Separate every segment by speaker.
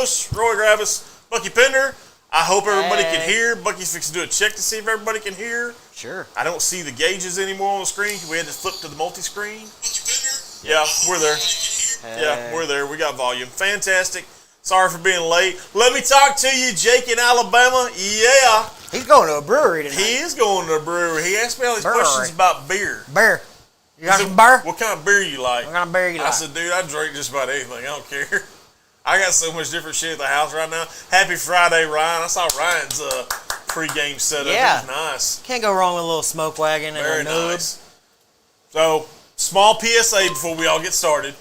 Speaker 1: host, Roy Gravis, Bucky Pender. I hope everybody can hear. Bucky's fixing to do a check to see if everybody can hear.
Speaker 2: Sure.
Speaker 1: I don't see the gauges anymore on the screen. We had to flip to the multi-screen. Yeah, we're there. Yeah, we're there. We got volume. Fantastic. Sorry for being late. Let me talk to you, Jake in Alabama. Yeah.
Speaker 2: He's going to a brewery tonight.
Speaker 1: He is going to a brewery. He asked me all these questions about beer.
Speaker 2: Beer. You got some beer?
Speaker 1: What kind of beer you like?
Speaker 2: What kind of beer you like?
Speaker 1: I said, dude, I drink just about anything. I don't care. I got so much different shit at the house right now. Happy Friday, Ryan. I saw Ryan's pre-game setup.
Speaker 2: Yeah.
Speaker 1: It was nice.
Speaker 2: Can't go wrong with a little smoke wagon and
Speaker 1: Very
Speaker 2: a nub.
Speaker 1: nice. So, small PSA before we all get started.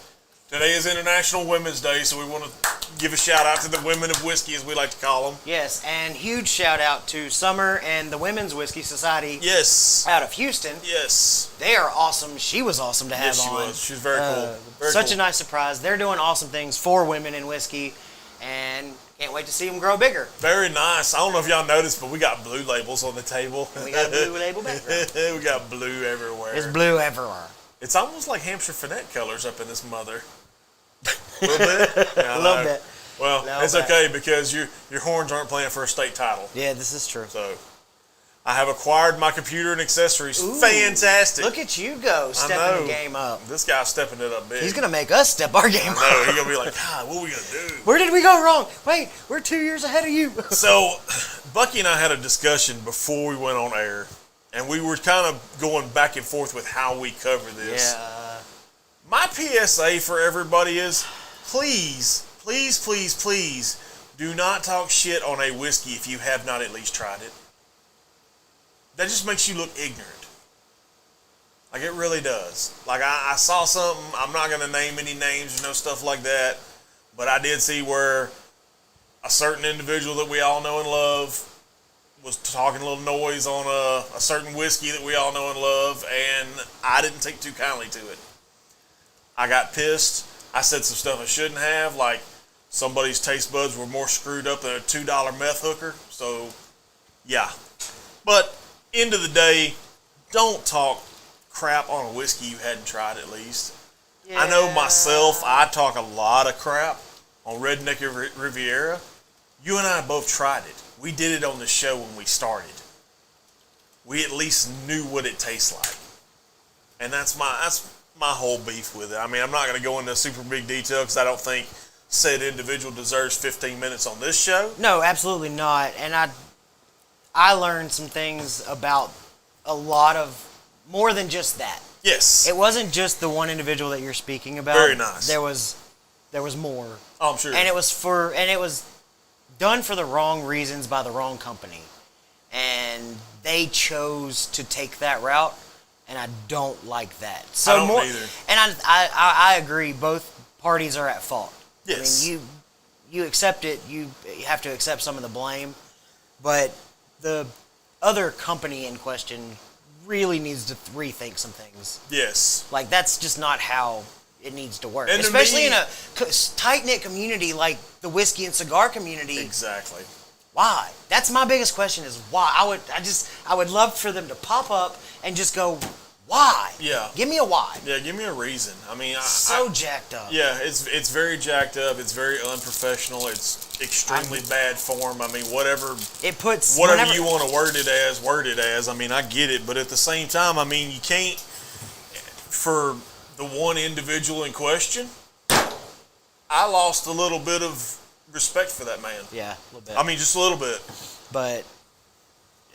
Speaker 1: Today is International Women's Day, so we want to give a shout out to the women of whiskey, as we like to call them.
Speaker 2: Yes, and huge shout out to Summer and the Women's Whiskey Society.
Speaker 1: Yes.
Speaker 2: Out of Houston.
Speaker 1: Yes.
Speaker 2: They are awesome. She was awesome to have
Speaker 1: yes, she
Speaker 2: on.
Speaker 1: was. She was very cool. Very
Speaker 2: Such
Speaker 1: cool.
Speaker 2: a nice surprise. They're doing awesome things for women in whiskey, and can't wait to see them grow bigger.
Speaker 1: Very nice. I don't know if y'all noticed, but we got blue labels on the table.
Speaker 2: And we got a blue label background.
Speaker 1: We got blue everywhere.
Speaker 2: It's blue everywhere.
Speaker 1: It's almost like Hampshire Finette colors up in this mother. A little bit? Yeah,
Speaker 2: A little bit.
Speaker 1: Well, it's okay because your horns aren't playing for a state title.
Speaker 2: Yeah, this is true.
Speaker 1: So, I have acquired my computer and accessories.
Speaker 2: Ooh,
Speaker 1: fantastic.
Speaker 2: Look at you go, stepping the game up.
Speaker 1: This guy's stepping it up big.
Speaker 2: He's going to make us step our game up.
Speaker 1: No, he's going to be like, God, what are we going to do?
Speaker 2: Where did we go wrong? Wait, we're 2 years ahead of you.
Speaker 1: So, Bucky and I had a discussion before we went on air, and we were kind of going back and forth with how we cover this.
Speaker 2: Yeah.
Speaker 1: My PSA for everybody is, please, please, please, please, do not talk shit on a whiskey if you have not at least tried it. That just makes you look ignorant. Like, it really does. Like, I saw something, I'm not going to name any names or no stuff like that, but I did see where a certain individual that we all know and love was talking a little noise on a certain whiskey that we all know and love, and I didn't take too kindly to it. I got pissed. I said some stuff I shouldn't have, like somebody's taste buds were more screwed up than a $2 meth hooker. So, yeah. But, end of the day, don't talk crap on a whiskey you hadn't tried at least. Yeah. I know myself, I talk a lot of crap on Redneck Riviera. You and I both tried it. We did it on the show when we started. We at least knew what it tastes like. And that's my whole beef with it. I mean, I'm not going to go into super big detail because I don't think said individual deserves 15 minutes on this show.
Speaker 2: No, absolutely not. And I learned some things about a lot of, more than just that.
Speaker 1: Yes.
Speaker 2: It wasn't just the one individual that you're speaking about.
Speaker 1: Very nice.
Speaker 2: There was more.
Speaker 1: Oh, I'm sure.
Speaker 2: And it was done for the wrong reasons by the wrong company. And they chose to take that route. And I don't like that. So
Speaker 1: I don't either.
Speaker 2: And I agree. Both parties are at fault.
Speaker 1: Yes.
Speaker 2: I mean, you accept it. You have to accept some of the blame. But the other company in question really needs to rethink some things.
Speaker 1: Yes.
Speaker 2: Like, that's just not how it needs to work.
Speaker 1: And
Speaker 2: especially in a tight-knit community like the whiskey and cigar community.
Speaker 1: Exactly.
Speaker 2: Why? That's my biggest question is why. I would love for them to pop up and just go, why?
Speaker 1: Yeah.
Speaker 2: Give me a why.
Speaker 1: Yeah, give me a reason. I mean,
Speaker 2: Jacked up.
Speaker 1: Yeah, it's very jacked up. It's very unprofessional. It's extremely bad form. I mean, whatever you want to word it as. I mean, I get it, but at the same time, I mean, you can't, for the one individual in question, I lost a little bit of respect for that man.
Speaker 2: Yeah, a little bit.
Speaker 1: I mean, just a little bit.
Speaker 2: But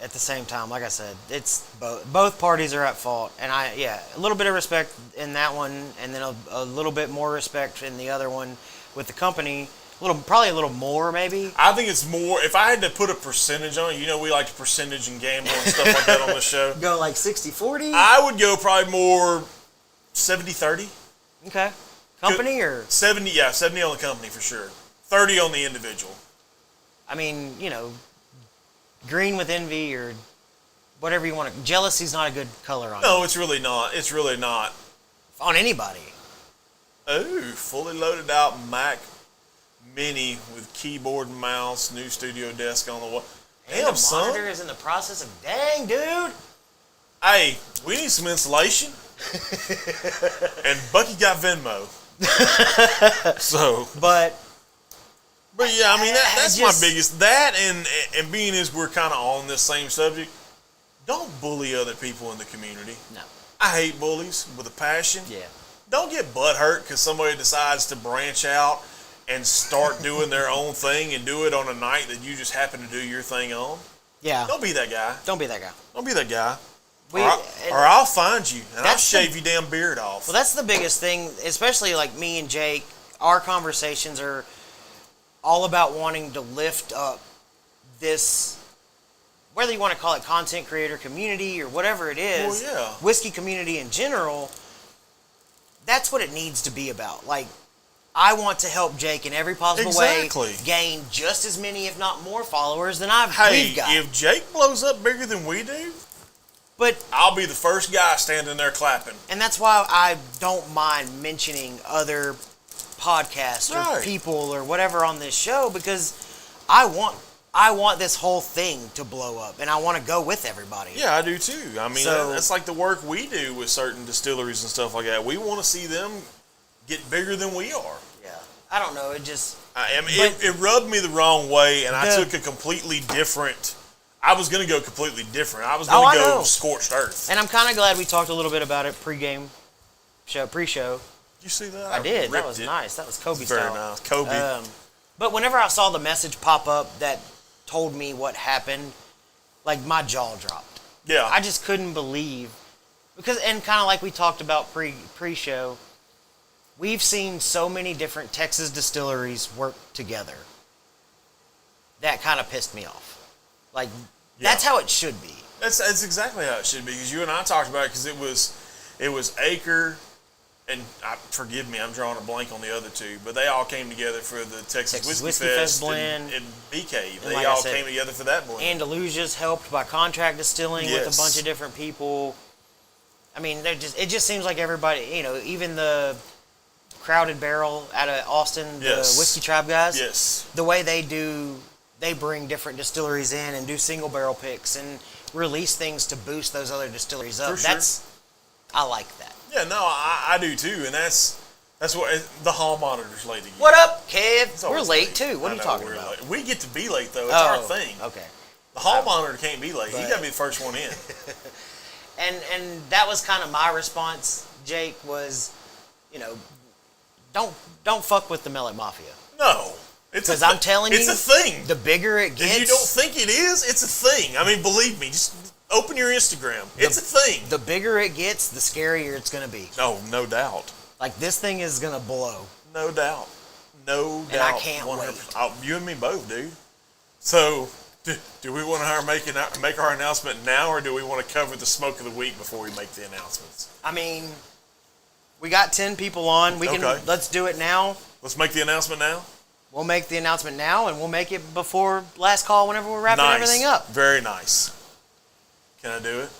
Speaker 2: at the same time, like I said, it's both parties are at fault, and a little bit of respect in that one, and then a little bit more respect in the other one with the company. Probably a little more, maybe.
Speaker 1: I think it's more. If I had to put a percentage on it, you know, we like to percentage and gamble and stuff like that on the show.
Speaker 2: Go like 60-40?
Speaker 1: I would go probably more 70-30.
Speaker 2: Okay. Company or
Speaker 1: 70? Yeah, 70 on the company for sure. 30 on the individual.
Speaker 2: I mean, you know, green with envy or whatever you want to. Jealousy's not a good color on it.
Speaker 1: No, it's really not. It's really not.
Speaker 2: On anybody.
Speaker 1: Oh, fully loaded out Mac Mini with keyboard and mouse, new studio desk on the wall. Damn,
Speaker 2: the
Speaker 1: son.
Speaker 2: monitor is in the process of. Dang, dude.
Speaker 1: Hey, we need some insulation. And Bucky got Venmo. So.
Speaker 2: But
Speaker 1: But yeah, I mean that's my
Speaker 2: just-
Speaker 1: biggest and being as we're kind of on this same subject. Don't bully other people in the community.
Speaker 2: No.
Speaker 1: I hate bullies with a passion.
Speaker 2: Yeah.
Speaker 1: Don't get butthurt because somebody decides to branch out and start doing their own thing and do it on a night that you just happen to do your thing on.
Speaker 2: Yeah.
Speaker 1: Don't be that guy.
Speaker 2: Don't be that guy.
Speaker 1: Don't be that guy.
Speaker 2: We-
Speaker 1: or I'll find you and I'll
Speaker 2: That's the-
Speaker 1: shave your damn beard off.
Speaker 2: Well, that's the biggest thing, especially like me and Jake. Our conversations are all about wanting to lift up this, whether you want to call it content creator community or whatever it is,
Speaker 1: Well, yeah.
Speaker 2: whiskey community in general. That's what it needs to be about. Like, I want to help Jake in every possible
Speaker 1: Exactly.
Speaker 2: way gain just as many, if not more, followers than we've
Speaker 1: Hey,
Speaker 2: got.
Speaker 1: if Jake blows up bigger than we do,
Speaker 2: But
Speaker 1: I'll be the first guy standing there clapping.
Speaker 2: And that's why I don't mind mentioning other podcasts or
Speaker 1: Right.
Speaker 2: people or whatever on this show, because I want this whole thing to blow up, and I want to go with everybody.
Speaker 1: Yeah, I do too. I mean,
Speaker 2: So-
Speaker 1: that's like the work we do with certain distilleries and stuff like that. We want to see them get bigger than we are.
Speaker 2: Yeah. I don't know. It just
Speaker 1: I mean,
Speaker 2: But-
Speaker 1: it rubbed me the wrong way, and I
Speaker 2: The-
Speaker 1: took a completely different. I was going to go completely different. I was
Speaker 2: Oh,
Speaker 1: going
Speaker 2: I
Speaker 1: to go
Speaker 2: know.
Speaker 1: scorched earth.
Speaker 2: and I'm kind of glad we talked a little bit about it pre-show.
Speaker 1: Did you see that?
Speaker 2: I did. That
Speaker 1: ripped
Speaker 2: was
Speaker 1: it.
Speaker 2: nice. That was Kobe
Speaker 1: Very
Speaker 2: style.
Speaker 1: nice. Kobe.
Speaker 2: But whenever I saw the message pop up that told me what happened, like my jaw dropped.
Speaker 1: yeah.
Speaker 2: I just couldn't believe, because, and kind of like we talked about pre-show, we've seen so many different Texas distilleries work together. That kind of pissed me off. Like, that's how it should be.
Speaker 1: That's exactly how it should be. Because you and I talked about it. Because it was Acre, and forgive me, I'm drawing a blank on the other two, but they all came together for the Texas Whiskey Fest
Speaker 2: blend
Speaker 1: and Bee Cave.
Speaker 2: And
Speaker 1: They
Speaker 2: like I
Speaker 1: all
Speaker 2: said,
Speaker 1: came together for that blend.
Speaker 2: Andalusia's helped by contract distilling with
Speaker 1: Yes.
Speaker 2: a bunch of different people. I mean, it just seems like everybody, even the Crowded Barrel out of Austin,
Speaker 1: Yes.
Speaker 2: the Whiskey Tribe guys,
Speaker 1: Yes.
Speaker 2: the way they bring different distilleries in and do single barrel picks and release things to boost those other distilleries up.
Speaker 1: For sure.
Speaker 2: I like that.
Speaker 1: Yeah, no, I do too, and that's what the hall monitors late again.
Speaker 2: What up, Kev?
Speaker 1: It's
Speaker 2: We're
Speaker 1: always
Speaker 2: late too. What
Speaker 1: I
Speaker 2: are you
Speaker 1: know,
Speaker 2: talking
Speaker 1: we're
Speaker 2: about?
Speaker 1: late. We get to be late though. It's our thing.
Speaker 2: Okay.
Speaker 1: The hall monitor can't be late. He
Speaker 2: But-
Speaker 1: got to be the first one in.
Speaker 2: And that was kind of my response, Jake, was, don't fuck with the Meleck Mafia.
Speaker 1: No, it's
Speaker 2: Because I'm telling you,
Speaker 1: it's a thing.
Speaker 2: the bigger it gets,
Speaker 1: If you don't think it is, it's a thing. I mean, believe me. Just open your Instagram. It's a thing.
Speaker 2: the bigger it gets, the scarier it's going to be.
Speaker 1: Oh, no doubt.
Speaker 2: Like, this thing is going to blow.
Speaker 1: No doubt. No
Speaker 2: And I
Speaker 1: doubt.
Speaker 2: can't
Speaker 1: 100%.
Speaker 2: wait.
Speaker 1: Oh, you and me both, dude. So, do we want to make our announcement now, or do we want to cover the smoke of the week before we make the announcements?
Speaker 2: I mean, we got 10 people on.
Speaker 1: Okay.
Speaker 2: Let's do it now.
Speaker 1: Let's make the announcement now.
Speaker 2: We'll make the announcement now, and we'll make it before last call whenever we're wrapping
Speaker 1: Nice.
Speaker 2: everything up.
Speaker 1: Very nice. Can I do it?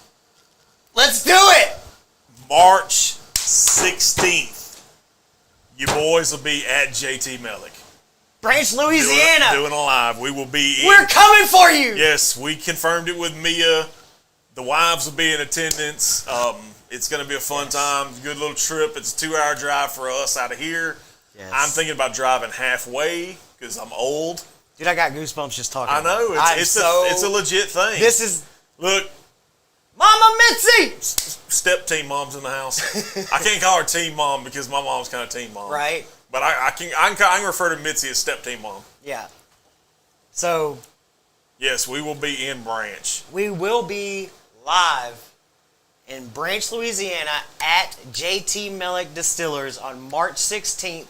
Speaker 2: Let's do it!
Speaker 1: March 16th. You boys will be at JT Meleck.
Speaker 2: Branch, Louisiana!
Speaker 1: Doing a live. We will be
Speaker 2: We're coming for you!
Speaker 1: Yes, we confirmed it with Mia. The wives will be in attendance. It's going to be a fun time. Good little trip. It's a 2-hour drive for us out of here.
Speaker 2: Yes.
Speaker 1: I'm thinking about driving halfway because I'm old.
Speaker 2: Dude, I got goosebumps just talking
Speaker 1: I
Speaker 2: about
Speaker 1: know.
Speaker 2: it.
Speaker 1: It's a legit thing.
Speaker 2: This is...
Speaker 1: Look,
Speaker 2: Mama Mitzi!
Speaker 1: step team mom's in the house. I can't call her team mom because my mom's kind of team mom.
Speaker 2: Right?
Speaker 1: But I can refer to Mitzi as step team mom.
Speaker 2: Yeah. So,
Speaker 1: Yes, we will be in Branch.
Speaker 2: we will be live in Branch, Louisiana at JT Meleck Distillers on March 16th.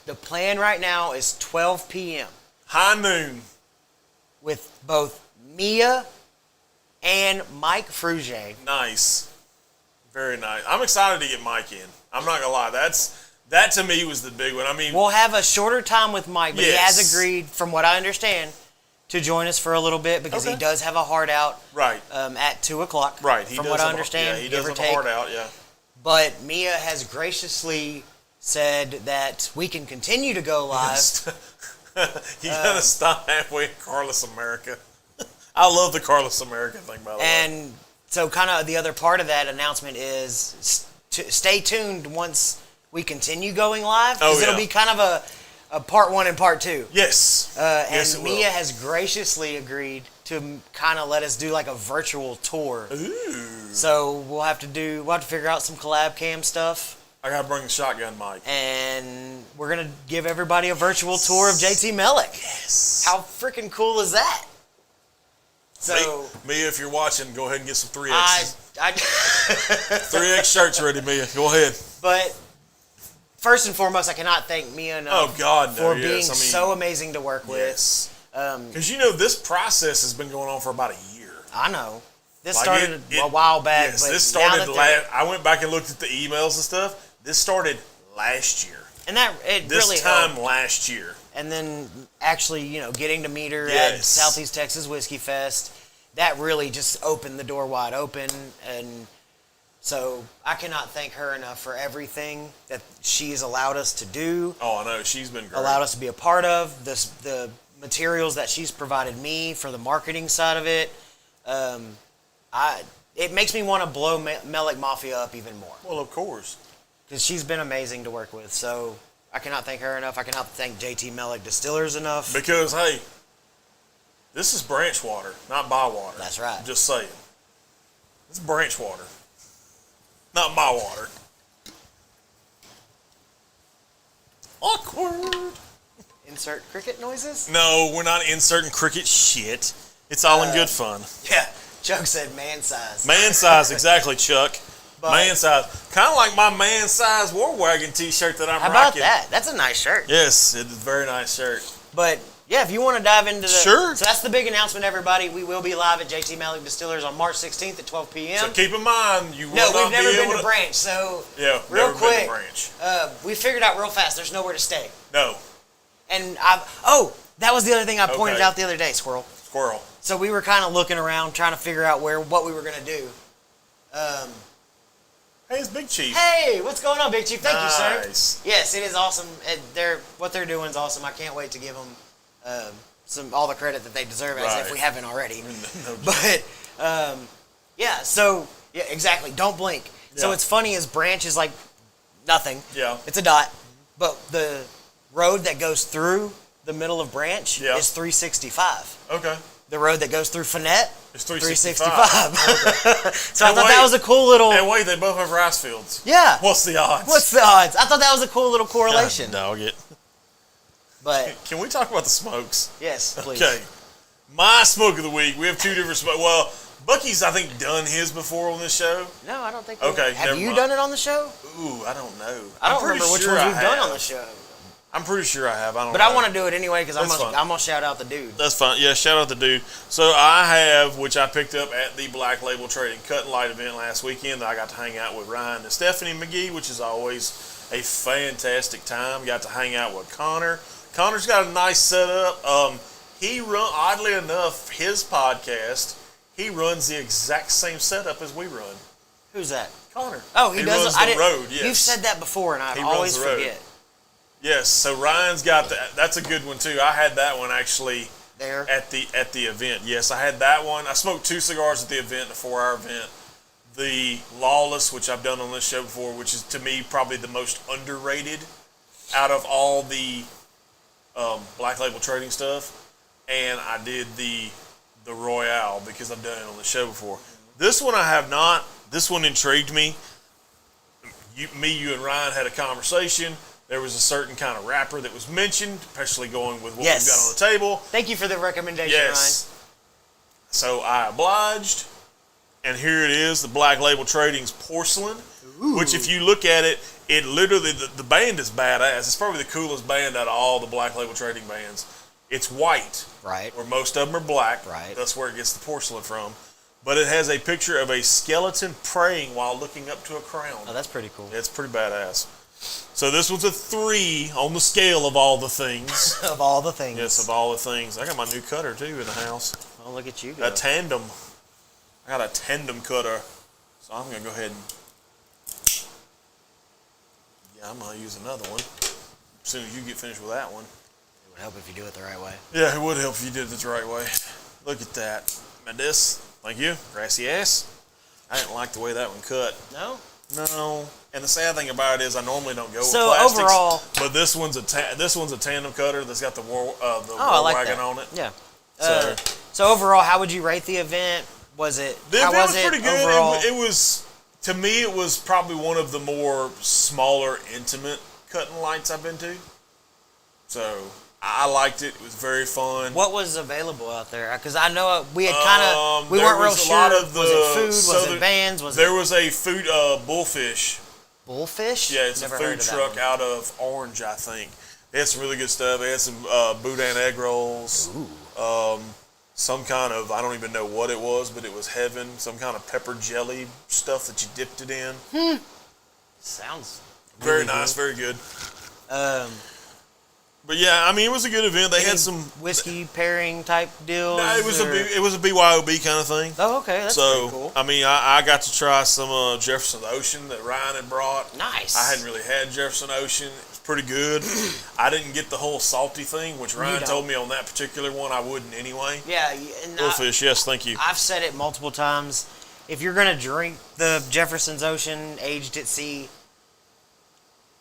Speaker 2: The plan right now is 12 p.m.
Speaker 1: High noon.
Speaker 2: with both Mia and Mike Frugier.
Speaker 1: Nice. Very nice. I'm excited to get Mike in. I'm not gonna lie. That to me was the big one. I mean,
Speaker 2: We'll have a shorter time with Mike, but he has
Speaker 1: Yes.
Speaker 2: agreed, from what I understand, to join us for a little bit because he
Speaker 1: Okay.
Speaker 2: does have a heart out
Speaker 1: right,
Speaker 2: at 2 o'clock.
Speaker 1: right. He
Speaker 2: from
Speaker 1: does
Speaker 2: what I
Speaker 1: have a-
Speaker 2: understand,
Speaker 1: yeah, he
Speaker 2: give
Speaker 1: does
Speaker 2: or
Speaker 1: have
Speaker 2: take.
Speaker 1: a heart out. Yeah.
Speaker 2: But Mia has graciously said that we can continue to go live.
Speaker 1: You gotta stop halfway in Carlos America. I love the Carlos America thing, by the way.
Speaker 2: And so kind of the other part of that announcement is stay tuned once we continue going live.
Speaker 1: Oh,
Speaker 2: Because it'll
Speaker 1: yeah.
Speaker 2: be kind of part 1 and part 2.
Speaker 1: Yes. Yes,
Speaker 2: And
Speaker 1: it will.
Speaker 2: Mia has graciously agreed to kind of let us do like a virtual tour.
Speaker 1: Ooh.
Speaker 2: So we'll have to figure out some collab cam stuff.
Speaker 1: I gotta bring the shotgun mic.
Speaker 2: And we're going to give everybody a virtual tour of JT Meleck.
Speaker 1: Yes.
Speaker 2: How freaking cool is that? So,
Speaker 1: Mia, if you're watching, go ahead and get some 3X.
Speaker 2: I
Speaker 1: 3X shirts ready, Mia. Go ahead.
Speaker 2: But first and foremost, I cannot thank Mia enough for being so amazing to work with.
Speaker 1: Yes. Because this process has been going on for about a year.
Speaker 2: I know. This started a while back.
Speaker 1: Yes,
Speaker 2: but
Speaker 1: this started I went back and looked at the emails and stuff. This started last year.
Speaker 2: And really
Speaker 1: time
Speaker 2: helped.
Speaker 1: last year.
Speaker 2: And then actually, getting to meet her at Southeast Texas Whiskey Fest, that really just opened the door wide open. And so I cannot thank her enough for everything that she's allowed us to do.
Speaker 1: Oh, I know. She's been great.
Speaker 2: Allowed us to be a part of. The materials that she's provided me for the marketing side of it. It makes me want to blow Meleck Mafia up even more.
Speaker 1: Well, of course.
Speaker 2: Because she's been amazing to work with. So I cannot thank her enough. I cannot thank JT Meleck Distillers enough.
Speaker 1: Because, hey, this is branch water, not Bywater.
Speaker 2: That's right.
Speaker 1: I'm just saying. It's branch water, not Bywater. Awkward.
Speaker 2: Insert cricket noises?
Speaker 1: No, we're not inserting cricket shit. It's all in good fun.
Speaker 2: Yeah. Chuck said man size.
Speaker 1: Man size, exactly, Chuck.
Speaker 2: But,
Speaker 1: man size. Kind of like my man size War Wagon t-shirt that I'm
Speaker 2: rocking. How about
Speaker 1: rocking.
Speaker 2: that? That's a nice shirt.
Speaker 1: Yes, it's a very nice shirt.
Speaker 2: But, yeah, if you want to dive into the...
Speaker 1: Sure.
Speaker 2: So that's the big announcement, everybody. We will be live at JT Meleck Distillers on March 16th at 12 p.m.
Speaker 1: So keep in mind, you will
Speaker 2: No,
Speaker 1: not
Speaker 2: we've never
Speaker 1: be
Speaker 2: been
Speaker 1: able
Speaker 2: to Branch, so
Speaker 1: Yeah,
Speaker 2: real
Speaker 1: never
Speaker 2: quick,
Speaker 1: been to Branch.
Speaker 2: We figured out real fast there's nowhere to stay.
Speaker 1: No.
Speaker 2: And that was the other thing I pointed out the other day, Squirrel. So we were kind of looking around, trying to figure out what we were going to do.
Speaker 1: Hey, it's Big Chief.
Speaker 2: Hey, what's going on, Big Chief? Thank you,
Speaker 1: Nice.
Speaker 2: sir. Yes, it is awesome. What they're doing is awesome. I can't wait to give them all the credit that they deserve, as if we haven't already.
Speaker 1: No
Speaker 2: But yeah, exactly. Don't blink.
Speaker 1: Yeah.
Speaker 2: So it's funny as Branch is like nothing.
Speaker 1: Yeah.
Speaker 2: It's a dot, but the road that goes through the middle of Branch is 365.
Speaker 1: Okay.
Speaker 2: The road that goes through Finette
Speaker 1: It's 365.
Speaker 2: Okay. So I thought that was a cool little...
Speaker 1: And wait, they both have rice fields.
Speaker 2: Yeah.
Speaker 1: What's the odds?
Speaker 2: I thought that was a cool little correlation.
Speaker 1: Dog it.
Speaker 2: But
Speaker 1: Can we talk about the smokes?
Speaker 2: yes, please.
Speaker 1: Okay. My smoke of the week. We have two different smokes. Well, Bucky's, I think, done his before on this show.
Speaker 2: No, I don't think.
Speaker 1: Okay,
Speaker 2: Have
Speaker 1: never
Speaker 2: you
Speaker 1: mind.
Speaker 2: done it on the show?
Speaker 1: Ooh, I don't know.
Speaker 2: I don't remember which ones we've done on the show.
Speaker 1: I'm pretty sure I have. I don't know.
Speaker 2: But I want to do it anyway because I'm
Speaker 1: That's
Speaker 2: gonna shout out the dude.
Speaker 1: That's fine. Yeah, shout out the dude. So I have, which I picked up at the Black Label Trading Cut and Light event last weekend. I got to hang out with Ryan and Stephanie McGee, which is always a fantastic time. Got to hang out with Connor. Connor's got a nice setup. Oddly enough, his podcast, he runs the exact same setup as we run.
Speaker 2: Who's that?
Speaker 1: Connor.
Speaker 2: Oh, he does.
Speaker 1: Runs the road. Yes.
Speaker 2: You've said that before, and I
Speaker 1: He
Speaker 2: always
Speaker 1: runs the road.
Speaker 2: forget.
Speaker 1: Yes, so Ryan's got that. That's a good one too. I had that one actually
Speaker 2: There
Speaker 1: at the event. Yes, I had that one. I smoked 2 cigars at the event, a 4-hour event. The Lawless, which I've done on this show before, which is to me probably the most underrated out of all the Black Label Trading stuff. And I did the Royale because I've done it on the show before. This one I have not. This one intrigued me. You and Ryan had a conversation. There was a certain kind of wrapper that was mentioned, especially going with what we've got on the table.
Speaker 2: Thank you for the recommendation,
Speaker 1: Yes. So I obliged, and here it is, the Black Label Trading's Porcelain, which if you look at it, it literally, the band is badass. It's probably the coolest band out of all the Black Label Trading bands. It's white,
Speaker 2: Right.
Speaker 1: where most of them are black.
Speaker 2: Right.
Speaker 1: That's where it gets the porcelain from. But it has a picture of a skeleton praying while looking up to a crown.
Speaker 2: Oh, that's pretty cool.
Speaker 1: It's pretty badass. So this was a 3 on the scale of all the things.
Speaker 2: Of all the things.
Speaker 1: Yes, of all the things. I got my new cutter too in the house.
Speaker 2: Oh, look at you go.
Speaker 1: A tandem. I got a tandem cutter. So I'm gonna go ahead and I'm gonna use another one as soon as you get finished with that one.
Speaker 2: It would help if you do it the right way.
Speaker 1: Yeah, it would help if you did it the right way. Look at that. And this, thank you, grassy ass. I didn't like the way that one cut.
Speaker 2: No?
Speaker 1: No. And the sad thing about it is, I normally don't go with
Speaker 2: So
Speaker 1: plastics.
Speaker 2: overall,
Speaker 1: But this one's a tandem cutter that's got the war
Speaker 2: I like
Speaker 1: wagon
Speaker 2: that.
Speaker 1: on it.
Speaker 2: Yeah.
Speaker 1: So
Speaker 2: Overall, how would you rate the event? Was it?
Speaker 1: the
Speaker 2: how
Speaker 1: event
Speaker 2: was
Speaker 1: was
Speaker 2: it
Speaker 1: pretty good.
Speaker 2: overall?
Speaker 1: It was, to me, it was probably one of the more smaller, intimate cutting lights I've been to. So I liked it. It was very fun.
Speaker 2: What was available out there? Because I know we had kind of we weren't real
Speaker 1: was a
Speaker 2: sure.
Speaker 1: lot of
Speaker 2: Was it food?
Speaker 1: so
Speaker 2: Was it bands? Was
Speaker 1: there
Speaker 2: it
Speaker 1: was a food bullfish.
Speaker 2: bullfish?
Speaker 1: Yeah, it's
Speaker 2: Never
Speaker 1: a
Speaker 2: heard
Speaker 1: food
Speaker 2: of that
Speaker 1: truck
Speaker 2: one.
Speaker 1: out of Orange, I think. They had some really good stuff. They had some boudin egg rolls. Some kind of, I don't even know what it was, but it was heaven. Some kind of pepper jelly stuff that you dipped it in.
Speaker 2: Sounds
Speaker 1: Very
Speaker 2: really
Speaker 1: nice,
Speaker 2: good.
Speaker 1: very good.
Speaker 2: Um,
Speaker 1: But yeah, I mean, it was a good event. They had some
Speaker 2: whiskey pairing type deals.
Speaker 1: No, it was a BYOB kind of thing.
Speaker 2: Oh, okay, that's
Speaker 1: So
Speaker 2: pretty cool.
Speaker 1: I mean, I got to try some Jefferson Ocean that Ryan had brought.
Speaker 2: Nice.
Speaker 1: I hadn't really had Jefferson Ocean. It was pretty good. I didn't get the whole salty thing, which Ryan
Speaker 2: don't.
Speaker 1: told me on that particular one I wouldn't anyway.
Speaker 2: Yeah, and
Speaker 1: Bullfish, yes, thank you.
Speaker 2: I've said it multiple times. If you're gonna drink the Jefferson's Ocean aged at sea,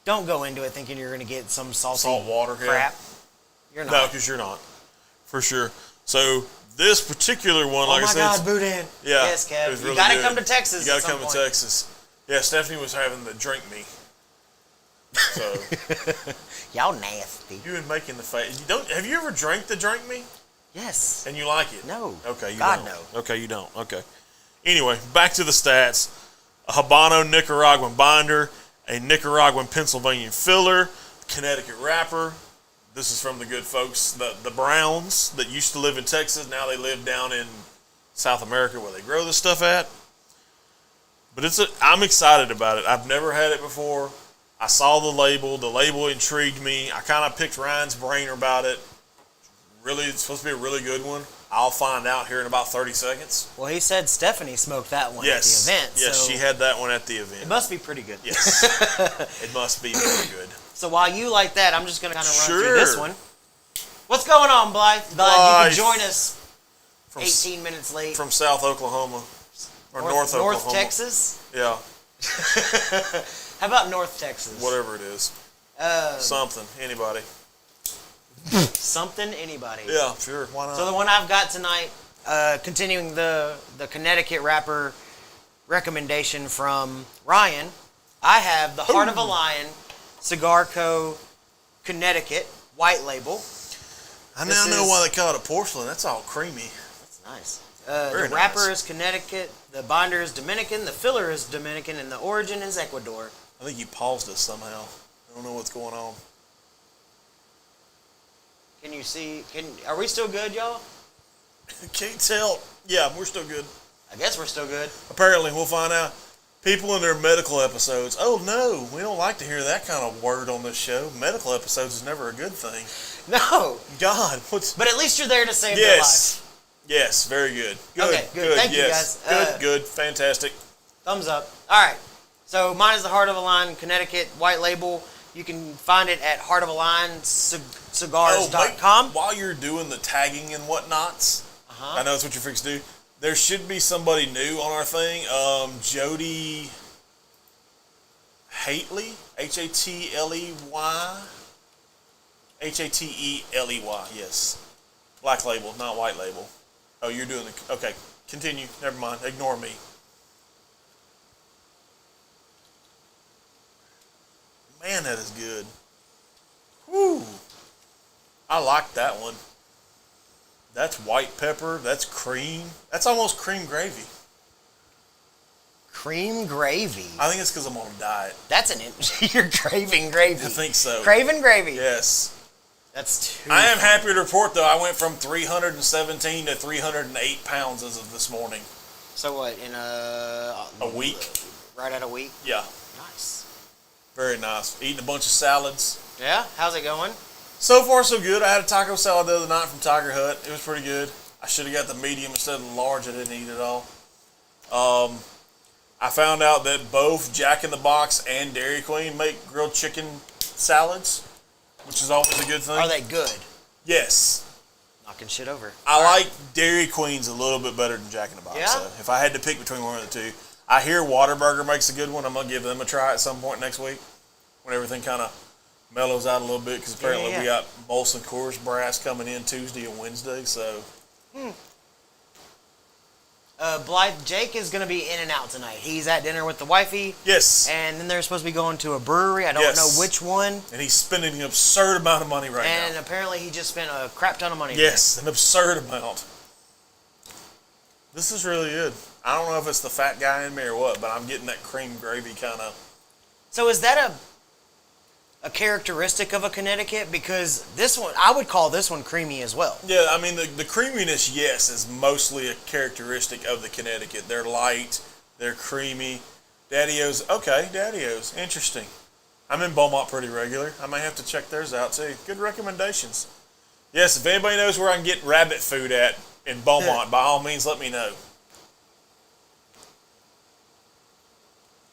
Speaker 2: don't go into it thinking you're gonna get some salty
Speaker 1: Salt water, yeah.
Speaker 2: crap. You're not.
Speaker 1: No, because you're not, for sure. So this particular one, like
Speaker 2: Oh
Speaker 1: I
Speaker 2: my
Speaker 1: said,
Speaker 2: God, boudin.
Speaker 1: yeah,
Speaker 2: Yes,
Speaker 1: it
Speaker 2: Kev.
Speaker 1: was
Speaker 2: You
Speaker 1: really
Speaker 2: gotta
Speaker 1: good.
Speaker 2: come to Texas.
Speaker 1: You
Speaker 2: at
Speaker 1: gotta
Speaker 2: some
Speaker 1: come
Speaker 2: point.
Speaker 1: to Texas. Yeah, Stephanie was having the drink me. So
Speaker 2: Y'all nasty.
Speaker 1: you've been making the face. You don't? Have you ever drank the drink me?
Speaker 2: Yes.
Speaker 1: And you like it?
Speaker 2: No.
Speaker 1: Okay, you
Speaker 2: God,
Speaker 1: don't.
Speaker 2: no.
Speaker 1: Okay, you don't. Okay. Anyway, back to the stats. A Habano Nicaraguan binder, a Nicaraguan Pennsylvania filler, Connecticut wrapper. This is from the good folks, the Browns that used to live in Texas. Now they live down in South America where they grow this stuff at. But I'm excited about it. I've never had it before. I saw the label. The label intrigued me. I kind of picked Ryan's brain about it. Really, it's supposed to be a really good one. I'll find out here in about 30 seconds.
Speaker 2: Well, he said Stephanie smoked that one at the event.
Speaker 1: Yes,
Speaker 2: so
Speaker 1: she had that one at the event.
Speaker 2: It must be pretty good.
Speaker 1: Yes. It must be very good.
Speaker 2: So while you like that, I'm just going to kind of run
Speaker 1: Sure.
Speaker 2: through this one. What's going on, Blythe? Glad you could join us
Speaker 1: From
Speaker 2: 18 minutes late.
Speaker 1: From South Oklahoma. Or North Oklahoma.
Speaker 2: North Texas?
Speaker 1: Yeah,
Speaker 2: How about North Texas?
Speaker 1: whatever it is. Something. Anybody.
Speaker 2: Something, anybody.
Speaker 1: Yeah, sure. Why not?
Speaker 2: So the one I've got tonight, continuing the Connecticut wrapper recommendation from Ryan, I have the Heart of a Lion Cigar Co. Connecticut white label.
Speaker 1: I now know why they call it a porcelain. That's all creamy.
Speaker 2: That's nice.
Speaker 1: Very
Speaker 2: The wrapper
Speaker 1: nice.
Speaker 2: is Connecticut, the binder is Dominican, the filler is Dominican, and the origin is Ecuador.
Speaker 1: I think you paused us somehow. I don't know what's going on.
Speaker 2: Can you see? Are we still good, y'all?
Speaker 1: Can't tell. Yeah, we're still good.
Speaker 2: I guess we're still good.
Speaker 1: Apparently, we'll find out. People in their medical episodes, oh no, we don't like to hear that kind of word on this show. Medical episodes is never a good thing.
Speaker 2: No.
Speaker 1: God, what's...
Speaker 2: But at least you're there to save their life.
Speaker 1: Yes. Yes, very good. Good,
Speaker 2: Okay, good. Thank you,
Speaker 1: yes.
Speaker 2: guys.
Speaker 1: Good, fantastic.
Speaker 2: Thumbs up. All right. So mine is the Heart of a Lion Connecticut white label. You can find it at heartofalioncigars.com.
Speaker 1: wait, while you're doing the tagging and whatnots, I know that's what you're fixed to do. There should be somebody new on our thing. Jody Hateley, Hatley, Hateley, yes. Black label, not white label. Oh, you're doing the... Okay, continue. Never mind. Ignore me. Man, that is good. Whew. I like that one. That's white pepper. That's cream. That's almost cream gravy.
Speaker 2: Cream gravy.
Speaker 1: I think it's because I'm on a diet.
Speaker 2: That's you're craving gravy.
Speaker 1: I think so.
Speaker 2: Craving gravy.
Speaker 1: Yes.
Speaker 2: That's too.
Speaker 1: I am happy to report, though, I went from 317 to 308 pounds as of this morning.
Speaker 2: So what, in a
Speaker 1: week?
Speaker 2: Right at a week?
Speaker 1: Yeah.
Speaker 2: Nice.
Speaker 1: Very nice. Eating a bunch of salads.
Speaker 2: Yeah? How's it going?
Speaker 1: So far, so good. I had a taco salad the other night from Tiger Hut. It was pretty good. I should have got the medium instead of the large. I didn't eat it all. I found out that both Jack in the Box and Dairy Queen make grilled chicken salads, which is always a good thing.
Speaker 2: Are they good?
Speaker 1: Yes.
Speaker 2: Knocking shit over.
Speaker 1: I like Dairy Queen's a little bit better than Jack in the Box.
Speaker 2: Yeah?
Speaker 1: So if I had to pick between one of the two, I hear Whataburger makes a good one. I'm going to give them a try at some point next week when everything kind of mellows out a little bit because apparently we got Molson Coors Brass coming in Tuesday and Wednesday. So,
Speaker 2: Blythe Jake is going to be in and out tonight. He's at dinner with the wifey.
Speaker 1: Yes.
Speaker 2: And then they're supposed to be going to a brewery. I don't know which one.
Speaker 1: And he's spending an absurd amount of money right now.
Speaker 2: And apparently he just spent a crap ton of money.
Speaker 1: Yes, an absurd amount. This is really good. I don't know if it's the fat guy in me or what, but I'm getting that cream gravy kind of.
Speaker 2: So is that a characteristic of a Connecticut? Because this one, I would call this one creamy as well.
Speaker 1: Yeah, I mean, the creaminess, yes, is mostly a characteristic of the Connecticut. They're light, they're creamy. Daddy-O's, okay, Daddy-O's, interesting. I'm in Beaumont pretty regular. I may have to check theirs out, too. Good recommendations. Yes, if anybody knows where I can get rabbit food at in Beaumont, by all means, let me know.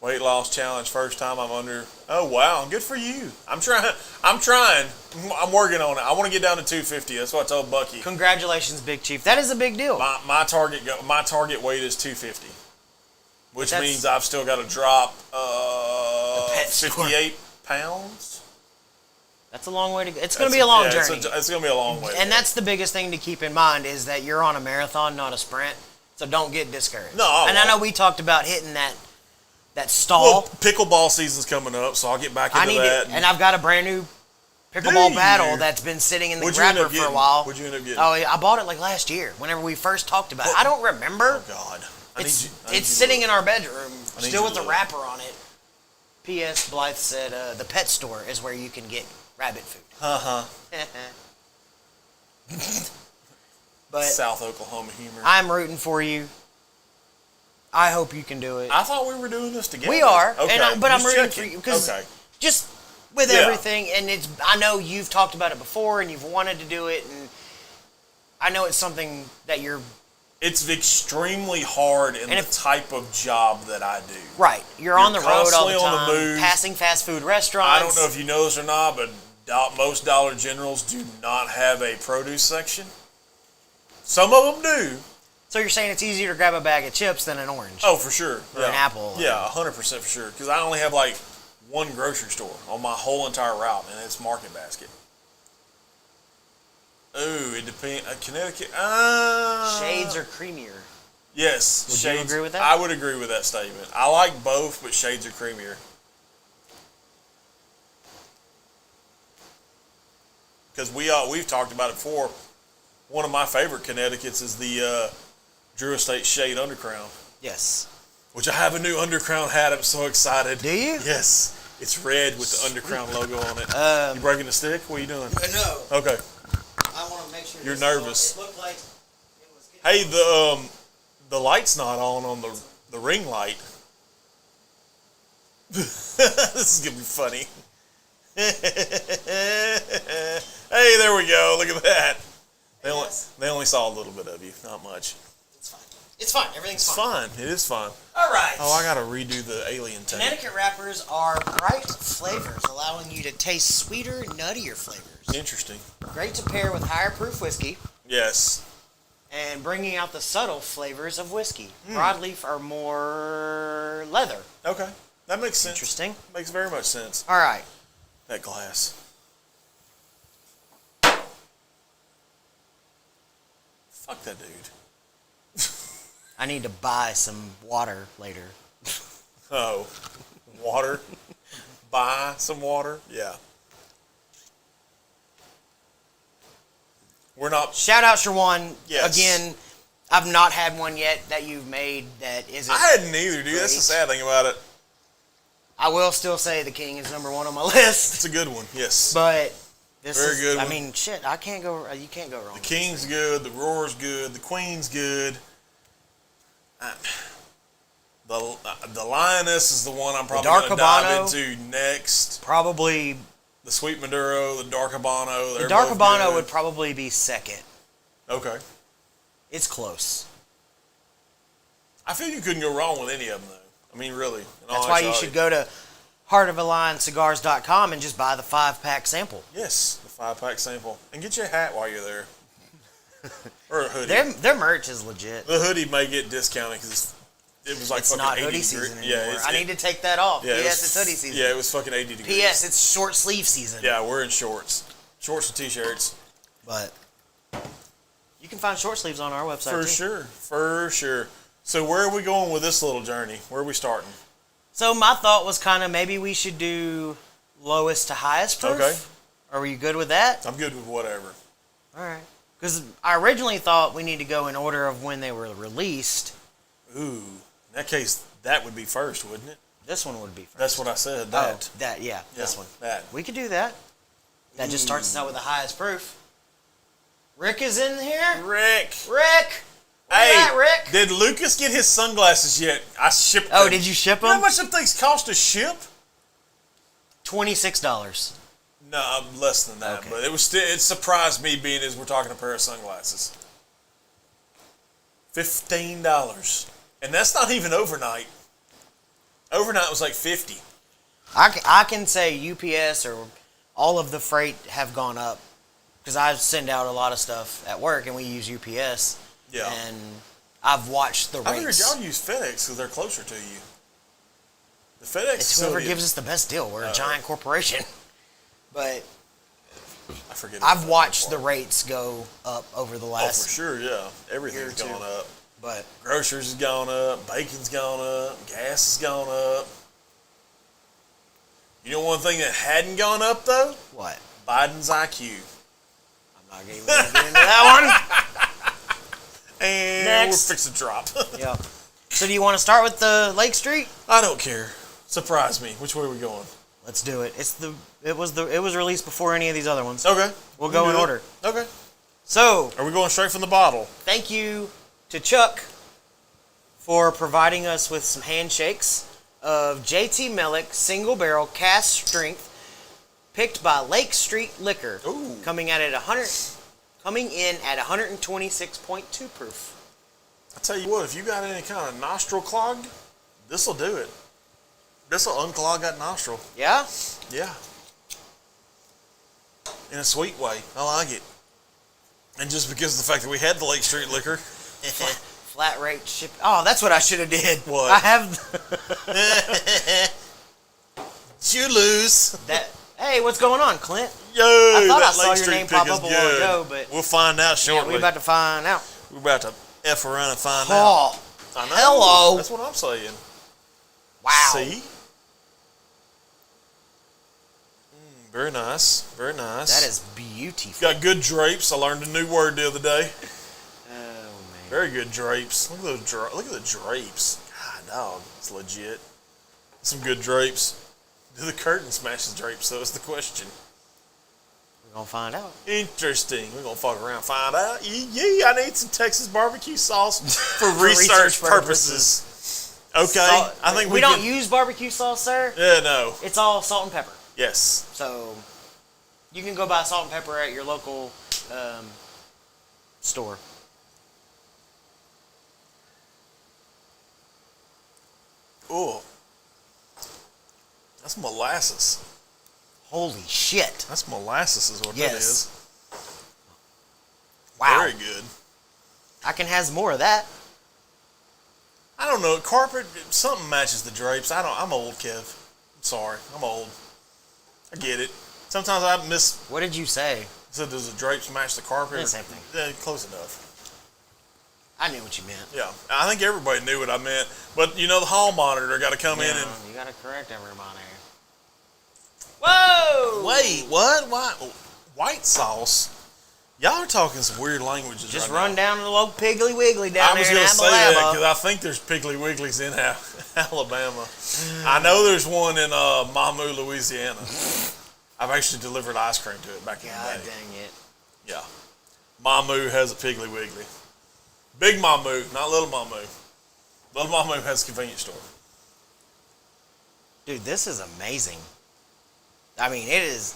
Speaker 1: Weight loss challenge, first time I'm under. Oh, wow, good for you. I'm trying. I'm working on it. I want to get down to 250. That's what I told Bucky.
Speaker 2: Congratulations, Big Chief. That is a big deal.
Speaker 1: My target weight is 250, which means I've still got to drop 58 pounds.
Speaker 2: That's a long way to go. It's going to be a long journey.
Speaker 1: It's going to be a long way.
Speaker 2: And that's the biggest thing to keep in mind is that you're on a marathon, not a sprint. So don't get discouraged.
Speaker 1: No.
Speaker 2: And I know we talked about hitting that stall.
Speaker 1: Well, pickleball season's coming up, so I'll get back into that.
Speaker 2: And I've got a brand new pickleball paddle that's been sitting in the wrapper for a while.
Speaker 1: What'd you end up getting?
Speaker 2: Oh, I bought it like last year, whenever we first talked about it. I don't remember.
Speaker 1: Oh, God.
Speaker 2: It's sitting in our bedroom, still with the wrapper on it. P.S. Blythe said the pet store is where you can get rabbit food. But
Speaker 1: South Oklahoma humor.
Speaker 2: I'm rooting for you. I hope you can do it.
Speaker 1: I thought we were doing this together.
Speaker 2: We are,
Speaker 1: okay.
Speaker 2: but I'm rooting for you because just with everything, and I know you've talked about it before, and you've wanted to do it, and I know it's something that you're.
Speaker 1: It's extremely hard in the type of job that I do.
Speaker 2: Right, you're on the road all the time,
Speaker 1: on the move.
Speaker 2: Passing fast food restaurants.
Speaker 1: I don't know if you know this or not, but most Dollar Generals do not have a produce section. Some of them do.
Speaker 2: So you're saying it's easier to grab a bag of chips than an orange?
Speaker 1: Oh, for sure.
Speaker 2: Or an apple.
Speaker 1: Yeah, 100% for sure. Because I only have like one grocery store on my whole entire route, and it's Market Basket. Ooh, it depends. Connecticut.
Speaker 2: Shades are creamier.
Speaker 1: Yes.
Speaker 2: Would you agree with that?
Speaker 1: I would agree with that statement. I like both, but shades are creamier. Because we've talked about it before. One of my favorite Connecticut's is the Drew Estate Shade Undercrown.
Speaker 2: Yes.
Speaker 1: Which I have a new Undercrown hat. I'm so excited.
Speaker 2: Do you?
Speaker 1: Yes. It's red with the Undercrown logo on it. You breaking the stick? What are you doing?
Speaker 2: No.
Speaker 1: Okay.
Speaker 2: I want to make sure.
Speaker 1: You're nervous.
Speaker 2: It looked like it was.
Speaker 1: Hey, the light's not on the ring light. This is gonna be funny. Hey, there we go. Look at that. They only saw a little bit of you, not much.
Speaker 2: It's fine. It's fine. Everything's fine.
Speaker 1: It's fine. It is fine.
Speaker 2: All right.
Speaker 1: Oh, I gotta redo the alien tape.
Speaker 2: Connecticut wrappers are bright flavors, allowing you to taste sweeter, nuttier flavors.
Speaker 1: Interesting.
Speaker 2: Great to pair with higher proof whiskey.
Speaker 1: Yes.
Speaker 2: And bringing out the subtle flavors of whiskey. Broadleaf are more leather.
Speaker 1: Okay. That makes sense.
Speaker 2: Interesting.
Speaker 1: Makes very much sense.
Speaker 2: All right.
Speaker 1: That glass. Fuck that dude.
Speaker 2: I need to buy some water later.
Speaker 1: Oh. Water? Buy some water? Yeah. We're not.
Speaker 2: Shout out Sherwan.
Speaker 1: Yes.
Speaker 2: Again, I've not had one yet that you've made that isn't.
Speaker 1: I hadn't either, dude. That's the sad thing about it.
Speaker 2: I will still say the King is number one on my list.
Speaker 1: It's a good one, yes.
Speaker 2: But this
Speaker 1: Very
Speaker 2: is,
Speaker 1: good
Speaker 2: I
Speaker 1: one.
Speaker 2: mean, shit, you can't go wrong.
Speaker 1: The King's good, the Roar's good, the Queen's good. The Lioness is the one I'm probably going to dive into next.
Speaker 2: Probably.
Speaker 1: The Sweet Maduro, the Dark Habano.
Speaker 2: The Dark Habano would probably be second.
Speaker 1: Okay.
Speaker 2: It's close.
Speaker 1: I feel you couldn't go wrong with any of them, though. I mean, really.
Speaker 2: That's why you should go to heartofalioncecigars.com and just buy the 5-pack sample.
Speaker 1: Yes, the 5-pack sample. And get you a hat while you're there. Or a hoodie.
Speaker 2: Their merch is legit.
Speaker 1: The hoodie may get discounted because it was like
Speaker 2: It's
Speaker 1: fucking
Speaker 2: not
Speaker 1: 80
Speaker 2: hoodie
Speaker 1: degrees.
Speaker 2: season
Speaker 1: Yeah,
Speaker 2: anymore. I need to take that off.
Speaker 1: yeah,
Speaker 2: P.S. It's hoodie season.
Speaker 1: Yeah, it was fucking 80 degrees.
Speaker 2: P.S. It's short sleeve season.
Speaker 1: Yeah, we're in shorts and t-shirts.
Speaker 2: But you can find short sleeves on our website
Speaker 1: For sure. So where are we going with this little journey? Where are we starting?
Speaker 2: So my thought was kind of maybe we should do lowest to highest proof.
Speaker 1: Okay.
Speaker 2: Are you good with that?
Speaker 1: I'm good with whatever.
Speaker 2: All right. Because I originally thought we need to go in order of when they were released.
Speaker 1: Ooh, in that case, that would be first, wouldn't it?
Speaker 2: This one would be first.
Speaker 1: That's what I said. That.
Speaker 2: This one.
Speaker 1: That.
Speaker 2: We could do that. That just starts us out with the highest proof. Rick is in here.
Speaker 1: Rick.
Speaker 2: Where you at, Rick?
Speaker 1: Did Lucas get his sunglasses yet? I shipped them.
Speaker 2: Oh, did you ship them?
Speaker 1: You know how much them things cost to ship?
Speaker 2: $26.
Speaker 1: No, less than that.
Speaker 2: Okay.
Speaker 1: But it was still. It surprised me, being as we're talking a pair of sunglasses. $15, and that's not even overnight. Overnight was like $50.
Speaker 2: I can say UPS or all of the freight have gone up because I send out a lot of stuff at work and we use UPS.
Speaker 1: Yeah.
Speaker 2: And I've watched the rates.
Speaker 1: I figured y'all use FedEx because they're closer to you. The FedEx.
Speaker 2: It's whoever gives us the best deal. We're a giant corporation. But
Speaker 1: I forget.
Speaker 2: I've watched the rates go up over the last.
Speaker 1: Oh, for sure, yeah. Everything's gone up.
Speaker 2: But
Speaker 1: groceries has gone up, bacon's gone up, gas has gone up. You know one thing that hadn't gone up though?
Speaker 2: What?
Speaker 1: Biden's IQ.
Speaker 2: I'm not even going to get into that one.
Speaker 1: And
Speaker 2: Next.
Speaker 1: we're fixing to drop.
Speaker 2: Yeah. So do you want to start with the Lake Street?
Speaker 1: I don't care. Surprise me. Which way are we going?
Speaker 2: Let's do it. It was released before any of these other ones.
Speaker 1: Okay.
Speaker 2: We'll go in order.
Speaker 1: Okay.
Speaker 2: So,
Speaker 1: are we going straight from the bottle?
Speaker 2: Thank you to Chuck for providing us with some handshakes of JT Meleck single barrel cast strength picked by Lake Street Liquor.
Speaker 1: Ooh.
Speaker 2: Coming in at 126.2 proof.
Speaker 1: I tell you what, if you got any kind of nostril clogged, this will do it. This will unclog that nostril.
Speaker 2: Yeah?
Speaker 1: Yeah. In a sweet way. I like it. And just because of the fact that we had the Lake Street Liquor.
Speaker 2: Flat rate ship. Oh, that's what I should have did.
Speaker 1: What?
Speaker 2: I have
Speaker 1: You lose.
Speaker 2: that. Hey, what's going on, Clint?
Speaker 1: Yo,
Speaker 2: I thought I
Speaker 1: that
Speaker 2: saw
Speaker 1: Lake
Speaker 2: your
Speaker 1: Street
Speaker 2: name
Speaker 1: pick
Speaker 2: pop
Speaker 1: is
Speaker 2: up a while
Speaker 1: good.
Speaker 2: ago, but
Speaker 1: we'll find out
Speaker 2: yeah,
Speaker 1: shortly.
Speaker 2: we're about to find out.
Speaker 1: We're about to F around and find
Speaker 2: Paul.
Speaker 1: out. I know.
Speaker 2: Hello.
Speaker 1: That's what I'm saying.
Speaker 2: Wow.
Speaker 1: See? Very nice. Very nice.
Speaker 2: That is beautiful.
Speaker 1: Got good drapes. I learned a new word the other day.
Speaker 2: Oh man.
Speaker 1: Very good drapes. Look at the drapes. God, dog, it's legit. Some good drapes. Do the curtains match the drapes? So is the question.
Speaker 2: We're gonna find out.
Speaker 1: Interesting. We're gonna fuck around, and find out. Yeah, I need some Texas barbecue sauce for research purposes. Okay, I think
Speaker 2: we don't use barbecue sauce, sir.
Speaker 1: Yeah, no.
Speaker 2: It's all salt and pepper.
Speaker 1: Yes.
Speaker 2: So you can go buy salt and pepper at your local store.
Speaker 1: Oh, that's molasses.
Speaker 2: Holy shit!
Speaker 1: That's molasses, is what that is.
Speaker 2: Wow.
Speaker 1: Very good.
Speaker 2: I can have more of that.
Speaker 1: I don't know. Carpet, something matches the drapes. I'm old, Kev. I'm sorry. I'm old. I get it. Sometimes I miss.
Speaker 2: What did you say?
Speaker 1: So does the drapes match the carpet?
Speaker 2: The same thing.
Speaker 1: Yeah, close enough.
Speaker 2: I knew what you meant.
Speaker 1: Yeah, I think everybody knew what I meant. But you know, the hall monitor got to come in and.
Speaker 2: You gotta correct everybody. Whoa!
Speaker 1: Wait, what? Why? White sauce? Y'all are talking some weird languages.
Speaker 2: Just
Speaker 1: right
Speaker 2: run
Speaker 1: now.
Speaker 2: down to the local Piggly Wiggly down
Speaker 1: I was
Speaker 2: there in
Speaker 1: going to say that
Speaker 2: Alabama.
Speaker 1: because I think there's Piggly Wigglies in Alabama. I know there's one in Mamu, Louisiana. I've actually delivered ice cream to it back in
Speaker 2: God
Speaker 1: the day.
Speaker 2: dang it.
Speaker 1: Yeah. Mamu has a Piggly Wiggly. Big Mamu, not Little Mamu. Little Mamu has a convenience store.
Speaker 2: Dude, this is amazing. I mean, it is.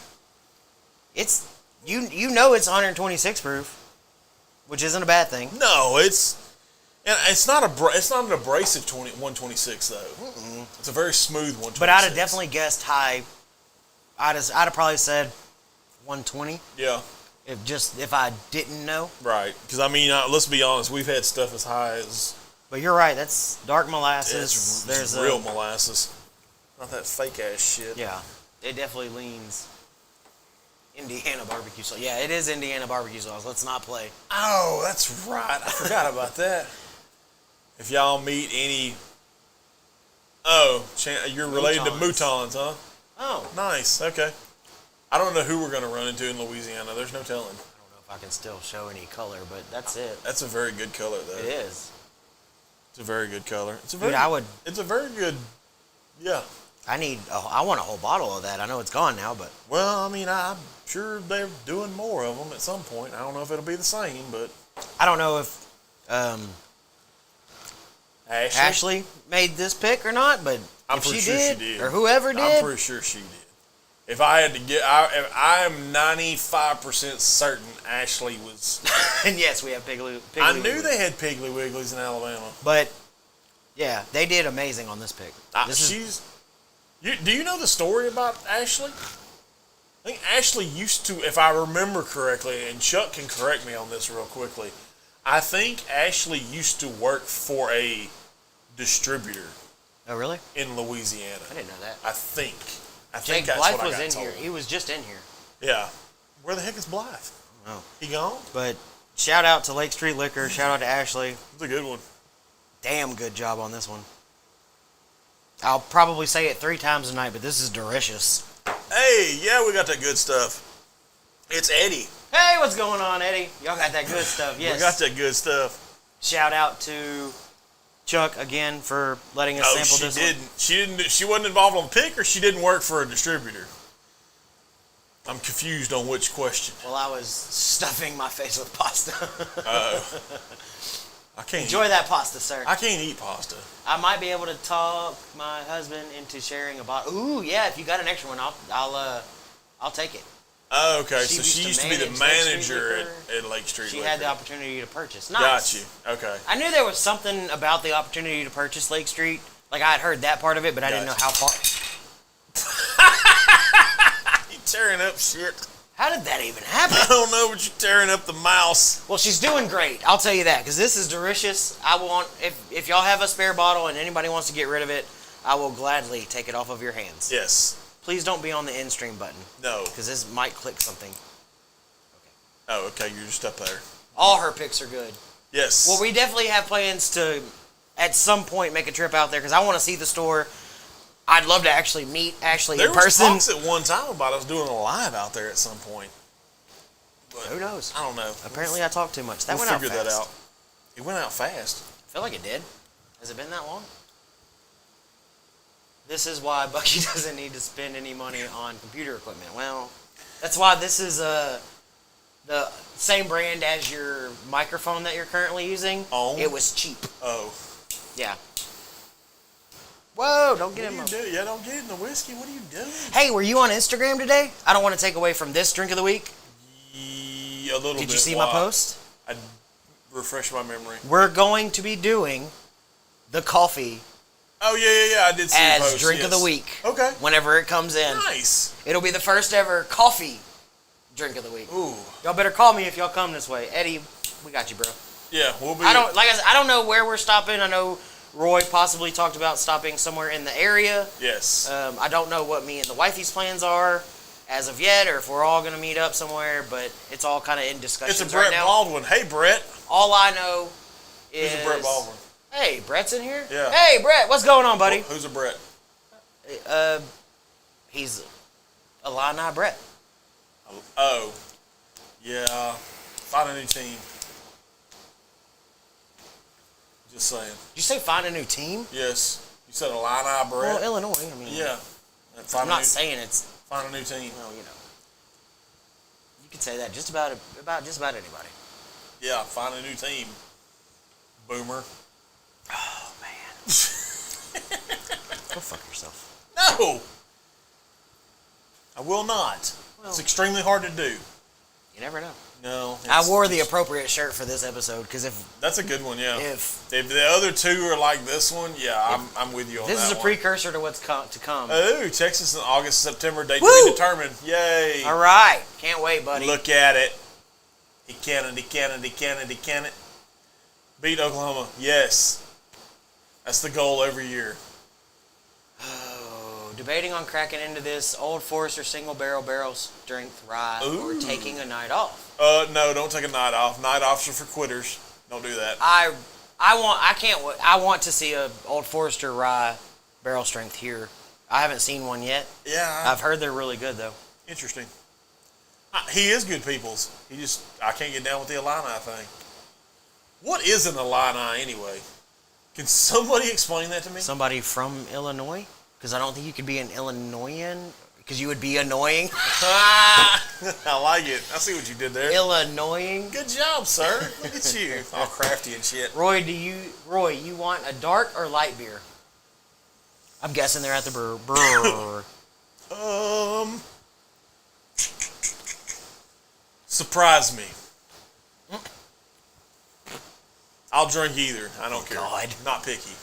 Speaker 2: It's you know it's 126 proof, which isn't a bad thing.
Speaker 1: No, it's not an abrasive 126 though. Mm-mm. It's a very smooth 126.
Speaker 2: But I'd have definitely guessed high. I'd have probably said 120.
Speaker 1: Yeah.
Speaker 2: If I didn't know.
Speaker 1: Right. Because I mean, let's be honest. We've had stuff as high as
Speaker 2: But you're right. That's dark molasses.
Speaker 1: It's
Speaker 2: There's
Speaker 1: real molasses. Not that fake ass shit.
Speaker 2: Yeah, it definitely leans Indiana barbecue sauce. Yeah, it is Indiana barbecue sauce. Let's not play.
Speaker 1: Oh, that's right. I forgot about that. If y'all meet any... Oh, you're related to Moutons, huh?
Speaker 2: Oh.
Speaker 1: Nice. Okay. I don't know who we're going to run into in Louisiana. There's no telling.
Speaker 2: I don't know if I can still show any color, but that's it.
Speaker 1: That's a very good color, though.
Speaker 2: It is.
Speaker 1: It's a very good color. It's a
Speaker 2: Dude,
Speaker 1: very, It's a very good... Yeah.
Speaker 2: I want a whole bottle of that. I know it's gone now, but...
Speaker 1: Well, I mean, I'm sure they're doing more of them at some point. I don't know if it'll be the same, but...
Speaker 2: I don't know if Ashley made this pick or not, but if she did, or whoever did...
Speaker 1: I'm pretty sure she did. If I had to get... I am 95% certain Ashley was...
Speaker 2: And yes, we have Piggly
Speaker 1: I knew
Speaker 2: Wigglies.
Speaker 1: they had Piggly Wigglies in Alabama.
Speaker 2: But, yeah, they did amazing on this pick.
Speaker 1: Do you know the story about Ashley? I think Ashley used to, if I remember correctly, and Chuck can correct me on this real quickly, I think Ashley used to work for a distributor.
Speaker 2: Oh, really?
Speaker 1: In Louisiana.
Speaker 2: I didn't know that.
Speaker 1: I think
Speaker 2: Jake
Speaker 1: that's
Speaker 2: Blythe
Speaker 1: what I
Speaker 2: was
Speaker 1: got
Speaker 2: in
Speaker 1: told.
Speaker 2: here. He was just in here.
Speaker 1: Yeah. Where the heck is Blythe?
Speaker 2: Oh.
Speaker 1: He gone?
Speaker 2: But shout out to Lake Street Liquor. Shout out to Ashley.
Speaker 1: It's a good one.
Speaker 2: Damn good job on this one. I'll probably say it 3 times tonight, but this is delicious.
Speaker 1: Hey, yeah, we got that good stuff. It's Eddie.
Speaker 2: Hey, what's going on, Eddie? Y'all got that good stuff, yes.
Speaker 1: We got that good stuff.
Speaker 2: Shout out to Chuck again for letting us sample this one.
Speaker 1: She wasn't involved on the pick, or she didn't work for a distributor? I'm confused on which question.
Speaker 2: Well, I was stuffing my face with pasta.
Speaker 1: I can't
Speaker 2: Enjoy that pasta, sir.
Speaker 1: I can't eat pasta.
Speaker 2: I might be able to talk my husband into sharing a bottle. Ooh, yeah! If you got an extra one, I'll take it.
Speaker 1: Oh, okay. So she used to be the manager at Lake Street.
Speaker 2: She had the opportunity to purchase. Nice.
Speaker 1: Got you. Okay.
Speaker 2: I knew there was something about the opportunity to purchase Lake Street. Like I had heard that part of it, but I didn't know how far.
Speaker 1: You tearing up shit.
Speaker 2: How did that even happen?
Speaker 1: I don't know, but you're tearing up the mouse.
Speaker 2: Well, she's doing great. I'll tell you that, because this is delicious. I want, if y'all have a spare bottle and anybody wants to get rid of it, I will gladly take it off of your hands.
Speaker 1: Yes.
Speaker 2: Please don't be on the end stream button.
Speaker 1: No.
Speaker 2: Because this might click something.
Speaker 1: Okay. Oh, okay. You're just up there.
Speaker 2: All her picks are good.
Speaker 1: Yes.
Speaker 2: Well, we definitely have plans to, at some point, make a trip out there, because I want to see the store. I'd love to actually meet Ashley in person.
Speaker 1: There was talks at one time about us doing a live out there at some point. But
Speaker 2: who knows?
Speaker 1: I don't know.
Speaker 2: Apparently I talked too much. That
Speaker 1: we'll
Speaker 2: went out
Speaker 1: figure
Speaker 2: fast.
Speaker 1: that out. It went out fast.
Speaker 2: I feel like it did. Has it been that long? This is why Bucky doesn't need to spend any money on computer equipment. Well, that's why this is the same brand as your microphone that you're currently using.
Speaker 1: Oh.
Speaker 2: It was cheap.
Speaker 1: Oh.
Speaker 2: Yeah. Whoa, don't get in my...
Speaker 1: Yeah, don't get in the whiskey. What are you doing?
Speaker 2: Hey, were you on Instagram today? I don't want to take away from this drink of the week.
Speaker 1: A little bit.
Speaker 2: Did you see my post?
Speaker 1: I refresh my memory.
Speaker 2: We're going to be doing the coffee
Speaker 1: Oh, yeah. I did see the post.
Speaker 2: as drink of the week.
Speaker 1: Okay.
Speaker 2: Whenever it comes in.
Speaker 1: Nice.
Speaker 2: It'll be the first ever coffee drink of the week.
Speaker 1: Ooh.
Speaker 2: Y'all better call me if y'all come this way. Eddie, we got you, bro.
Speaker 1: Yeah, we'll be...
Speaker 2: I don't know where we're stopping. I know Roy possibly talked about stopping somewhere in the area.
Speaker 1: Yes.
Speaker 2: I don't know what me and the wifey's plans are as of yet, or if we're all going to meet up somewhere, but it's all kind of in discussion
Speaker 1: It's a Brett Baldwin. Hey, Brett.
Speaker 2: All I know is...
Speaker 1: Who's a Brett Baldwin?
Speaker 2: Hey, Brett's in here?
Speaker 1: Yeah.
Speaker 2: Hey, Brett, what's going on, buddy?
Speaker 1: Who's a Brett?
Speaker 2: He's Illini Brett.
Speaker 1: Oh. Yeah. Find a new team. Just saying.
Speaker 2: Did you say find a new team?
Speaker 1: Yes. You said Illini Brett?
Speaker 2: Well, Illinois, I mean...
Speaker 1: Yeah.
Speaker 2: I'm not saying it's...
Speaker 1: Find a new team.
Speaker 2: Well, you could say that just about anybody.
Speaker 1: Yeah, find a new team. Boomer.
Speaker 2: Oh, man. Go fuck yourself.
Speaker 1: No! I will not.
Speaker 2: Well,
Speaker 1: it's extremely hard to do.
Speaker 2: You never know.
Speaker 1: No.
Speaker 2: I wore the appropriate shirt for this episode, because
Speaker 1: that's a good one, yeah.
Speaker 2: If
Speaker 1: the other two are like this one, yeah, I'm with you on that.
Speaker 2: This is a precursor to what's to come.
Speaker 1: Oh, Texas in August, September, date
Speaker 2: Woo!
Speaker 1: to be determined. Yay.
Speaker 2: All right. Can't wait, buddy.
Speaker 1: Look at it. He can it. Beat Oklahoma. Yes. That's the goal every year.
Speaker 2: Oh, debating on cracking into this Old Forester single barrel strength rye or taking a night off.
Speaker 1: No, don't take a night off. Night offs are for quitters. Don't do that.
Speaker 2: I want to see a Old Forester rye barrel strength here. I haven't seen one yet.
Speaker 1: Yeah.
Speaker 2: I've heard they're really good though.
Speaker 1: Interesting. He is good peoples. I can't get down with the Illini thing. What is an Illini anyway? Can somebody explain that to me?
Speaker 2: Somebody from Illinois? Because I don't think you could be an Illinoisan. Because you would be annoying.
Speaker 1: I like it. I see what you did there.
Speaker 2: Illinoising.
Speaker 1: Good job, sir. Look at you. All crafty and shit.
Speaker 2: Roy, you want a dark or light beer? I'm guessing they're at the brewer.
Speaker 1: Surprise me. I'll drink either. I don't care.
Speaker 2: God.
Speaker 1: Not picky.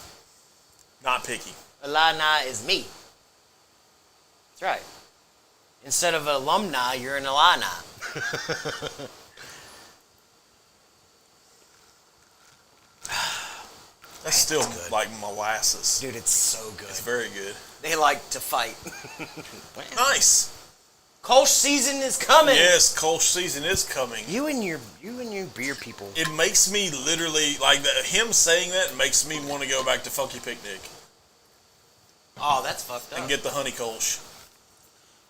Speaker 1: Not picky.
Speaker 2: Illini is me. That's right. Instead of alumni, you're an Illini.
Speaker 1: That's still like molasses.
Speaker 2: Dude, it's so good.
Speaker 1: It's very good.
Speaker 2: They like to fight.
Speaker 1: Nice.
Speaker 2: Kolsch season is coming.
Speaker 1: Yes, Kolsch season is coming.
Speaker 2: You and your beer people.
Speaker 1: It makes me literally him saying that makes me want to go back to Funky Picnic.
Speaker 2: Oh, that's fucked up.
Speaker 1: And get the honey Kolsch.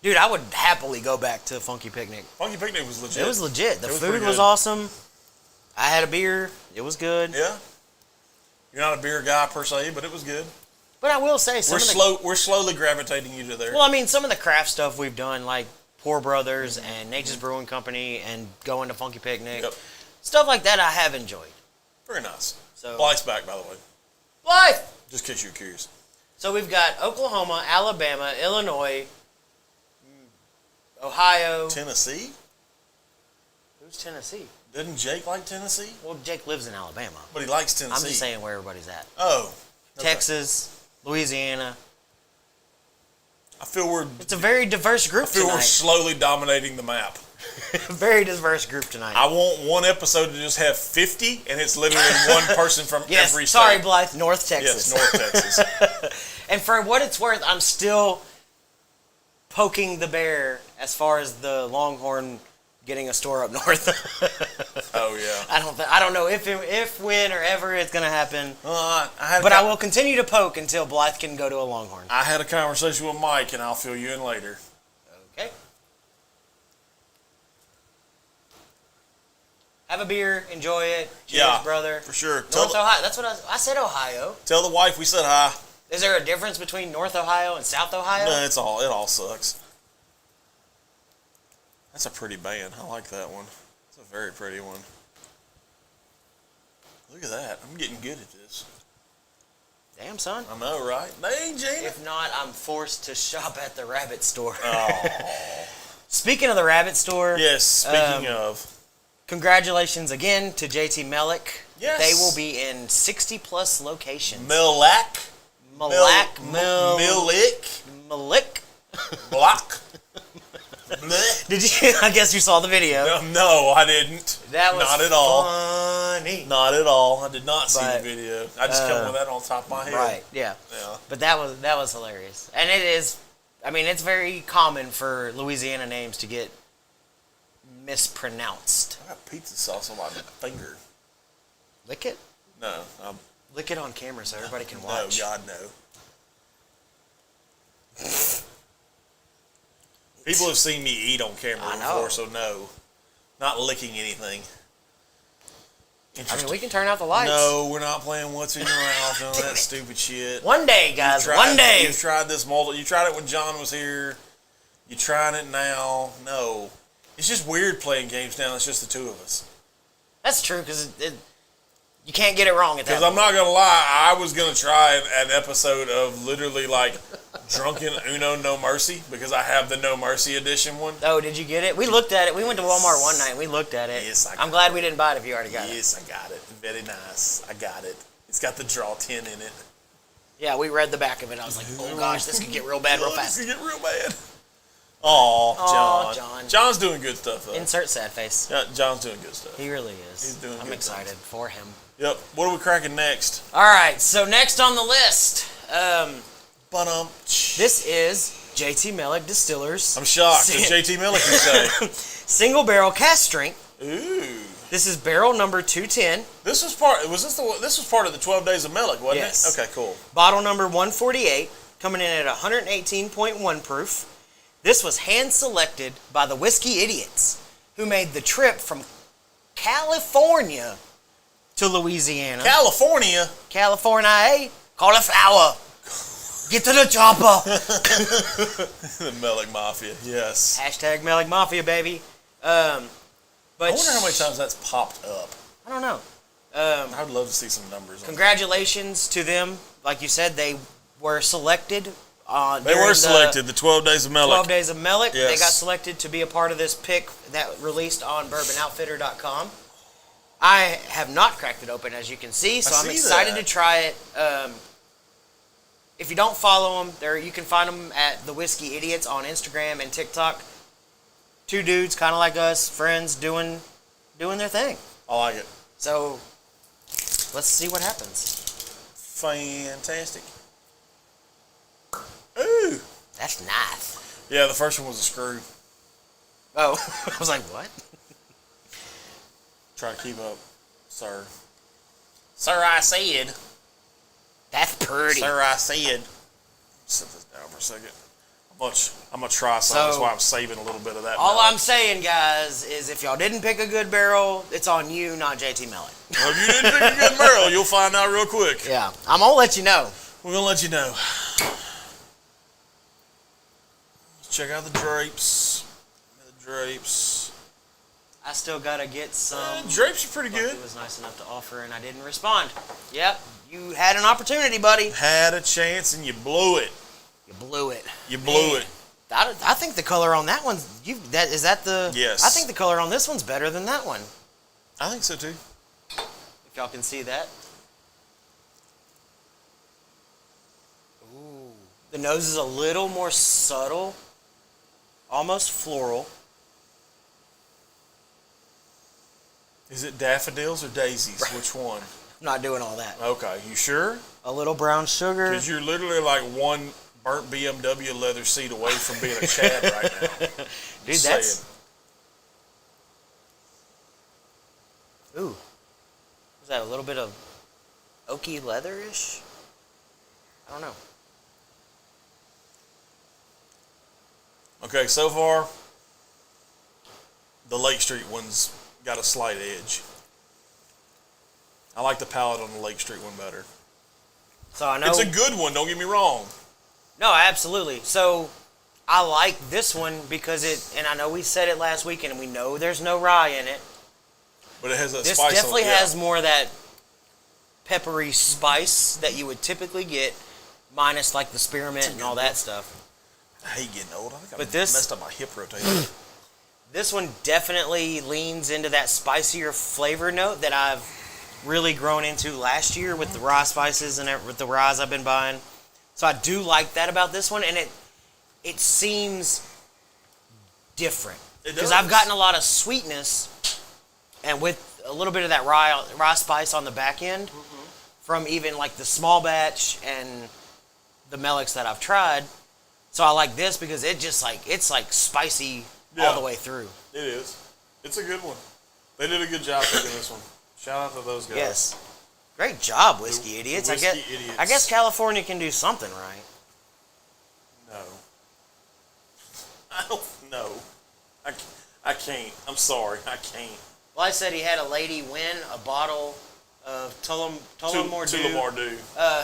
Speaker 2: Dude, I would happily go back to Funky Picnic.
Speaker 1: Funky Picnic was legit.
Speaker 2: It was legit. The food was awesome. I had a beer. It was good.
Speaker 1: Yeah. You're not a beer guy per se, but it was good.
Speaker 2: But I will say
Speaker 1: we're slowly gravitating you to there.
Speaker 2: Well, I mean, some of the craft stuff we've done, like Poor Brothers and Nature's Brewing Company and going to Funky Picnic, stuff like that, I have enjoyed.
Speaker 1: Very nice.
Speaker 2: So
Speaker 1: Blythe's back, by the way.
Speaker 2: Blythe!
Speaker 1: Just in case you're curious.
Speaker 2: So we've got Oklahoma, Alabama, Illinois, Ohio.
Speaker 1: Tennessee?
Speaker 2: Who's Tennessee?
Speaker 1: Doesn't Jake like Tennessee?
Speaker 2: Well, Jake lives in Alabama.
Speaker 1: But he likes Tennessee.
Speaker 2: I'm just saying where everybody's at.
Speaker 1: Oh. Okay.
Speaker 2: Texas, Louisiana.
Speaker 1: I feel
Speaker 2: it's a very diverse group tonight.
Speaker 1: we're slowly dominating the map.
Speaker 2: Very diverse group tonight.
Speaker 1: I want one episode to just have 50, and it's literally one person from every state.
Speaker 2: Sorry, Blythe, North Texas.
Speaker 1: Yes, North Texas.
Speaker 2: And for what it's worth, I'm still poking the bear as far as the Longhorn getting a store up north.
Speaker 1: Oh yeah.
Speaker 2: I don't know if when or ever it's gonna happen. I will continue to poke until Blythe can go to a Longhorn.
Speaker 1: I had a conversation with Mike, and I'll fill you in later.
Speaker 2: Okay. Have a beer, enjoy it. Cheers, brother.
Speaker 1: For sure.
Speaker 2: North Ohio. That's what I said. Ohio.
Speaker 1: Tell the wife we said hi.
Speaker 2: Is there a difference between North Ohio and South Ohio?
Speaker 1: No, it all sucks. That's a pretty band. I like that one. It's a very pretty one. Look at that. I'm getting good at this.
Speaker 2: Damn, son.
Speaker 1: I know, right? Hey, Gina.
Speaker 2: If not, I'm forced to shop at the Rabbit Store.
Speaker 1: Oh.
Speaker 2: Speaking of the Rabbit Store.
Speaker 1: Yes, speaking of.
Speaker 2: Congratulations again to JT Meleck.
Speaker 1: Yes.
Speaker 2: They will be in 60 plus locations.
Speaker 1: Meleck. Block.
Speaker 2: Did you? I guess you saw the video.
Speaker 1: No, I didn't.
Speaker 2: That was
Speaker 1: not at all.
Speaker 2: Funny.
Speaker 1: Not at all. I did not see the video. I just come with that on top of my head.
Speaker 2: Right. Yeah. But that was hilarious, and it is. I mean, it's very common for Louisiana names to get mispronounced.
Speaker 1: I got pizza sauce on my finger.
Speaker 2: Lick it?
Speaker 1: No.
Speaker 2: Lick it on camera so everybody can watch.
Speaker 1: No, God, no. People have seen me eat on camera before, so no. Not licking anything.
Speaker 2: I mean, we can turn out the lights.
Speaker 1: No, we're not playing What's in Your Mouth, none of that stupid shit.
Speaker 2: One day, guys, one day.
Speaker 1: You've tried this You tried it when John was here. You're trying it now. No. It's just weird playing games now. It's just the two of us.
Speaker 2: That's true, because you can't get it wrong at that point.
Speaker 1: Because I'm not going to lie, I was going to try an episode of literally like Drunken Uno No Mercy, because I have the No Mercy edition one.
Speaker 2: Oh, did you get it? We looked at it. We went to Walmart one night and we looked at it.
Speaker 1: Yes,
Speaker 2: I'm glad we didn't buy it if you already got it.
Speaker 1: Yes, I got it. Very nice. I got it. It's got the draw 10 in it.
Speaker 2: Yeah, we read the back of it. I was like, oh gosh, this could get real bad real fast.
Speaker 1: This could get real bad. Aw,
Speaker 2: John.
Speaker 1: John's doing good stuff, though.
Speaker 2: Insert sad face.
Speaker 1: Yeah, John's doing good stuff.
Speaker 2: He really is.
Speaker 1: He's doing
Speaker 2: I'm
Speaker 1: good
Speaker 2: excited
Speaker 1: things.
Speaker 2: for him.
Speaker 1: Yep. What are we cracking next?
Speaker 2: All right, so next on the list,
Speaker 1: This
Speaker 2: this is JT Meleck Distillers.
Speaker 1: I'm shocked. It's JT Meleck, you say.
Speaker 2: Single barrel cast strength.
Speaker 1: Ooh.
Speaker 2: This is barrel number 210.
Speaker 1: This was part of the 12 Days of Meleck, wasn't
Speaker 2: Yes.
Speaker 1: it? Okay, cool.
Speaker 2: Bottle number 148, coming in at 118.1 proof. This was hand selected by the Whiskey Idiots, who made the trip from California to Louisiana.
Speaker 1: California.
Speaker 2: California, cauliflower. Get to the chopper.
Speaker 1: The Meleck Mafia, yes.
Speaker 2: Hashtag Meleck Mafia, baby.
Speaker 1: I wonder how many times that's popped up.
Speaker 2: I don't know.
Speaker 1: I'd love to see some numbers.
Speaker 2: Congratulations to them. Like you said, they were selected.
Speaker 1: They were selected, the 12 Days of Meleck.
Speaker 2: 12 Days of Meleck.
Speaker 1: Yes.
Speaker 2: They got selected to be a part of this pick that released on BourbonOutfitter.com. I have not cracked it open, as you can see, so I'm excited to try it. If you don't follow them, you can find them at the Whiskey Idiots on Instagram and TikTok. Two dudes, kind of like us, friends, doing their thing.
Speaker 1: I like it.
Speaker 2: So let's see what happens.
Speaker 1: Fantastic. Ooh.
Speaker 2: That's nice.
Speaker 1: Yeah, the first one was a screw.
Speaker 2: Oh, I was like, what?
Speaker 1: Try to keep up, sir. Sir, I said.
Speaker 2: That's pretty.
Speaker 1: Sir, I said. Set this down for a second. I'm gonna try some. That's why I'm saving a little bit of that.
Speaker 2: All I'm saying, guys, is if y'all didn't pick a good barrel, it's on you, not JT Meleck.
Speaker 1: Well, if you didn't pick a good barrel, you'll find out real quick.
Speaker 2: Yeah, I'm gonna let you know.
Speaker 1: We're gonna let you know. Let's check out the drapes.
Speaker 2: I still gotta get some.
Speaker 1: Drapes are pretty good.
Speaker 2: Bucky was nice enough to offer, and I didn't respond. Yep, you had an opportunity, buddy.
Speaker 1: Had a chance and you blew it.
Speaker 2: You blew it.
Speaker 1: You blew it.
Speaker 2: I think the color on that one's is that the
Speaker 1: Yes.
Speaker 2: I think the color on this one's better than that one.
Speaker 1: I think so too.
Speaker 2: If y'all can see that. Ooh. The nose is a little more subtle, almost floral.
Speaker 1: Is it daffodils or daisies? Which one?
Speaker 2: I'm not doing all that.
Speaker 1: Okay, you sure?
Speaker 2: A little brown sugar.
Speaker 1: Because you're literally like one burnt BMW leather seat away from being a Chad right now.
Speaker 2: Dude,
Speaker 1: Just
Speaker 2: that's...
Speaker 1: saying.
Speaker 2: Ooh. Is that a little bit of oaky leatherish? I don't know.
Speaker 1: Okay, so far, the Lake Street one's got a slight edge. I like the palate on the Lake Street one better.
Speaker 2: So I know
Speaker 1: It's a good one, don't get me wrong.
Speaker 2: No, absolutely. So I like this one because and I know we said it last week, and we know there's no rye in it.
Speaker 1: But it has that
Speaker 2: This
Speaker 1: spice
Speaker 2: definitely
Speaker 1: on it.
Speaker 2: has more of that peppery spice that you would typically get, minus like the spearmint and all that stuff.
Speaker 1: I hate getting old. I think I
Speaker 2: But this-
Speaker 1: messed up my hip rotator.
Speaker 2: This one definitely leans into that spicier flavor note that I've really grown into last year with the rye spices and with the ryes I've been buying. So I do like that about this one, and it seems different.
Speaker 1: It
Speaker 2: Because
Speaker 1: does.
Speaker 2: I've gotten a lot of sweetness, and with a little bit of that rye spice on the back end from even like the small batch and the Melecks that I've tried. So I like this because it's like spicy all the way through.
Speaker 1: It is. It's a good one. They did a good job picking this one. Shout out to those guys.
Speaker 2: Yes. Great job, Whiskey Idiots.
Speaker 1: Whiskey Idiots.
Speaker 2: I guess California can do something right.
Speaker 1: No. I don't know. I can't. I'm sorry. I can't.
Speaker 2: Well, I said he had a lady win a bottle of
Speaker 1: Tullamore.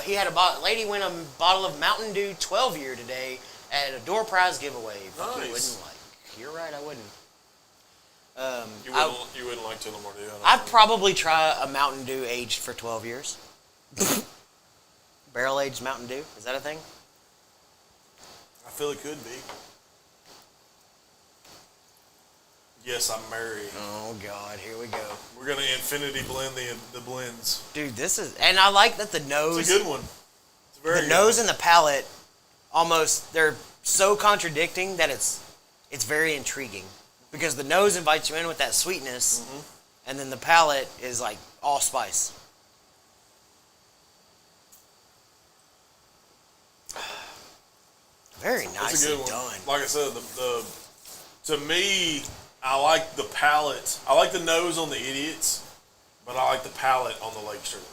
Speaker 2: He had a lady win a bottle of Mountain Dew 12 year today at a door prize giveaway.
Speaker 1: Nice.
Speaker 2: Wouldn't like. You're right, I wouldn't.
Speaker 1: You wouldn't like Tullamore, do you?
Speaker 2: I'd probably try a Mountain Dew aged for 12 years. Barrel aged Mountain Dew, is that a thing?
Speaker 1: I feel it could be. Yes, I'm married.
Speaker 2: Oh God, here we go.
Speaker 1: We're gonna infinity blend the blends.
Speaker 2: Dude, this is, and I like that the nose.
Speaker 1: It's a good one. It's very
Speaker 2: The
Speaker 1: good.
Speaker 2: nose and the palate, almost, they're so contradicting that it's it's very intriguing because the nose invites you in with that sweetness, and then the palate is like all spice. Very nicely done.
Speaker 1: Like I said, to me, I like the palate. I like the nose on the Idiots, but I like the palate on the Lake Street.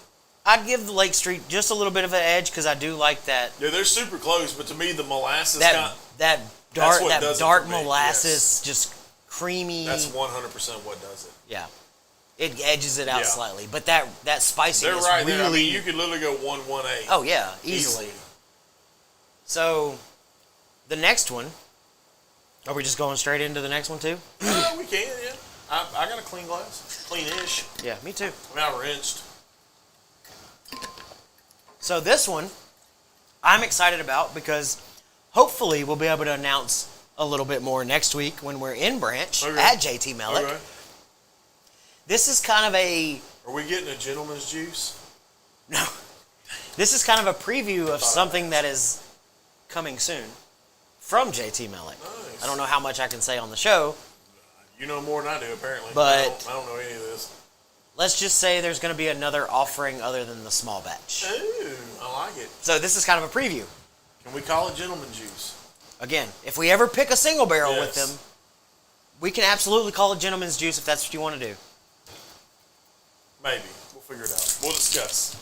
Speaker 2: I'd give the Lake Street just a little bit of an edge because I do like that.
Speaker 1: Yeah, they're super close, but to me, the molasses
Speaker 2: that dark molasses,
Speaker 1: yes.
Speaker 2: just creamy.
Speaker 1: That's 100% what does it.
Speaker 2: Yeah, it edges it out slightly, but that spiciness.
Speaker 1: They're right
Speaker 2: really,
Speaker 1: there. I mean, you could literally go 1-1-8.
Speaker 2: Oh yeah, easily. So, the next one. Are we just going straight into the next one too?
Speaker 1: We can, yeah. I got a clean glass, clean-ish.
Speaker 2: Yeah, me too.
Speaker 1: I mean, I rinsed.
Speaker 2: So this one, I'm excited about because hopefully we'll be able to announce a little bit more next week when we're in Branch at JT Meleck.
Speaker 1: Okay.
Speaker 2: This is kind of a...
Speaker 1: Are we getting a gentleman's juice?
Speaker 2: No. This is kind of a preview of something that is coming soon from JT Meleck.
Speaker 1: Nice.
Speaker 2: I don't know how much I can say on the show.
Speaker 1: You know more than I do, apparently.
Speaker 2: But
Speaker 1: I don't know any of this.
Speaker 2: Let's just say there's going to be another offering other than the small batch.
Speaker 1: Ooh, I like it.
Speaker 2: So this is kind of a preview.
Speaker 1: Can we call it gentleman juice?
Speaker 2: Again, if we ever pick a single barrel with
Speaker 1: Yes.
Speaker 2: them, we can absolutely call it gentleman's juice if that's what you want to do.
Speaker 1: Maybe. We'll figure it out. We'll discuss.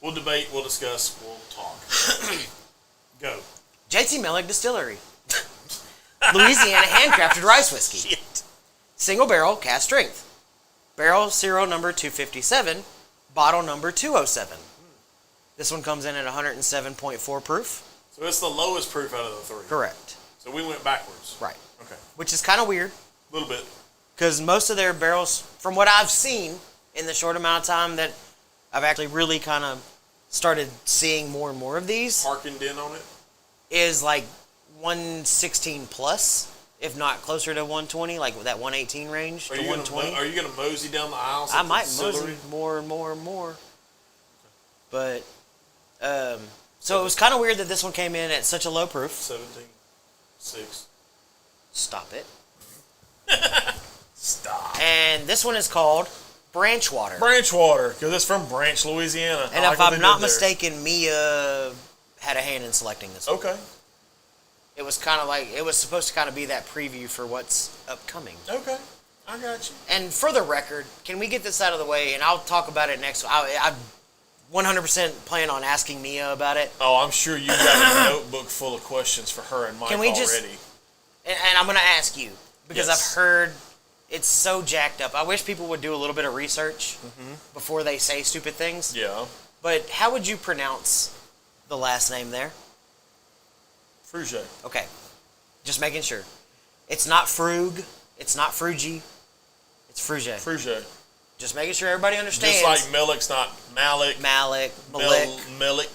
Speaker 1: We'll debate, we'll discuss, we'll talk. Go.
Speaker 2: JT Meleck Distillery. Louisiana handcrafted rice whiskey.
Speaker 1: Shit.
Speaker 2: Single barrel, cast strength. Barrel serial number 257, bottle number 207. This one comes in at 107.4 proof.
Speaker 1: So it's the lowest proof out of the three.
Speaker 2: Correct.
Speaker 1: So we went backwards.
Speaker 2: Right.
Speaker 1: Okay.
Speaker 2: Which is kind of weird.
Speaker 1: A little bit.
Speaker 2: Because most of their barrels, from what I've seen in the short amount of time that I've actually really kind of started seeing more and more of these,
Speaker 1: Harkened in on it.
Speaker 2: is like 116 plus, if not closer to 120, like that 118 range to 120.
Speaker 1: Are you going to mosey down the aisle?
Speaker 2: I might mosey more and more and more. But, so it was kind of weird that this one came in at such a low proof.
Speaker 1: 17.6.
Speaker 2: Stop it.
Speaker 1: Stop.
Speaker 2: And this one is called Branch Water.
Speaker 1: Branch Water, because it's from Branch, Louisiana.
Speaker 2: And if I'm not mistaken, Mia had a hand in selecting this one.
Speaker 1: Okay.
Speaker 2: It was kind of like, it was supposed to kind of be that preview for what's upcoming.
Speaker 1: Okay. I got you.
Speaker 2: And for the record, can we get this out of the way? And I'll talk about it next. I 100% plan on asking Mia about it.
Speaker 1: Oh, I'm sure you got a notebook full of questions for her and Mike
Speaker 2: Can we
Speaker 1: already.
Speaker 2: just, and I'm going to ask you, because
Speaker 1: Yes.
Speaker 2: I've heard it's so jacked up. I wish people would do a little bit of research before they say stupid things.
Speaker 1: Yeah.
Speaker 2: But how would you pronounce the last name there?
Speaker 1: Fruge.
Speaker 2: Okay. Just making sure. It's not Frug. It's not Frugy. It's Fruge.
Speaker 1: Fruge.
Speaker 2: Just making sure everybody understands.
Speaker 1: Just like Meleck's not Malik.
Speaker 2: Malik, Malik,
Speaker 1: Meleck.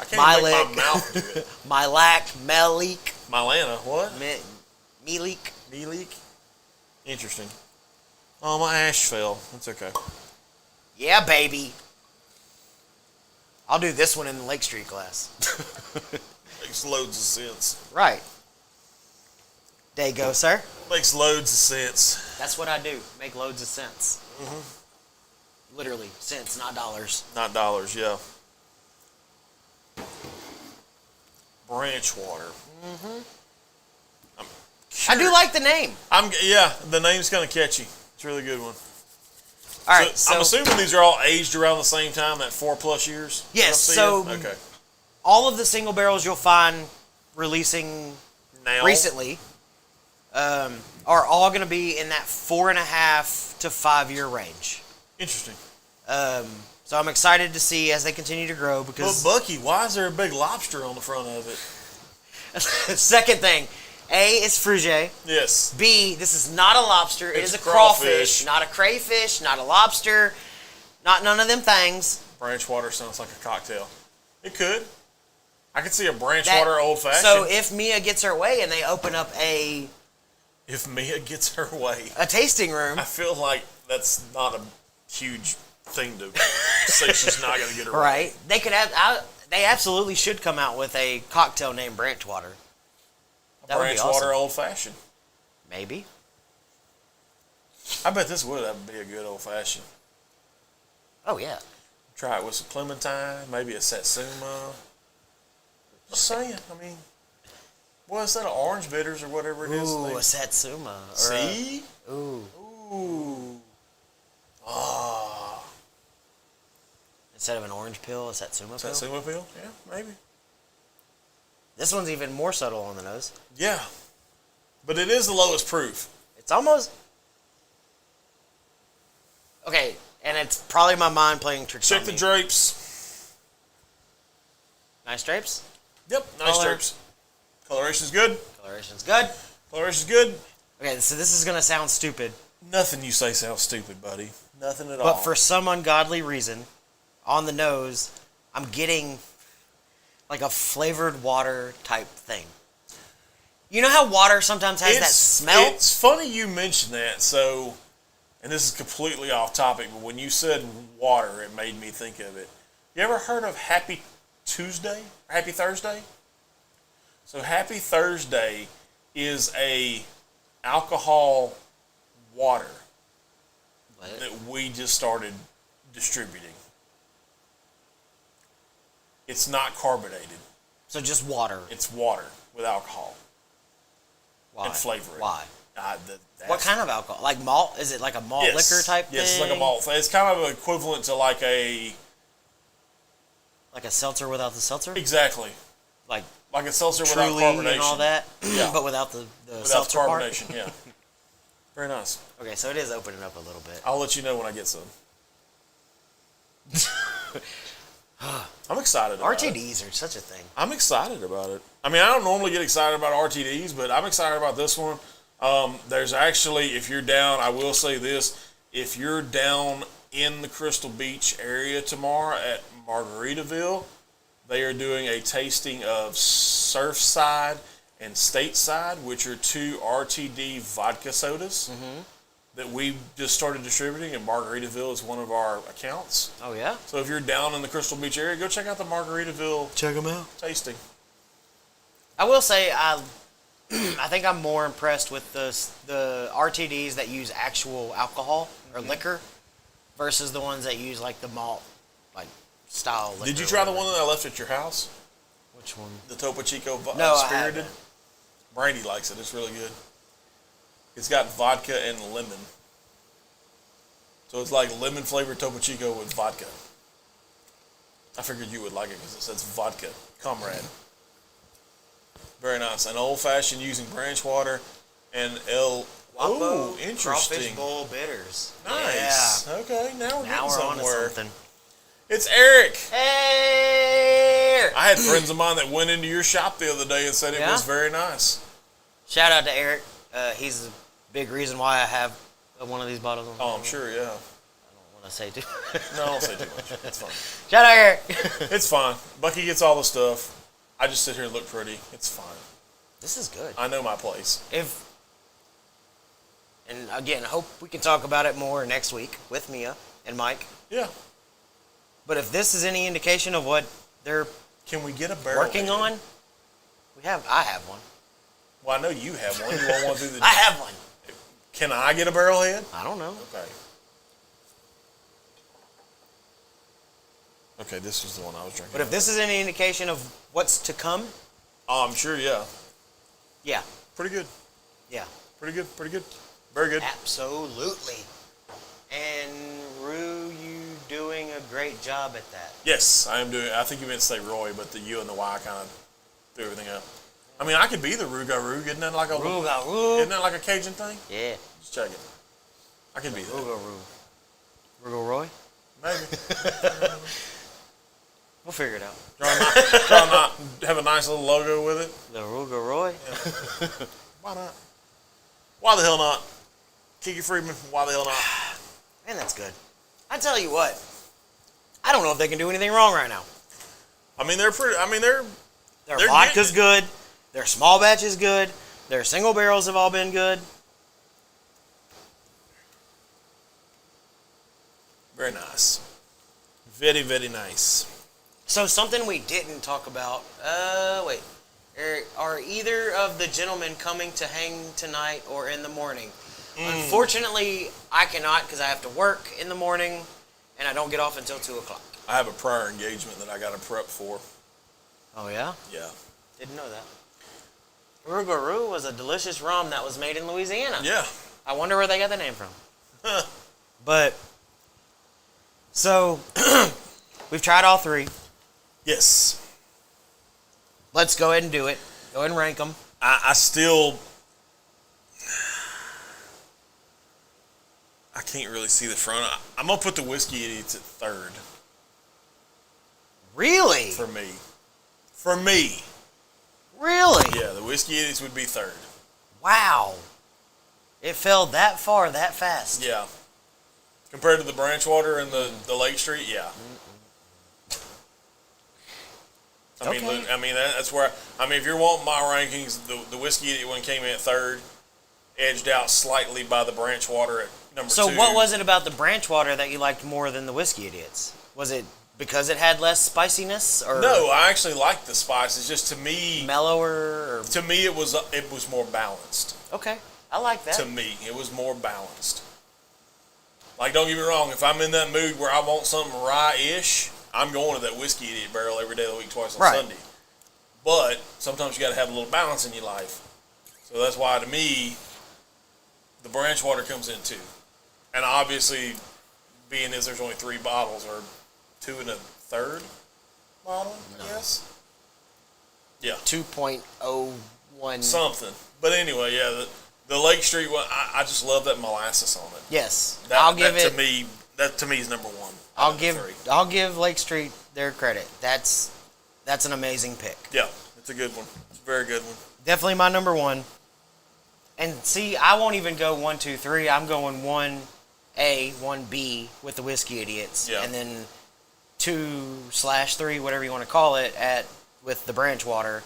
Speaker 1: I can't even make my mouth do it.
Speaker 2: Milak, Melik,
Speaker 1: Milana. What?
Speaker 2: Melik.
Speaker 1: Melik. Interesting. Oh, my ash fell. That's okay.
Speaker 2: Yeah, baby. I'll do this one in the Lake Street class.
Speaker 1: Makes loads of sense.
Speaker 2: Right. There you go, sir.
Speaker 1: Makes loads of sense.
Speaker 2: That's what I do. Make loads of sense. Literally, cents, not dollars.
Speaker 1: Not dollars, yeah. Branch Water.
Speaker 2: I do like the name.
Speaker 1: Yeah, the name's kind of catchy. It's a really good one.
Speaker 2: All right, so
Speaker 1: I'm assuming these are all aged around the same time, that 4+ years.
Speaker 2: Yes,
Speaker 1: that I'm
Speaker 2: so
Speaker 1: seeing? Okay.
Speaker 2: all of the single barrels you'll find releasing
Speaker 1: Now,
Speaker 2: recently are all going to be in that 4.5 to 5 year range.
Speaker 1: Interesting.
Speaker 2: So I'm excited to see as they continue to grow because.
Speaker 1: But Bucky, why is there a big lobster on the front of it?
Speaker 2: Second thing, A is Fruge.
Speaker 1: Yes.
Speaker 2: B, this is not a lobster. It
Speaker 1: It's
Speaker 2: is a
Speaker 1: crawfish.
Speaker 2: crawfish, not a crayfish, not a lobster, not none of them things.
Speaker 1: Branch Water sounds like a cocktail. It could. I could see a Branch
Speaker 2: That-
Speaker 1: Water old fashioned.
Speaker 2: So if Mia gets her way and they open up a
Speaker 1: If Mia gets her way,
Speaker 2: tasting room,
Speaker 1: I feel like that's not a huge thing to say she's not going to get her way.
Speaker 2: right? They could have. They absolutely should come out with a cocktail named Branch Water. That would be
Speaker 1: Branch
Speaker 2: awesome.
Speaker 1: water old fashioned.
Speaker 2: Maybe.
Speaker 1: I bet this would be a good old fashioned.
Speaker 2: Oh yeah.
Speaker 1: Try it with some clementine, maybe a satsuma. Just saying. I mean, what is that? Orange bitters or whatever it is.
Speaker 2: Ooh, a satsuma.
Speaker 1: See?
Speaker 2: Ooh.
Speaker 1: Ooh. Ah.
Speaker 2: Instead of an orange peel, a satsuma peel.
Speaker 1: Satsuma peel? Yeah, maybe.
Speaker 2: This one's even more subtle on the nose.
Speaker 1: Yeah. But it is the lowest proof.
Speaker 2: It's almost... Okay, and it's probably my mind playing tricks
Speaker 1: Check
Speaker 2: on
Speaker 1: the
Speaker 2: me.
Speaker 1: drapes.
Speaker 2: Nice drapes.
Speaker 1: Yep, nice
Speaker 2: Color.
Speaker 1: drapes. Coloration's good.
Speaker 2: Coloration's good.
Speaker 1: Coloration's good.
Speaker 2: Okay, so this is going to sound stupid.
Speaker 1: Nothing you say sounds stupid, buddy. Nothing at all.
Speaker 2: But for some ungodly reason, on the nose, I'm getting like a flavored water type thing. You know how water sometimes has that smell?
Speaker 1: It's funny you mention that. So, and this is completely off topic, but when you said water, it made me think of it. You ever heard of Happy Tuesday? Or Happy Thursday? So Happy Thursday is a alcohol water
Speaker 2: What?
Speaker 1: that we just started distributing. It's not carbonated.
Speaker 2: So just water.
Speaker 1: It's water with alcohol
Speaker 2: Why?
Speaker 1: and flavoring.
Speaker 2: Why?
Speaker 1: That's-
Speaker 2: What kind of alcohol? Like malt? Is it like a malt
Speaker 1: Yes.
Speaker 2: liquor type
Speaker 1: Yes,
Speaker 2: thing?
Speaker 1: it's like a malt. It's kind of equivalent to like a...
Speaker 2: Like a seltzer without the seltzer?
Speaker 1: Exactly.
Speaker 2: Like
Speaker 1: Like a seltzer without
Speaker 2: Truly
Speaker 1: carbonation.
Speaker 2: and all that?
Speaker 1: Yeah.
Speaker 2: But without the
Speaker 1: Without
Speaker 2: seltzer part?
Speaker 1: carbonation, yeah. Very nice.
Speaker 2: Okay, so it is opening up a little bit.
Speaker 1: I'll let you know when I get some. I'm excited about it.
Speaker 2: RTDs are such a thing.
Speaker 1: I'm excited about it. I mean, I don't normally get excited about RTDs, but I'm excited about this one. There's actually, if you're down, I will say this, if you're down in the Crystal Beach area tomorrow at Margaritaville, they are doing a tasting of Surfside and Stateside, which are two RTD vodka sodas that we just started distributing, and Margaritaville is one of our accounts.
Speaker 2: Oh, yeah?
Speaker 1: So if you're down in the Crystal Beach area, go check out the Margaritaville
Speaker 2: Check them out.
Speaker 1: tasting.
Speaker 2: I will say, I think I'm more impressed with the RTDs that use actual alcohol or liquor versus the ones that use like the malt, like style liquor.
Speaker 1: Did you
Speaker 2: or
Speaker 1: try the
Speaker 2: whatever.
Speaker 1: one that I left at your house?
Speaker 2: Which one?
Speaker 1: The Topo Chico
Speaker 2: No, I
Speaker 1: Spirited?
Speaker 2: haven't.
Speaker 1: Brandy likes it. It's really good. It's got vodka and lemon. So it's like lemon flavored Topo Chico with vodka. I figured you would like it because it says vodka. Comrade. Very nice. An old fashioned using branch water and Oh,
Speaker 2: Crawfish
Speaker 1: interesting.
Speaker 2: Bowl bitters.
Speaker 1: Nice.
Speaker 2: Yeah.
Speaker 1: Okay, now we're
Speaker 2: Now
Speaker 1: getting
Speaker 2: we're on to
Speaker 1: somewhere.
Speaker 2: something.
Speaker 1: It's Eric.
Speaker 2: Hey!
Speaker 1: I had friends of mine that went into your shop the other day and said it
Speaker 2: Yeah?
Speaker 1: was very nice.
Speaker 2: Shout out to Eric. He's a big reason why I have one of these bottles on.
Speaker 1: Oh, I'm sure, yeah.
Speaker 2: I don't want to say too.
Speaker 1: No, don't say too much. It's fine.
Speaker 2: Shout out Eric.
Speaker 1: It's fine. Bucky gets all the stuff. I just sit here and look pretty. It's fine.
Speaker 2: This is good.
Speaker 1: I know my place.
Speaker 2: And again, I hope we can talk about it more next week with Mia and Mike.
Speaker 1: Yeah.
Speaker 2: But if this is any indication of what they're
Speaker 1: Can we get a barrel?
Speaker 2: working
Speaker 1: head?
Speaker 2: on, I have one.
Speaker 1: Well, I know you have one. You want one through the.
Speaker 2: I have one.
Speaker 1: Can I get a barrel head?
Speaker 2: I don't know.
Speaker 1: Okay. Okay, this was the one I was drinking.
Speaker 2: But if this is any indication of what's to come,
Speaker 1: Oh, I'm sure, yeah.
Speaker 2: yeah.
Speaker 1: Pretty good.
Speaker 2: Yeah.
Speaker 1: Pretty good. Pretty good. Very good.
Speaker 2: Absolutely. And Rue, you doing a great job at that.
Speaker 1: Yes, I am doing. I think you meant to say Roy, but the U and the Y kind of threw everything up. I mean, I could be the Ruga Rug. Isn't that like a Isn't that like a Cajun thing?
Speaker 2: Yeah.
Speaker 1: Just check it. I could be that.
Speaker 2: Rugo Roy?
Speaker 1: Maybe.
Speaker 2: We'll figure it out.
Speaker 1: Try not have a nice little logo with it.
Speaker 2: The Rugo Roy?
Speaker 1: Why not? Why the hell not? Kiki Friedman. Why the hell not?
Speaker 2: Man, that's good. I tell you what, I don't know if they can do anything wrong right now.
Speaker 1: I mean, they're pretty. I mean, they're
Speaker 2: Vodka's good. Their small batch is good. Their single barrels have all been good.
Speaker 1: very nice. Very, very nice.
Speaker 2: So something we didn't talk about. Wait. Are either of the gentlemen coming to hang tonight or in the morning? Unfortunately, I cannot because I have to work in the morning, and I don't get off until 2 o'clock.
Speaker 1: I have a prior engagement that I got to prep for.
Speaker 2: Oh, yeah?
Speaker 1: Yeah.
Speaker 2: Didn't know that. Rougarou was a delicious rum that was made in Louisiana.
Speaker 1: Yeah.
Speaker 2: I wonder where they got the name from. But, so, we've tried all three.
Speaker 1: Yes.
Speaker 2: Let's go ahead and do it. Go ahead and rank them.
Speaker 1: I still... I can't really see the front. I'm going to put the Whiskey Idiots at third.
Speaker 2: Really?
Speaker 1: For me. For me.
Speaker 2: Really?
Speaker 1: Yeah, the Whiskey Idiots would be third.
Speaker 2: Wow. It fell that far that fast.
Speaker 1: Yeah. Compared to the Branchwater and the Lake Street, yeah. I mean, that's where... if you're wanting my rankings, the Whiskey Idiot one came in at third, edged out slightly by the Branchwater at number 2.
Speaker 2: So what was it about the Branchwater that you liked more than the Whiskey Idiots? Was it because it had less spiciness, or
Speaker 1: No, I actually liked the spice. It's just, to me...
Speaker 2: mellower? Or...
Speaker 1: To me, it was more balanced.
Speaker 2: Okay, I like that.
Speaker 1: To me, it was more balanced. Like, don't get me wrong, if I'm in that mood where I want something rye-ish, I'm going to that Whiskey Idiot barrel every day of the week, twice on Sunday. But sometimes you got to have a little balance in your life. So that's why, to me, the Branchwater comes in 2. And obviously, being as there's only 3 bottles, or 2 and a third bottle, I guess. Yeah.
Speaker 2: 2.01.
Speaker 1: Something. But anyway, yeah, the Lake Street one, I just love that molasses on it.
Speaker 2: Yes.
Speaker 1: I'll give it... To me is number 1.
Speaker 2: I'll give Lake Street their credit. That's an amazing pick.
Speaker 1: Yeah, it's a good one. It's a very good one.
Speaker 2: Definitely my number 1. And see, I won't even go 1, 2, 3. I'm going 1A, 1B with the Whiskey Idiots.
Speaker 1: Yeah.
Speaker 2: And then 2/3, whatever you want to call it, with the Branchwater.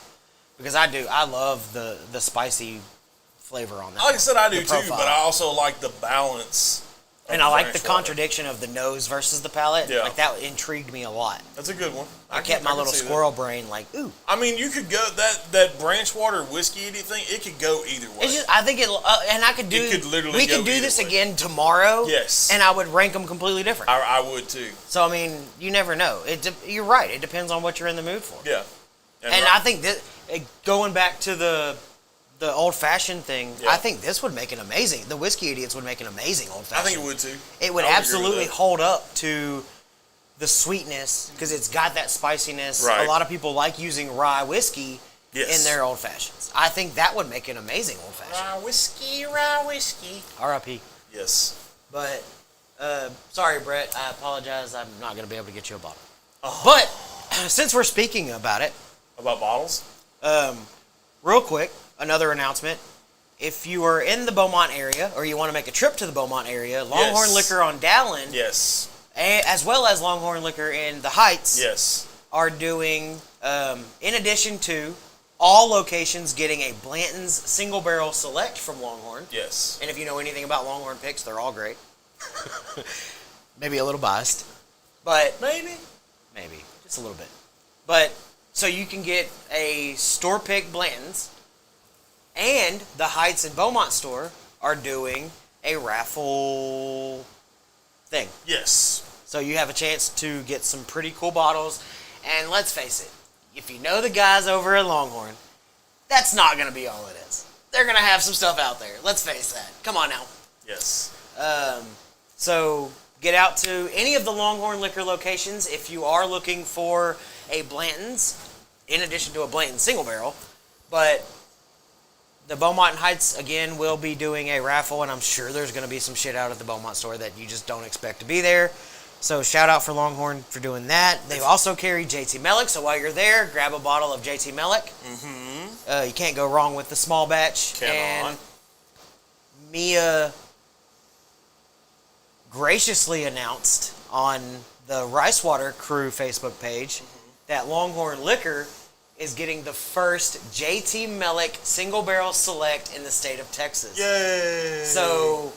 Speaker 2: Because I love the spicy flavor on that.
Speaker 1: Like I said, I do too,
Speaker 2: profile.
Speaker 1: but I also like the balance.
Speaker 2: And I like the contradiction of the nose versus the palate.
Speaker 1: Yeah.
Speaker 2: Like, that intrigued me a lot.
Speaker 1: That's a good one.
Speaker 2: I kept my little squirrel brain like, ooh.
Speaker 1: I mean, you could go that Branchwater Whiskey Idiot thing. It could go either way.
Speaker 2: It's just, I think and I could do.
Speaker 1: It could literally
Speaker 2: we
Speaker 1: go
Speaker 2: could do
Speaker 1: either
Speaker 2: this
Speaker 1: way.
Speaker 2: again tomorrow.
Speaker 1: Yes.
Speaker 2: And I would rank them completely different.
Speaker 1: I would too.
Speaker 2: So I mean, you never know. You're right. It depends on what you're in the mood for.
Speaker 1: Yeah.
Speaker 2: And I think that going back to the old fashioned thing,
Speaker 1: Yeah.
Speaker 2: I think this would make an amazing. The Whiskey Idiots would make an amazing old fashioned.
Speaker 1: I think it would too.
Speaker 2: It would
Speaker 1: I agree with
Speaker 2: absolutely
Speaker 1: that.
Speaker 2: hold up to the sweetness because it's got that spiciness.
Speaker 1: Right.
Speaker 2: A lot of people like using rye whiskey
Speaker 1: Yes.
Speaker 2: in their old fashions. I think that would make an amazing old fashioned.
Speaker 1: Rye whiskey.
Speaker 2: R.I.P.
Speaker 1: Yes.
Speaker 2: But sorry, Brett. I apologize. I'm not going to be able to get you a bottle.
Speaker 1: Oh.
Speaker 2: But since we're speaking about it,
Speaker 1: About bottles?
Speaker 2: real quick, another announcement. If you are in the Beaumont area or you want to make a trip to the Beaumont area, Longhorn
Speaker 1: Yes.
Speaker 2: Liquor on Dallin,
Speaker 1: Yes.
Speaker 2: as well as Longhorn Liquor in the Heights,
Speaker 1: Yes.
Speaker 2: are doing, in addition to all locations getting a Blanton's Single Barrel Select from Longhorn.
Speaker 1: Yes.
Speaker 2: And if you know anything about Longhorn picks, they're all great. Maybe a little biased. But
Speaker 1: Maybe.
Speaker 2: just a little bit. But so you can get a store pick Blanton's, and the Heights and Beaumont store are doing a raffle thing.
Speaker 1: Yes.
Speaker 2: So you have a chance to get some pretty cool bottles. And let's face it, if you know the guys over at Longhorn, that's not going to be all it is. They're going to have some stuff out there. Let's face that. Come on now.
Speaker 1: Yes.
Speaker 2: So get out to any of the Longhorn Liquor locations if you are looking for a Blanton's, in addition to a Blanton single barrel. But the Beaumont Heights, again, will be doing a raffle, and I'm sure there's going to be some shit out at the Beaumont store that you just don't expect to be there. So shout out for Longhorn for doing that. They also carry JT Meleck, so while you're there, grab a bottle of JT Meleck.
Speaker 1: Mm-hmm.
Speaker 2: You can't go wrong with the small batch.
Speaker 1: Cannot.
Speaker 2: And Mia graciously announced on the Ricewater Crew Facebook page that Longhorn Liquor is getting the first JT Meleck Single Barrel Select in the state of Texas.
Speaker 1: Yay!
Speaker 2: So,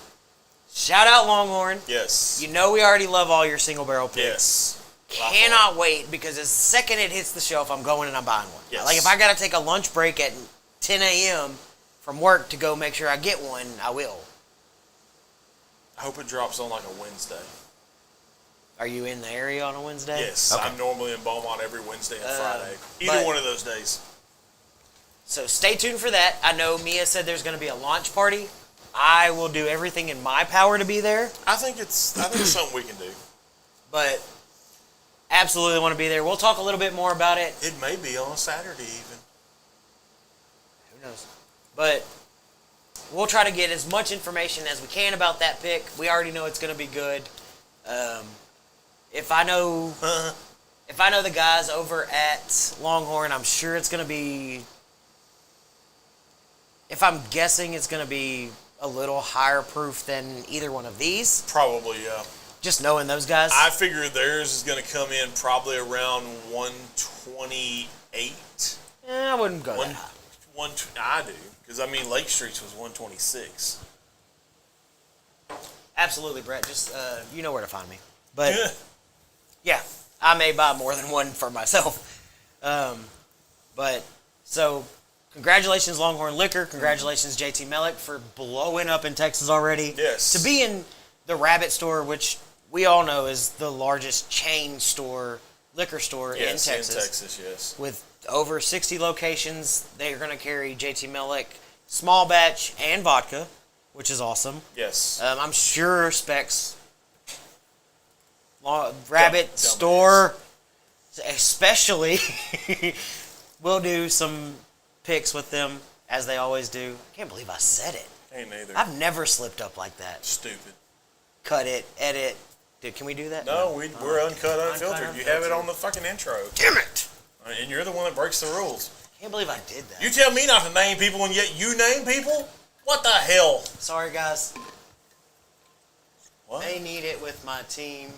Speaker 2: shout out Longhorn.
Speaker 1: Yes.
Speaker 2: You know we already love all your single barrel picks.
Speaker 1: Yes.
Speaker 2: Cannot wait, because the second it hits the shelf, I'm going and I'm buying one.
Speaker 1: Yes.
Speaker 2: Like, if I got to take a lunch break at 10 a.m. from work to go make sure I get one, I will.
Speaker 1: I hope it drops on like a Wednesday.
Speaker 2: Are you in the area on a Wednesday?
Speaker 1: Yes,
Speaker 2: Okay.
Speaker 1: I'm normally in Beaumont every Wednesday and Friday. Either one of those days.
Speaker 2: So stay tuned for that. I know Mia said there's going to be a launch party. I will do everything in my power to be there.
Speaker 1: I think it's something we can do.
Speaker 2: But absolutely want to be there. We'll talk a little bit more about it.
Speaker 1: It may be on a Saturday even.
Speaker 2: Who knows? But we'll try to get as much information as we can about that pick. We already know it's going to be good. If I know the guys over at Longhorn, I'm sure it's going to be. If I'm guessing, it's going to be a little higher proof than either one of these.
Speaker 1: Probably, yeah.
Speaker 2: Just knowing those guys.
Speaker 1: I figure theirs is going to come in probably around 128.
Speaker 2: I wouldn't go that high.
Speaker 1: I do, because I mean Lake Street's was 126.
Speaker 2: Absolutely, Brett. Just you know where to find me. But yeah, I may buy more than one for myself. But so, congratulations, Longhorn Liquor. Congratulations, JT Meleck, for blowing up in Texas already.
Speaker 1: Yes.
Speaker 2: To be in the Rabbit store, which we all know is the largest chain store, liquor store in Texas.
Speaker 1: Yes, in Texas, yes.
Speaker 2: With over 60 locations, they're going to carry JT Meleck small batch and vodka, which is awesome.
Speaker 1: Yes.
Speaker 2: I'm sure Specs Rabbit store, especially, we'll do some picks with them, as they always do. I can't believe I said it.
Speaker 1: Ain't neither.
Speaker 2: I've never slipped up like that.
Speaker 1: Stupid.
Speaker 2: Cut it, edit. Dude, can we do that?
Speaker 1: No, we're uncut, unfiltered. You have it on the fucking intro.
Speaker 2: Damn it!
Speaker 1: And you're the one that breaks the rules.
Speaker 2: I can't believe I did that.
Speaker 1: You tell me not to name people, and yet you name people? What the hell?
Speaker 2: Sorry, guys.
Speaker 1: What?
Speaker 2: They need it with my team.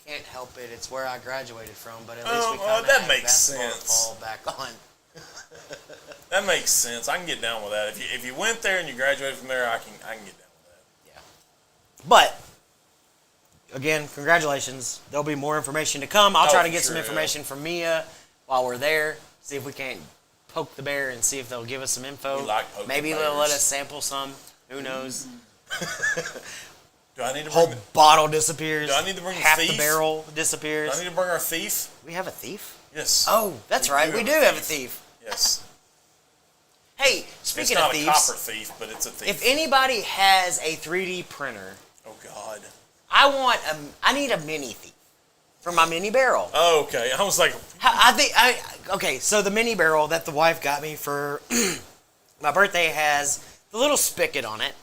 Speaker 2: Can't help it. It's where I graduated from, but at least we kind of
Speaker 1: that
Speaker 2: have
Speaker 1: makes
Speaker 2: basketball
Speaker 1: sense.
Speaker 2: to fall back on.
Speaker 1: That makes sense. I can get down with that. If you went there and you graduated from there, I can get down with that.
Speaker 2: Yeah. But again, congratulations. There'll be more information to come. I'll try to get some information from Mia while we're there. See if we can't poke the bear and see if they'll give us some info.
Speaker 1: We like poking
Speaker 2: Maybe
Speaker 1: bears.
Speaker 2: they'll let us sample some. Who knows?
Speaker 1: Do I need to
Speaker 2: Whole
Speaker 1: bring
Speaker 2: bottle disappears.
Speaker 1: Do I need to bring
Speaker 2: half
Speaker 1: the thief?
Speaker 2: the barrel disappears.
Speaker 1: Do I need to bring our thief?
Speaker 2: We have a thief?
Speaker 1: Yes.
Speaker 2: Oh, that's right. We do have a thief.
Speaker 1: Yes.
Speaker 2: Hey, speaking
Speaker 1: It's
Speaker 2: of
Speaker 1: not a
Speaker 2: thieves,
Speaker 1: copper thief, but it's a thief.
Speaker 2: if anybody has a 3D printer,
Speaker 1: Oh God.
Speaker 2: I need a mini thief for my mini barrel.
Speaker 1: Oh, okay. I was like,
Speaker 2: Okay, so the mini barrel that the wife got me for my birthday has the little spigot on it,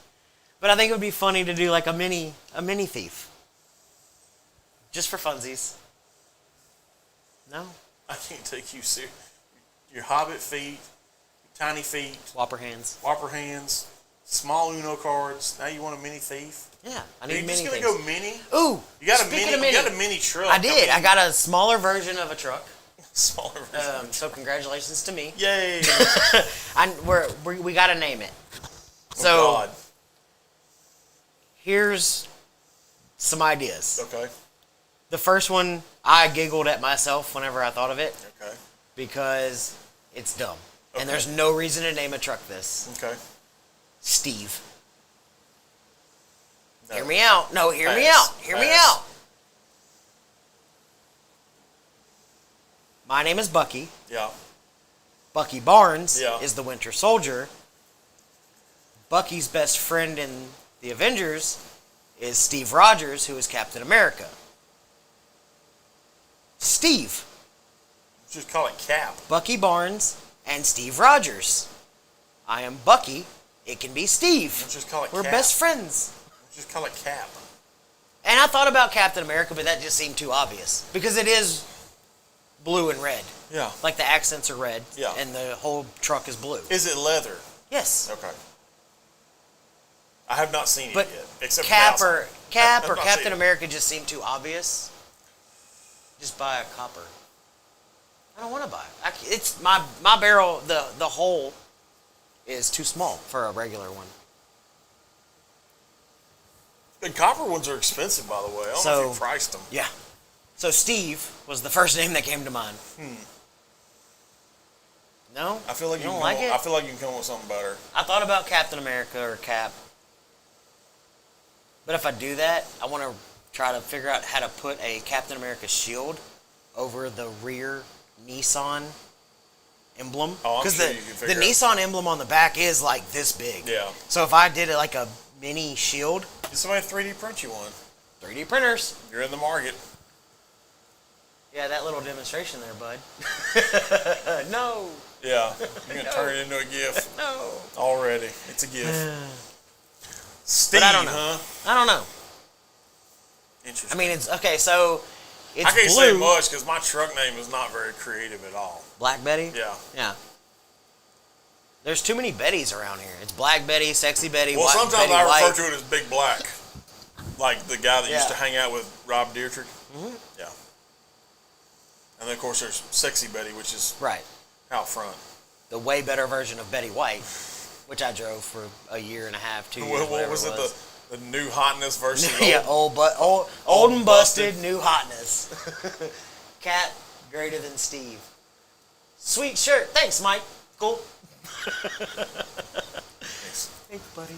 Speaker 2: but I think it would be funny to do like a mini thief, just for funsies. No,
Speaker 1: I can't take you serious. Your hobbit feet, tiny feet,
Speaker 2: Whopper hands.
Speaker 1: whopper hands, small Uno cards. Now you want a mini thief?
Speaker 2: Yeah, I
Speaker 1: Are
Speaker 2: need
Speaker 1: you
Speaker 2: mini
Speaker 1: just gonna
Speaker 2: things.
Speaker 1: go mini?
Speaker 2: Ooh,
Speaker 1: You got a
Speaker 2: speaking
Speaker 1: mini.
Speaker 2: of mini,
Speaker 1: You got a mini truck.
Speaker 2: I did.
Speaker 1: mean,
Speaker 2: I got a smaller version of a truck.
Speaker 1: smaller version.
Speaker 2: So congratulations to me.
Speaker 1: Yay!
Speaker 2: We got to name it. So
Speaker 1: Oh God.
Speaker 2: here's some ideas.
Speaker 1: Okay.
Speaker 2: The first one, I giggled at myself whenever I thought of it
Speaker 1: Okay.
Speaker 2: because it's dumb.
Speaker 1: Okay.
Speaker 2: And there's no reason to name a truck this.
Speaker 1: Okay.
Speaker 2: Steve.
Speaker 1: No.
Speaker 2: Hear me out. No, hear me
Speaker 1: Pass.
Speaker 2: out. Hear me
Speaker 1: Pass.
Speaker 2: out. My name is Bucky.
Speaker 1: Yeah.
Speaker 2: Bucky Barnes
Speaker 1: Yeah.
Speaker 2: is the Winter Soldier. Bucky's best friend in the Avengers is Steve Rogers, who is Captain America. Steve.
Speaker 1: Just call it Cap.
Speaker 2: Bucky Barnes and Steve Rogers. I am Bucky. It can be Steve.
Speaker 1: Let's just call it
Speaker 2: We're
Speaker 1: Cap.
Speaker 2: best friends.
Speaker 1: Let's just call it Cap.
Speaker 2: And I thought about Captain America, but that just seemed too obvious. Because it is blue and red.
Speaker 1: Yeah.
Speaker 2: Like the accents are red.
Speaker 1: Yeah.
Speaker 2: And the whole truck is blue.
Speaker 1: Is it leather?
Speaker 2: Yes.
Speaker 1: Okay. I have not seen it
Speaker 2: But
Speaker 1: yet. Except
Speaker 2: Cap
Speaker 1: for
Speaker 2: or
Speaker 1: I've not
Speaker 2: Captain
Speaker 1: seen it.
Speaker 2: America just seemed too obvious. Just buy a copper. I don't want to buy it. It's my barrel. The hole is too small for a regular one.
Speaker 1: The copper ones are expensive, by the way. I don't know if you priced them.
Speaker 2: Yeah. So Steve was the first name that came to mind. No?
Speaker 1: I feel like
Speaker 2: you don't like it?
Speaker 1: I feel like you can come up with something better.
Speaker 2: I thought about Captain America or Cap. But if I do that, I want to try to figure out how to put a Captain America shield over the rear Nissan emblem.
Speaker 1: Oh, I'm sure
Speaker 2: the,
Speaker 1: you can
Speaker 2: the
Speaker 1: figure it
Speaker 2: Nissan emblem on the back is like this big.
Speaker 1: Yeah.
Speaker 2: So if I did it like a mini shield.
Speaker 1: Get somebody to 3D print you one.
Speaker 2: 3D printers.
Speaker 1: You're in the market.
Speaker 2: Yeah, that little demonstration there, bud. No.
Speaker 1: Yeah. You're going to turn it into a GIF.
Speaker 2: No.
Speaker 1: Already. It's a GIF. Steve,
Speaker 2: But I don't know.
Speaker 1: huh?
Speaker 2: I don't know.
Speaker 1: Interesting.
Speaker 2: I mean, it's okay. So it's
Speaker 1: I can't
Speaker 2: blue.
Speaker 1: say much because my truck name is not very creative at all.
Speaker 2: Black Betty.
Speaker 1: Yeah.
Speaker 2: Yeah. There's too many Bettys around here. It's Black Betty, Sexy Betty,
Speaker 1: Well,
Speaker 2: White,
Speaker 1: sometimes
Speaker 2: Betty
Speaker 1: I
Speaker 2: White.
Speaker 1: refer to it as Big Black, like the guy that used to hang out with Rob Dietrich.
Speaker 2: Mm-hmm.
Speaker 1: Yeah. And then of course there's Sexy Betty, which is
Speaker 2: Right.
Speaker 1: out front.
Speaker 2: The way better version of Betty White, which I drove for a year and a half, 2 years.
Speaker 1: What was it? The new hotness versus
Speaker 2: Yeah, old and busted, new hotness. Cat greater than Steve. Sweet shirt. Thanks, Mike. Cool. Thanks, buddy.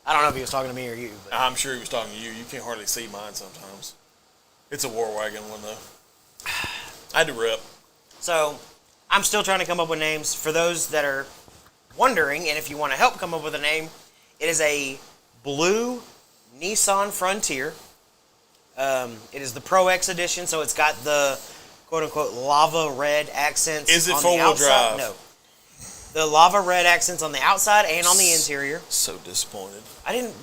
Speaker 2: I don't know if he was talking to me or you. But.
Speaker 1: I'm sure he was talking to you. You can't hardly see mine sometimes. It's a war wagon one though. I had to rip.
Speaker 2: So, I'm still trying to come up with names for those that are wondering, and if you want to help come up with a name, it is a blue Nissan Frontier. It is the Pro X edition, so it's got the quote-unquote lava red accents.
Speaker 1: Is it
Speaker 2: on the
Speaker 1: four-wheel
Speaker 2: outside.
Speaker 1: drive?
Speaker 2: No. The lava red accents on the outside and on the interior.
Speaker 1: So disappointed.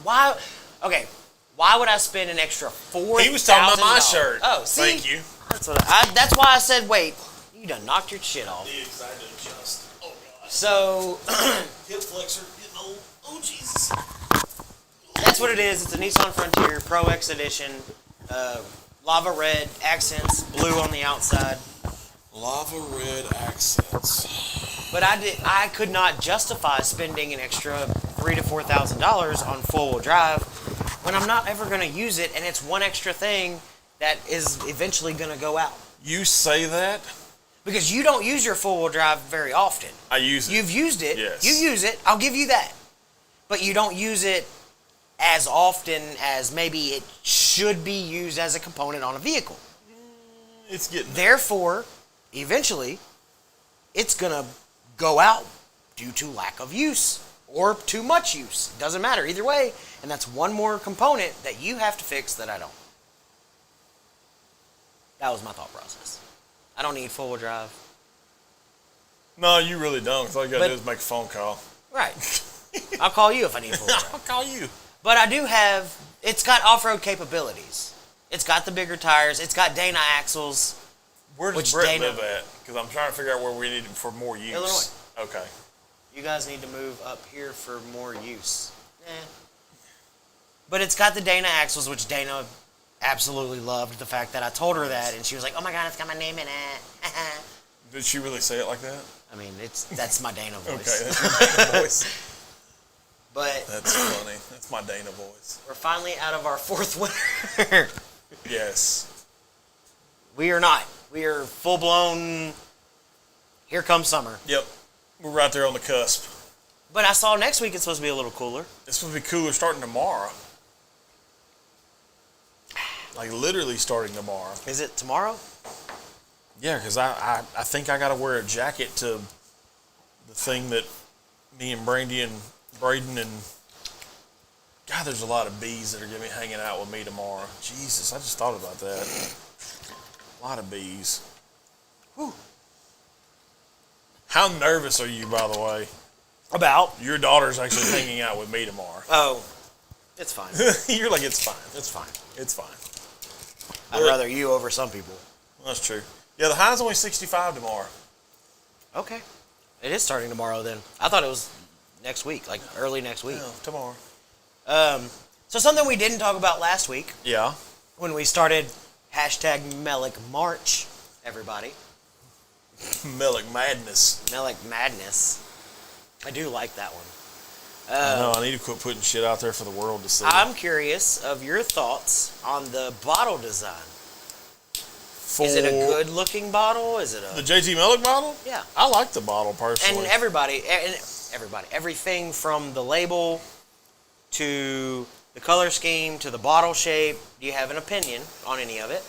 Speaker 2: Why would I spend an extra $4,000?
Speaker 1: He was talking about my shirt.
Speaker 2: Oh, see?
Speaker 1: Thank you.
Speaker 2: That's why I said, wait, you done knocked your shit off.
Speaker 1: The excited adjust. Oh god.
Speaker 2: So,
Speaker 1: Hip flexor getting old. Oh Jesus.
Speaker 2: that's what it is. It's a Nissan Frontier Pro X Edition. Lava red accents, blue on the outside.
Speaker 1: Lava red accents.
Speaker 2: But I could not justify spending an extra $3,000 to $4,000 on four-wheel drive when I'm not ever going to use it, and it's one extra thing that is eventually going to go out.
Speaker 1: You say that?
Speaker 2: Because you don't use your four-wheel drive very often.
Speaker 1: I use it.
Speaker 2: You've used it.
Speaker 1: Yes.
Speaker 2: You use it. I'll give you that. But you don't use it as often as maybe it should be used as a component on a vehicle.
Speaker 1: It's getting
Speaker 2: Therefore, eventually, it's going to go out due to lack of use or too much use. Doesn't matter either way. And that's one more component that you have to fix that I don't. That was my thought process. I don't need four-wheel drive.
Speaker 1: No, you really don't. 'Cause all you gotta
Speaker 2: But-
Speaker 1: do is make a phone call.
Speaker 2: Right. I'll call you if I need four-wheel drive.
Speaker 1: I'll call you.
Speaker 2: But I do have, it's got off-road capabilities. It's got the bigger tires. It's got Dana axles.
Speaker 1: Where does
Speaker 2: Which
Speaker 1: Brett
Speaker 2: Dana-
Speaker 1: live at? Because I'm trying to figure out where we need it for more use.
Speaker 2: Illinois.
Speaker 1: Okay.
Speaker 2: You guys need to move up here for more use. But it's got the Dana axles, which Dana absolutely loved the fact that I told her that, and she was like, "Oh my god, it's got my name in it."
Speaker 1: Did she really say it like that?
Speaker 2: I mean, that's my Dana voice.
Speaker 1: Okay, that's your Dana voice.
Speaker 2: But
Speaker 1: That's funny. That's my Dana voice.
Speaker 2: we're finally out of our fourth winter.
Speaker 1: Yes.
Speaker 2: We are not. We are full blown. Here comes summer.
Speaker 1: Yep. We're right there on the cusp.
Speaker 2: But I saw next week it's supposed to be a little cooler.
Speaker 1: It's supposed to be cooler starting tomorrow. Like literally starting tomorrow.
Speaker 2: Is it tomorrow?
Speaker 1: Yeah, because I think I got to wear a jacket to the thing that me and Brandy and Braden and God, there's a lot of bees that are going to be hanging out with me tomorrow. Jesus, I just thought about that. A lot of bees. Whew. How nervous are you, by the way?
Speaker 2: About?
Speaker 1: Your daughter's actually hanging out with me tomorrow.
Speaker 2: Oh, it's fine.
Speaker 1: You're like, it's fine.
Speaker 2: It's fine.
Speaker 1: It's fine.
Speaker 2: I'd rather you over some people.
Speaker 1: That's true. Yeah, the high's only 65 tomorrow.
Speaker 2: Okay. It is starting tomorrow then. I thought it was next week, like early next week.
Speaker 1: Yeah, tomorrow.
Speaker 2: So something we didn't talk about last week
Speaker 1: Yeah.
Speaker 2: when we started hashtag Meleck March, everybody.
Speaker 1: Meleck Madness.
Speaker 2: Meleck Madness. I do like that one.
Speaker 1: I know, I need to quit putting shit out there for the world to see.
Speaker 2: I'm curious of your thoughts on the bottle design. Is it a good-looking bottle? Is it a...
Speaker 1: The JT Meleck bottle?
Speaker 2: Yeah.
Speaker 1: I like the bottle, personally.
Speaker 2: And everybody, everything from the label to the color scheme to the bottle shape. Do you have an opinion on any of it?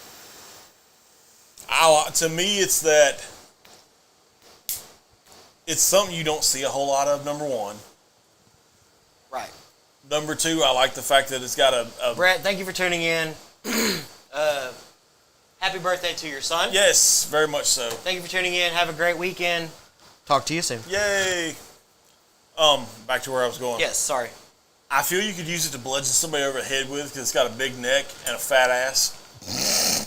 Speaker 1: To me, it's that it's something you don't see a whole lot of, number one.
Speaker 2: Right.
Speaker 1: Number two, I like the fact that it's got a
Speaker 2: Brett, thank you for tuning in. Happy birthday to your son.
Speaker 1: Yes, very much so.
Speaker 2: Thank you for tuning in. Have a great weekend. Talk to you soon.
Speaker 1: Yay. Back to where I was going.
Speaker 2: Yes, sorry.
Speaker 1: I feel you could use it to bludgeon somebody over the head with because it's got a big neck and a fat ass.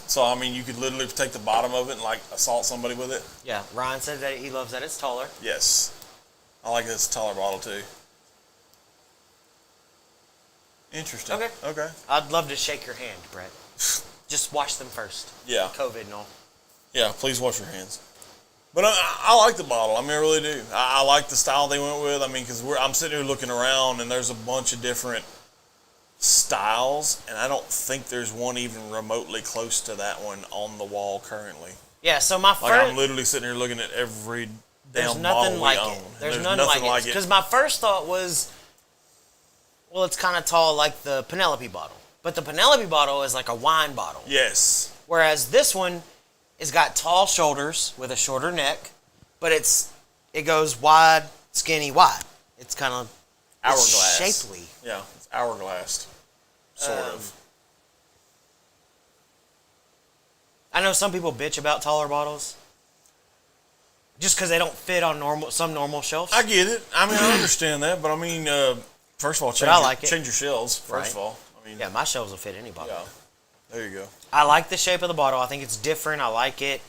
Speaker 1: So, I mean, you could literally take the bottom of it and, like, assault somebody with it.
Speaker 2: Yeah, Ryan said that he loves that it's taller.
Speaker 1: Yes. I like this taller bottle, too. Interesting. Okay.
Speaker 2: I'd love to shake your hand, Brett. Just wash them first.
Speaker 1: Yeah.
Speaker 2: COVID and all.
Speaker 1: Yeah, please wash your hands. But I like the bottle. I mean, I really do. I like the style they went with. I mean, because I'm sitting here looking around, and there's a bunch of different styles, and I don't think there's one even remotely close to that one on the wall currently.
Speaker 2: Yeah, so my
Speaker 1: Like, I'm literally sitting here looking at every damn bottle we own.
Speaker 2: There's nothing like it. Because my first thought was, well, it's kind of tall like the Penelope bottle. But the Penelope bottle is like a wine bottle.
Speaker 1: Yes.
Speaker 2: Whereas this one has got tall shoulders with a shorter neck, but it goes wide, skinny, wide. It's kind of
Speaker 1: Hourglass.
Speaker 2: shapely.
Speaker 1: Yeah, it's hourglass. Sort of.
Speaker 2: I know some people bitch about taller bottles just because they don't fit on some normal shelves.
Speaker 1: I get it. I mean, I understand that, but I mean, first of all, change your shells. First of all, I mean,
Speaker 2: yeah, my shelves will fit any bottle.
Speaker 1: Yeah, there you go.
Speaker 2: I like the shape of the bottle. I think it's different. I like it.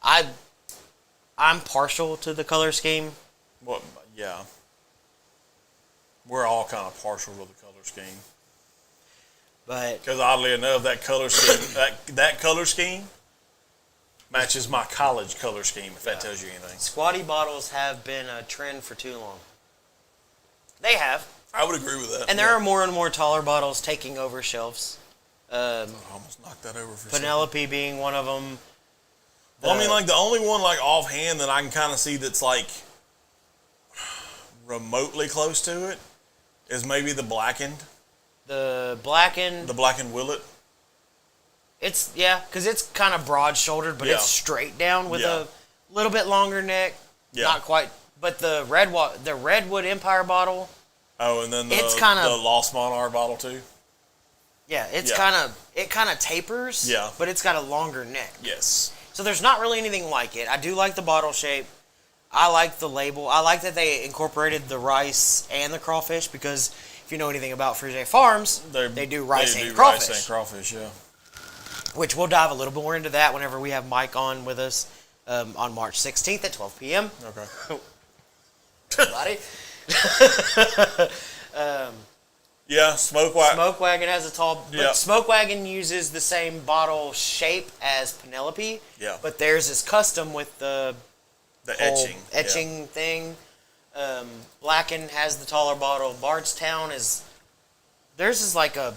Speaker 2: I'm partial to the color scheme.
Speaker 1: Well, yeah, we're all kind of partial to the color scheme.
Speaker 2: But
Speaker 1: because oddly enough, that color scheme, that color scheme matches my college color scheme. If that tells you anything.
Speaker 2: Squatty bottles have been a trend for too long. They have.
Speaker 1: I would agree with that.
Speaker 2: And there are more and more taller bottles taking over shelves.
Speaker 1: I almost knocked that over for
Speaker 2: Penelope being one of them.
Speaker 1: Well, I mean, like the only one like offhand that I can kind of see that's like remotely close to it is maybe the blackened.
Speaker 2: The blackened
Speaker 1: Willet.
Speaker 2: It's because it's kind of broad shouldered, but it's straight down with a little bit longer neck. Yeah. Not quite, but the Redwood Empire bottle.
Speaker 1: Oh, and then the Lost Monarch bottle too.
Speaker 2: Yeah, it kind of tapers.
Speaker 1: Yeah,
Speaker 2: but it's got a longer neck.
Speaker 1: Yes.
Speaker 2: So there's not really anything like it. I do like the bottle shape. I like the label. I like that they incorporated the rice and the crawfish because if you know anything about Frugier Farms, they do rice and crawfish.
Speaker 1: Rice and crawfish, yeah. Which
Speaker 2: we'll dive a little bit more into that whenever we have Mike on with us on March 16th at 12 p.m.
Speaker 1: Okay.
Speaker 2: Everybody.
Speaker 1: Yeah, Smoke Wagon.
Speaker 2: Smoke Wagon has a tall... But Smoke Wagon uses the same bottle shape as Penelope. Yeah. But theirs is custom with the etching thing. Blacken has the taller bottle. Bardstown is... Theirs is like a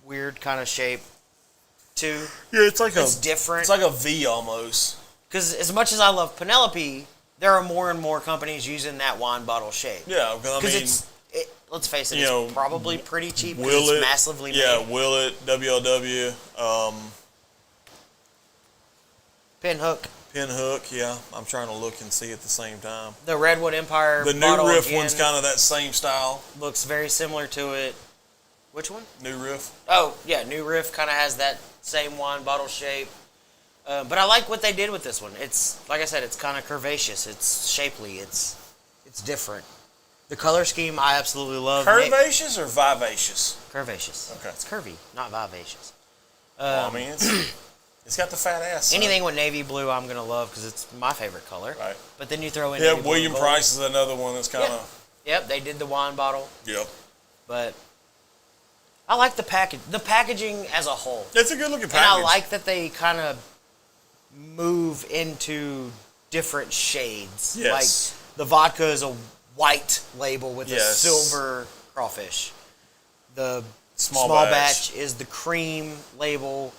Speaker 2: weird kind of shape, too.
Speaker 1: Yeah, it's
Speaker 2: different.
Speaker 1: It's like a V almost.
Speaker 2: Because as much as I love Penelope, there are more and more companies using that wine bottle shape.
Speaker 1: Yeah, because
Speaker 2: let's face it, it's probably pretty cheap because it's massively made.
Speaker 1: Yeah, Willet, WLW, Pinhook, yeah. I'm trying to look and see at the same time.
Speaker 2: The Redwood Empire
Speaker 1: The New Riff one's kind of that same style.
Speaker 2: Looks very similar to it. Which one?
Speaker 1: New Riff.
Speaker 2: Oh, yeah, New Riff kind of has that same wine bottle shape. But I like what they did with this one. It's, like I said, it's kind of curvaceous. It's shapely. It's different. The color scheme I absolutely love.
Speaker 1: Curvaceous or vivacious?
Speaker 2: Curvaceous. Okay. It's curvy, not vivacious.
Speaker 1: Well, I mean, it's got the fat ass.
Speaker 2: Anything with navy blue I'm going to love because it's my favorite color.
Speaker 1: Right.
Speaker 2: But then you throw in
Speaker 1: navy William blue Price is another one that's kind of...
Speaker 2: Yep, they did the wine bottle.
Speaker 1: Yep.
Speaker 2: But I like the package. The packaging as a whole.
Speaker 1: It's a good looking package.
Speaker 2: And I like that they kind of move into different shades.
Speaker 1: Yes.
Speaker 2: Like the vodka is a white label with a silver crawfish. The small batch is the cream label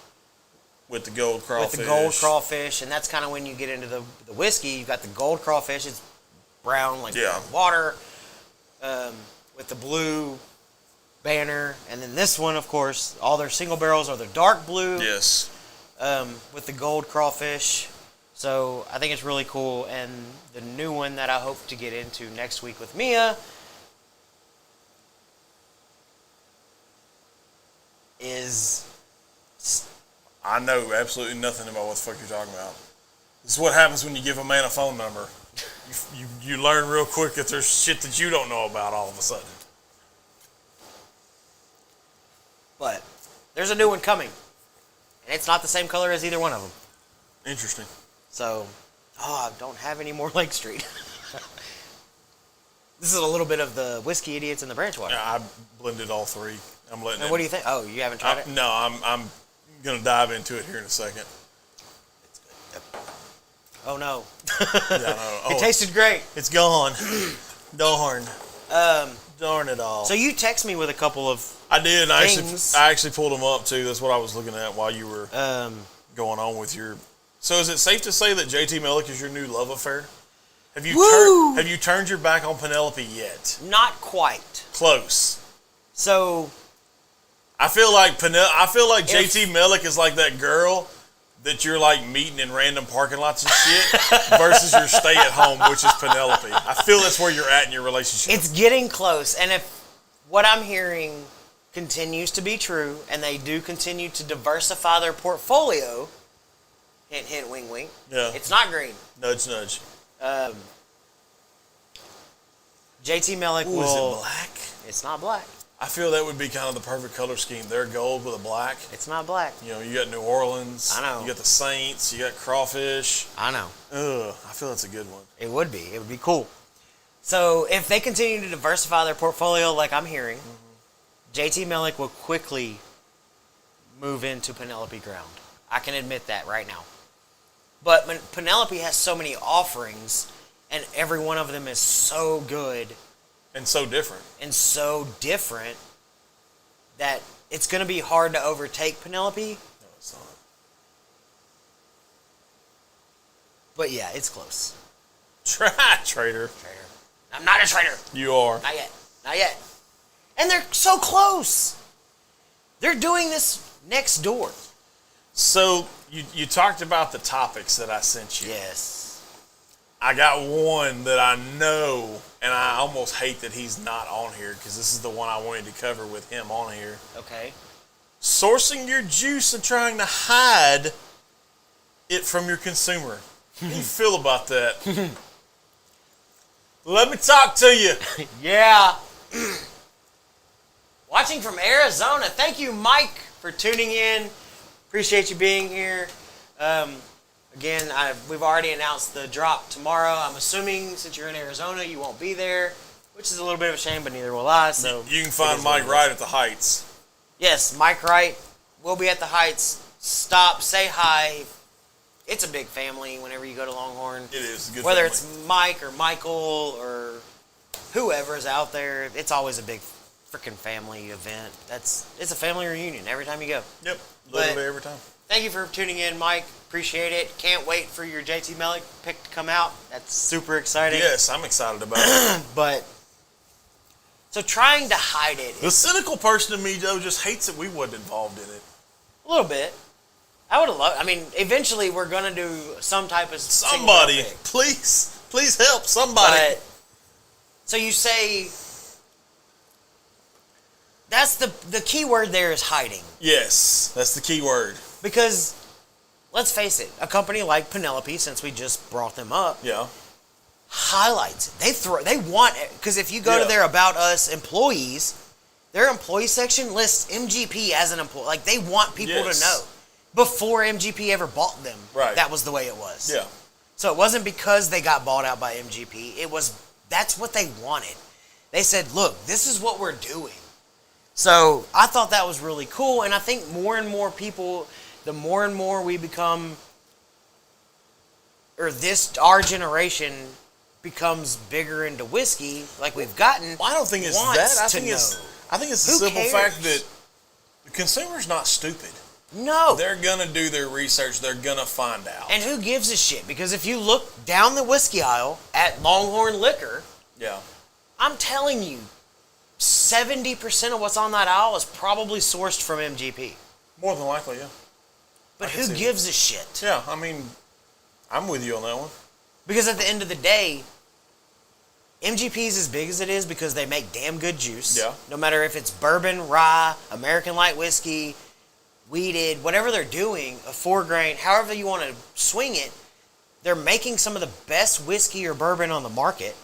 Speaker 1: with the gold crawfish.
Speaker 2: With the gold crawfish, and that's kind of when you get into the whiskey. You've got the gold crawfish. It's brown like water, with the blue banner, and then this one, of course, all their single barrels are the dark blue.
Speaker 1: Yes.
Speaker 2: With the gold crawfish. So I think it's really cool, and the new one that I hope to get into next week with Mia is...
Speaker 1: I know absolutely nothing about what the fuck you're talking about. This is what happens when you give a man a phone number. You learn real quick that there's shit that you don't know about all of a sudden.
Speaker 2: But there's a new one coming, and it's not the same color as either one of them.
Speaker 1: Interesting.
Speaker 2: So, I don't have any more Lake Street. This is a little bit of the Whiskey Idiots and the Branch Water.
Speaker 1: Yeah, I blended all three. I'm letting.
Speaker 2: And what do you think? Oh, you haven't tried it?
Speaker 1: No, I'm gonna dive into it here in a second.
Speaker 2: It's good. Yep. Oh no.
Speaker 1: Yeah, no.
Speaker 2: It tasted great.
Speaker 1: It's gone. Darn. Darn it all.
Speaker 2: So you text me with a couple of
Speaker 1: I did. And
Speaker 2: things.
Speaker 1: I actually pulled them up too. That's what I was looking at while you were going on with your. So is it safe to say that JT Meleck is your new love affair? Have you turned your back on Penelope yet?
Speaker 2: Not quite.
Speaker 1: Close.
Speaker 2: So
Speaker 1: I feel like JT Meleck is like that girl that you're like meeting in random parking lots and shit versus your stay at home, which is Penelope. I feel that's where you're at in your relationship.
Speaker 2: it's getting close, and if what I'm hearing continues to be true, and they do continue to diversify their portfolio, hint, hint, wink, wink.
Speaker 1: Yeah.
Speaker 2: It's not green.
Speaker 1: Nudge, nudge.
Speaker 2: JT Meleck will.
Speaker 1: Is it black?
Speaker 2: It's not black.
Speaker 1: I feel that would be kind of the perfect color scheme. They're gold with a black.
Speaker 2: It's not black.
Speaker 1: You know, you got New Orleans.
Speaker 2: I know.
Speaker 1: You got the Saints. You got crawfish.
Speaker 2: I know.
Speaker 1: Ugh, I feel that's a good one.
Speaker 2: It would be. It would be cool. So if they continue to diversify their portfolio like I'm hearing, JT Meleck will quickly move into Penelope ground. I can admit that right now. But Penelope has so many offerings, and every one of them is so good
Speaker 1: And so different.
Speaker 2: and so different that it's going to be hard to overtake Penelope.
Speaker 1: No, it's not.
Speaker 2: But yeah, it's close.
Speaker 1: Traitor.
Speaker 2: Traitor. I'm not a traitor.
Speaker 1: You are.
Speaker 2: Not yet. Not yet. And they're so close. They're doing this next door.
Speaker 1: So, you talked about the topics that I sent you.
Speaker 2: Yes.
Speaker 1: I got one that I know, and I almost hate that he's not on here because this is the one I wanted to cover with him on here.
Speaker 2: Okay.
Speaker 1: Sourcing your juice and trying to hide it from your consumer. How do you feel about that? Let me talk to you.
Speaker 2: Yeah. Watching from Arizona. Thank you, Mike, for tuning in. Appreciate you being here. Again, we've already announced the drop tomorrow. I'm assuming since you're in Arizona, you won't be there, which is a little bit of a shame, but neither will I. So
Speaker 1: You can find Mike Wright at the Heights.
Speaker 2: yes, Mike Wright will be at the Heights. Stop, say hi. It's a big family whenever you go to Longhorn.
Speaker 1: It is a good
Speaker 2: Whether
Speaker 1: family.
Speaker 2: it's Mike or Michael or whoever's out there, it's always a big freaking family event. It's a family reunion every time you go.
Speaker 1: Yep,
Speaker 2: But-
Speaker 1: literally every time.
Speaker 2: Thank you for tuning in, Mike. Appreciate it. Can't wait for your JT Meleck pick to come out. That's super exciting.
Speaker 1: Yes, I'm excited about it.
Speaker 2: But so trying to hide it
Speaker 1: The cynical person in me, though, just hates that we wasn't involved in it.
Speaker 2: a little bit. I would have loved. I mean, eventually we're gonna do some type of single
Speaker 1: Somebody,
Speaker 2: pick.
Speaker 1: please help somebody.
Speaker 2: But so you say that's the key word there is hiding.
Speaker 1: Yes, that's the key word.
Speaker 2: Because let's face it, a company like Penelope, since we just brought them up,
Speaker 1: Yeah.
Speaker 2: highlights it. They want it, because if you go to
Speaker 1: Yeah.
Speaker 2: their About Us employees, their employee section lists MGP as an employee. Like, they want people
Speaker 1: Yes.
Speaker 2: to know. Before MGP ever bought them,
Speaker 1: Right.
Speaker 2: that was the way it was.
Speaker 1: Yeah.
Speaker 2: So it wasn't because they got bought out by MGP. That's what they wanted. They said, look, this is what we're doing. So I thought that was really cool, and I think more and more people, the more and more we become, or our generation becomes bigger into whiskey, like we've gotten.
Speaker 1: Well, I don't think it's
Speaker 2: wants
Speaker 1: that. I
Speaker 2: to
Speaker 1: think it's
Speaker 2: know.
Speaker 1: the
Speaker 2: Who
Speaker 1: simple
Speaker 2: cares?
Speaker 1: fact that the consumer's not stupid.
Speaker 2: No.
Speaker 1: They're gonna do their research. They're gonna find out.
Speaker 2: And who gives a shit? Because if you look down the whiskey aisle at Longhorn Liquor,
Speaker 1: yeah,
Speaker 2: I'm telling you, 70% of what's on that aisle is probably sourced from MGP.
Speaker 1: more than likely, yeah.
Speaker 2: But who gives a shit?
Speaker 1: Yeah, I mean, I'm with you on that one.
Speaker 2: Because at the end of the day, MGP is as big as it is because they make damn good juice.
Speaker 1: Yeah.
Speaker 2: No matter if it's bourbon, rye, American light whiskey, weeded, whatever they're doing, a 4-grain, however you want to swing it, they're making some of the best whiskey or bourbon on the market.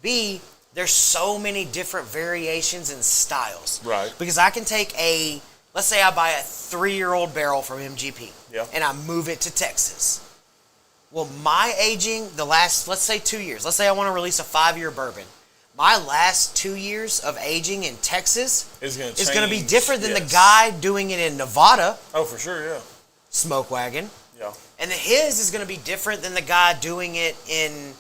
Speaker 2: B, there's so many different variations and styles.
Speaker 1: Right.
Speaker 2: Because I can take let's say I buy a 3-year-old barrel from MGP.
Speaker 1: Yeah.
Speaker 2: And I move it to Texas. Well, my aging, the last, let's say 2 years. Let's say I want to release a 5-year bourbon. My last 2 years of aging in Texas is going to be different than the guy doing it in Nevada.
Speaker 1: Oh, for sure, yeah.
Speaker 2: Smoke wagon.
Speaker 1: Yeah.
Speaker 2: And his is going to be different than the guy doing it in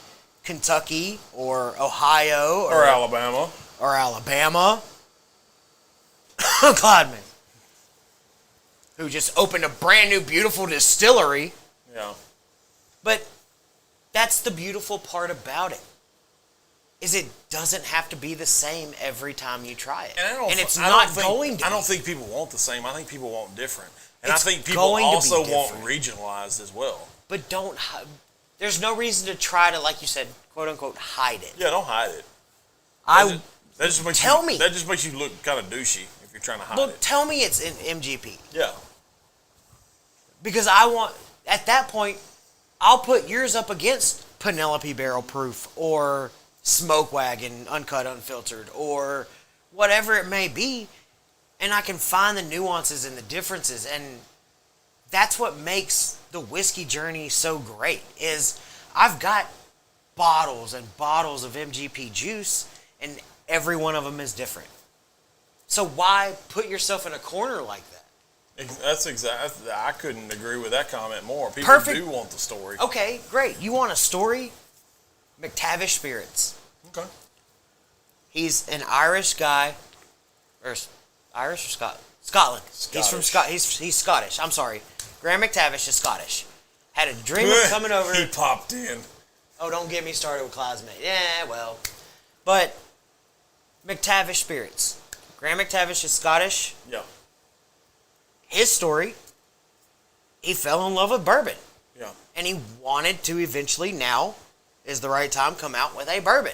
Speaker 2: Kentucky or Ohio
Speaker 1: or Alabama.
Speaker 2: Or Alabama. Clodman. Who just opened a brand new beautiful distillery.
Speaker 1: Yeah.
Speaker 2: But that's the beautiful part about it. Is it doesn't have to be the same every time you try it. And it's not going to be.
Speaker 1: I don't think people want the same. I think people want different. And I
Speaker 2: It's
Speaker 1: think people
Speaker 2: going to be
Speaker 1: also want
Speaker 2: different.
Speaker 1: regionalized as well.
Speaker 2: But there's no reason to try to, like you said, quote unquote, hide it.
Speaker 1: Yeah, don't hide it. That just makes you look kind of douchey if you're trying to hide it.
Speaker 2: Tell me it's in MGP.
Speaker 1: Yeah.
Speaker 2: Because at that point, I'll put yours up against Penelope Barrel Proof or Smoke Wagon Uncut Unfiltered or whatever it may be, and I can find the nuances and the differences, and that's what makes the whiskey journey so great. Is I've got bottles and bottles of MGP juice, and every one of them is different. So why put yourself in a corner like that?
Speaker 1: That's exactly. I couldn't agree with that comment more. People do want the story.
Speaker 2: Okay, great. You want a story? McTavish Spirits.
Speaker 1: Okay.
Speaker 2: He's an Irish guy, or Irish or Scotland. He's from He's Scottish. I'm sorry. Graham McTavish is Scottish. Had a dream of coming over.
Speaker 1: He popped in.
Speaker 2: Oh, don't get me started with Closmate. Yeah, well, but McTavish Spirits. Graham McTavish is Scottish.
Speaker 1: Yeah.
Speaker 2: His story, he fell in love with bourbon.
Speaker 1: Yeah.
Speaker 2: And he wanted to eventually, now is the right time, come out with a bourbon.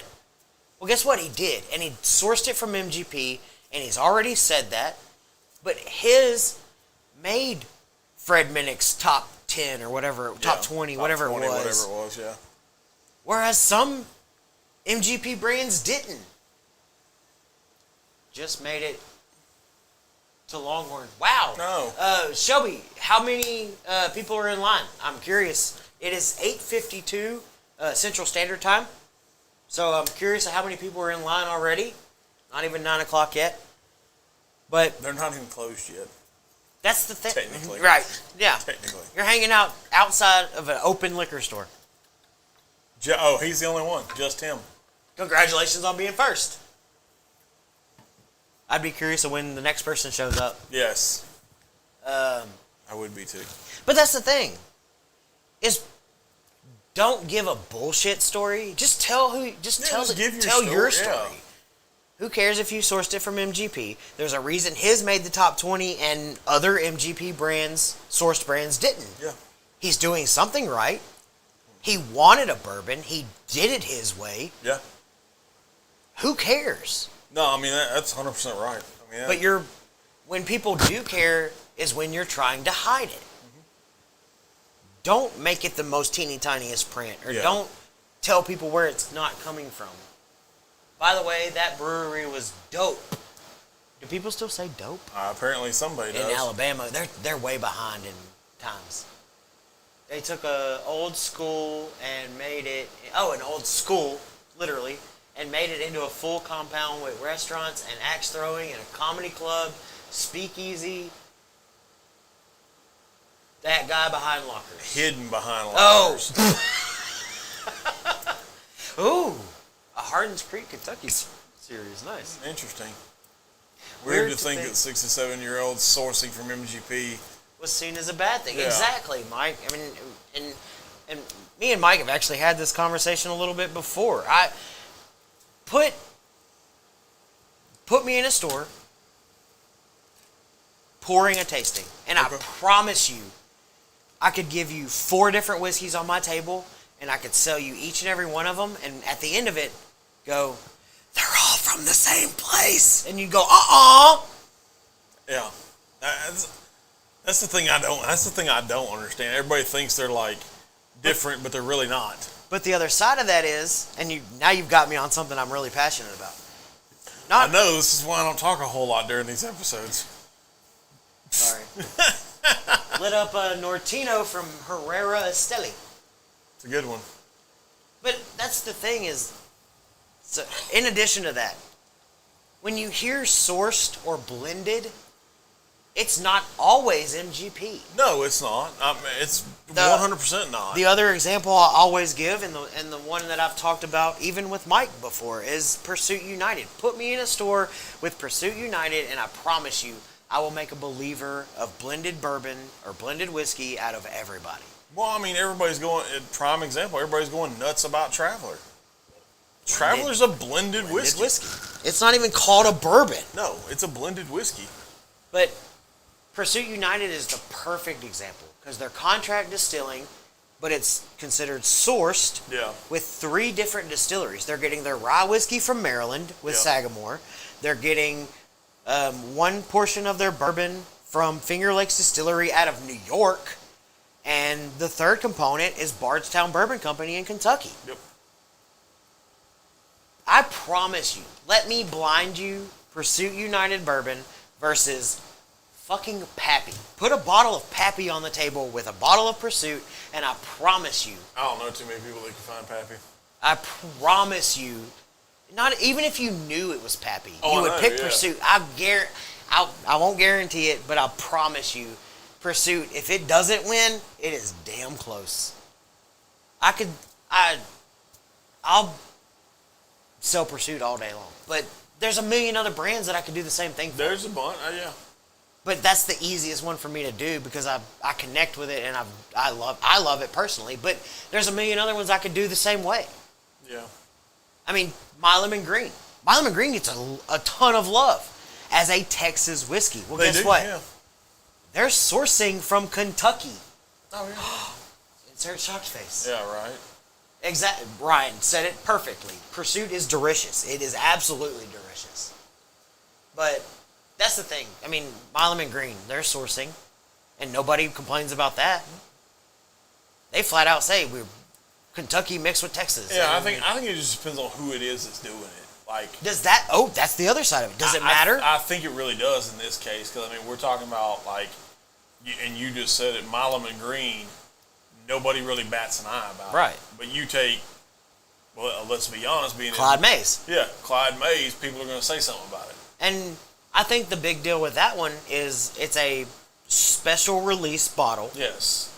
Speaker 2: Well, guess what? He did. And he sourced it from MGP, and he's already said that. But his made Fred Minnick's top 10 or whatever, top 20, whatever it was.
Speaker 1: Whatever it was, yeah.
Speaker 2: Whereas some MGP brands didn't. Just made it to Longhorn. Wow.
Speaker 1: No.
Speaker 2: Shelby, how many people are in line? I'm curious. It is 8:52 Central Standard Time. So I'm curious how many people are in line already. Not even 9 o'clock yet. But
Speaker 1: they're not even closed yet.
Speaker 2: That's the thing.
Speaker 1: Technically.
Speaker 2: Right. Yeah.
Speaker 1: Technically.
Speaker 2: You're hanging out outside of an open liquor store.
Speaker 1: Oh, he's the only one. Just him.
Speaker 2: Congratulations on being first. I'd be curious of when the next person shows up.
Speaker 1: Yes. I would be too.
Speaker 2: But that's the thing. Is don't give a bullshit story. Just tell your story.
Speaker 1: Yeah.
Speaker 2: Who cares if you sourced it from MGP? There's a reason his made the top 20 and other MGP brands, sourced brands, didn't.
Speaker 1: Yeah.
Speaker 2: He's doing something right. He wanted a bourbon. He did it his way.
Speaker 1: Yeah.
Speaker 2: Who cares?
Speaker 1: No, I mean, that's 100% right. I mean,
Speaker 2: But when people do care is when you're trying to hide it. Mm-hmm. Don't make it the most teeny tiniest print, or don't tell people where it's not coming from. By the way, that brewery was dope. Do people still say dope?
Speaker 1: Apparently somebody does.
Speaker 2: In Alabama, they're way behind in times. They took a old school and made it, an old school, literally, and made it into a full compound with restaurants and axe throwing and a comedy club, speakeasy. That guy behind lockers.
Speaker 1: Hidden behind lockers.
Speaker 2: Ooh, a Hardin's Creek, Kentucky series. Nice.
Speaker 1: Interesting. Weird to think that 67-year-olds sourcing from MGP
Speaker 2: was seen as a bad thing.
Speaker 1: Yeah.
Speaker 2: Exactly, Mike. I mean, and me and Mike have actually had this conversation a little bit before. I put me in a store pouring a tasting, and I promise you, I could give you 4 different whiskeys on my table, and I could sell you each and every one of them, and at the end of it, go, they're all from the same place, and you'd go,
Speaker 1: Yeah, that's the thing I don't. That's the thing I don't understand. Everybody thinks they're like different, but they're really not.
Speaker 2: But the other side of that is, and now you've got me on something I'm really passionate about.
Speaker 1: I know, this is why I don't talk a whole lot during these episodes.
Speaker 2: Sorry. Lit up a Nortino from Herrera Esteli.
Speaker 1: It's a good one.
Speaker 2: But that's the thing is, so in addition to that, when you hear sourced or blended, it's not always MGP.
Speaker 1: No, it's not. I mean, it's 100% not.
Speaker 2: The other example I always give, and the one that I've talked about even with Mike before, is Pursuit United. Put me in a store with Pursuit United, and I promise you, I will make a believer of blended bourbon or blended whiskey out of everybody.
Speaker 1: Well, I mean, everybody's going, prime example, everybody's going nuts about Traveler. Traveler's a blended whiskey.
Speaker 2: It's not even called a bourbon.
Speaker 1: No, it's a blended whiskey.
Speaker 2: But Pursuit United is the perfect example because they're contract distilling, but it's considered sourced with 3 different distilleries. They're getting their rye whiskey from Maryland with Sagamore. They're getting 1 portion of their bourbon from Finger Lakes Distillery out of New York. And the 3rd component is Bardstown Bourbon Company in Kentucky.
Speaker 1: Yep.
Speaker 2: I promise you, let me blind you Pursuit United bourbon versus fucking Pappy. Put a bottle of Pappy on the table with a bottle of Pursuit, and I promise you.
Speaker 1: I don't know too many people that can find Pappy.
Speaker 2: I promise you, not even if you knew it was Pappy, you would pick Pursuit. I won't guarantee it, but I promise you, Pursuit, if it doesn't win, it is damn close. I'll sell Pursuit all day long, but there's a million other brands that I could do the same thing for.
Speaker 1: There's a bunch, yeah.
Speaker 2: But that's the easiest one for me to do because I connect with it and I love it personally. But there's a million other ones I could do the same way.
Speaker 1: Yeah.
Speaker 2: I mean, My Lemon Green. My Lemon Green gets a ton of love as a Texas whiskey. Well, guess what?
Speaker 1: Yeah.
Speaker 2: They're sourcing from Kentucky.
Speaker 1: Oh, yeah.
Speaker 2: Insert shocked face.
Speaker 1: Yeah, right.
Speaker 2: Exactly. Ryan said it perfectly. Pursuit is delicious. It is absolutely delicious. But that's the thing. I mean, My Lemon Green, they're sourcing, and nobody complains about that. They flat out say we're Kentucky mixed with Texas.
Speaker 1: Yeah, I think it just depends on who it is that's doing it. Like,
Speaker 2: does that? Oh, that's the other side of it. Does it matter?
Speaker 1: I think it really does in this case because I mean we're talking about like, and you just said it, My Lemon Green. Nobody really bats an eye about
Speaker 2: right.
Speaker 1: it. But you take, well, let's be honest,
Speaker 2: Clyde Mays.
Speaker 1: Yeah, Clyde Mays. People are going to say something about it.
Speaker 2: And I think the big deal with that one is it's a special release bottle.
Speaker 1: Yes.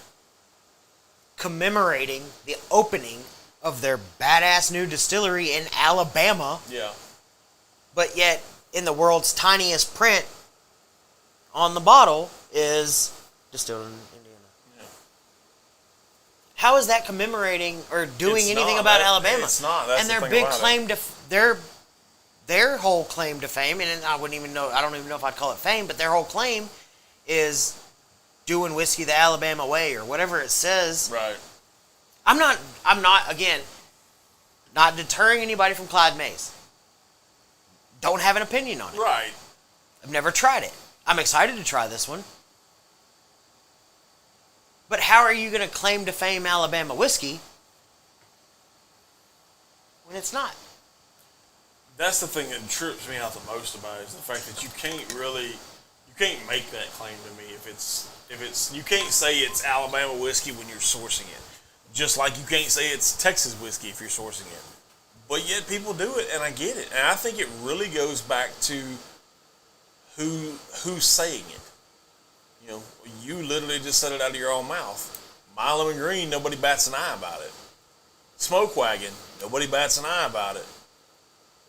Speaker 2: Commemorating the opening of their badass new distillery in Alabama.
Speaker 1: Yeah. But
Speaker 2: yet, in the world's tiniest print on the bottle is distilled in Indiana. Yeah. How is that commemorating or doing anything about Alabama?
Speaker 1: It's not. That's
Speaker 2: and their big claim to their whole claim to fame, and I don't even know if I'd call it fame, but their whole claim is doing whiskey the Alabama way or whatever it says.
Speaker 1: Right.
Speaker 2: I'm not again, not deterring anybody from Clyde Mays. Don't have an opinion on it.
Speaker 1: Right.
Speaker 2: I've never tried it. I'm excited to try this one. But how are you going to claim to fame Alabama whiskey when it's not?
Speaker 1: That's the thing that trips me out the most about it is the fact that you can't make that claim to me if it's you can't say it's Alabama whiskey when you're sourcing it. Just like you can't say it's Texas whiskey if you're sourcing it. But yet people do it, and I get it. And I think it really goes back to who's saying it. You know, you literally just said it out of your own mouth. My Lemon Green, nobody bats an eye about it. Smoke Wagon, nobody bats an eye about it.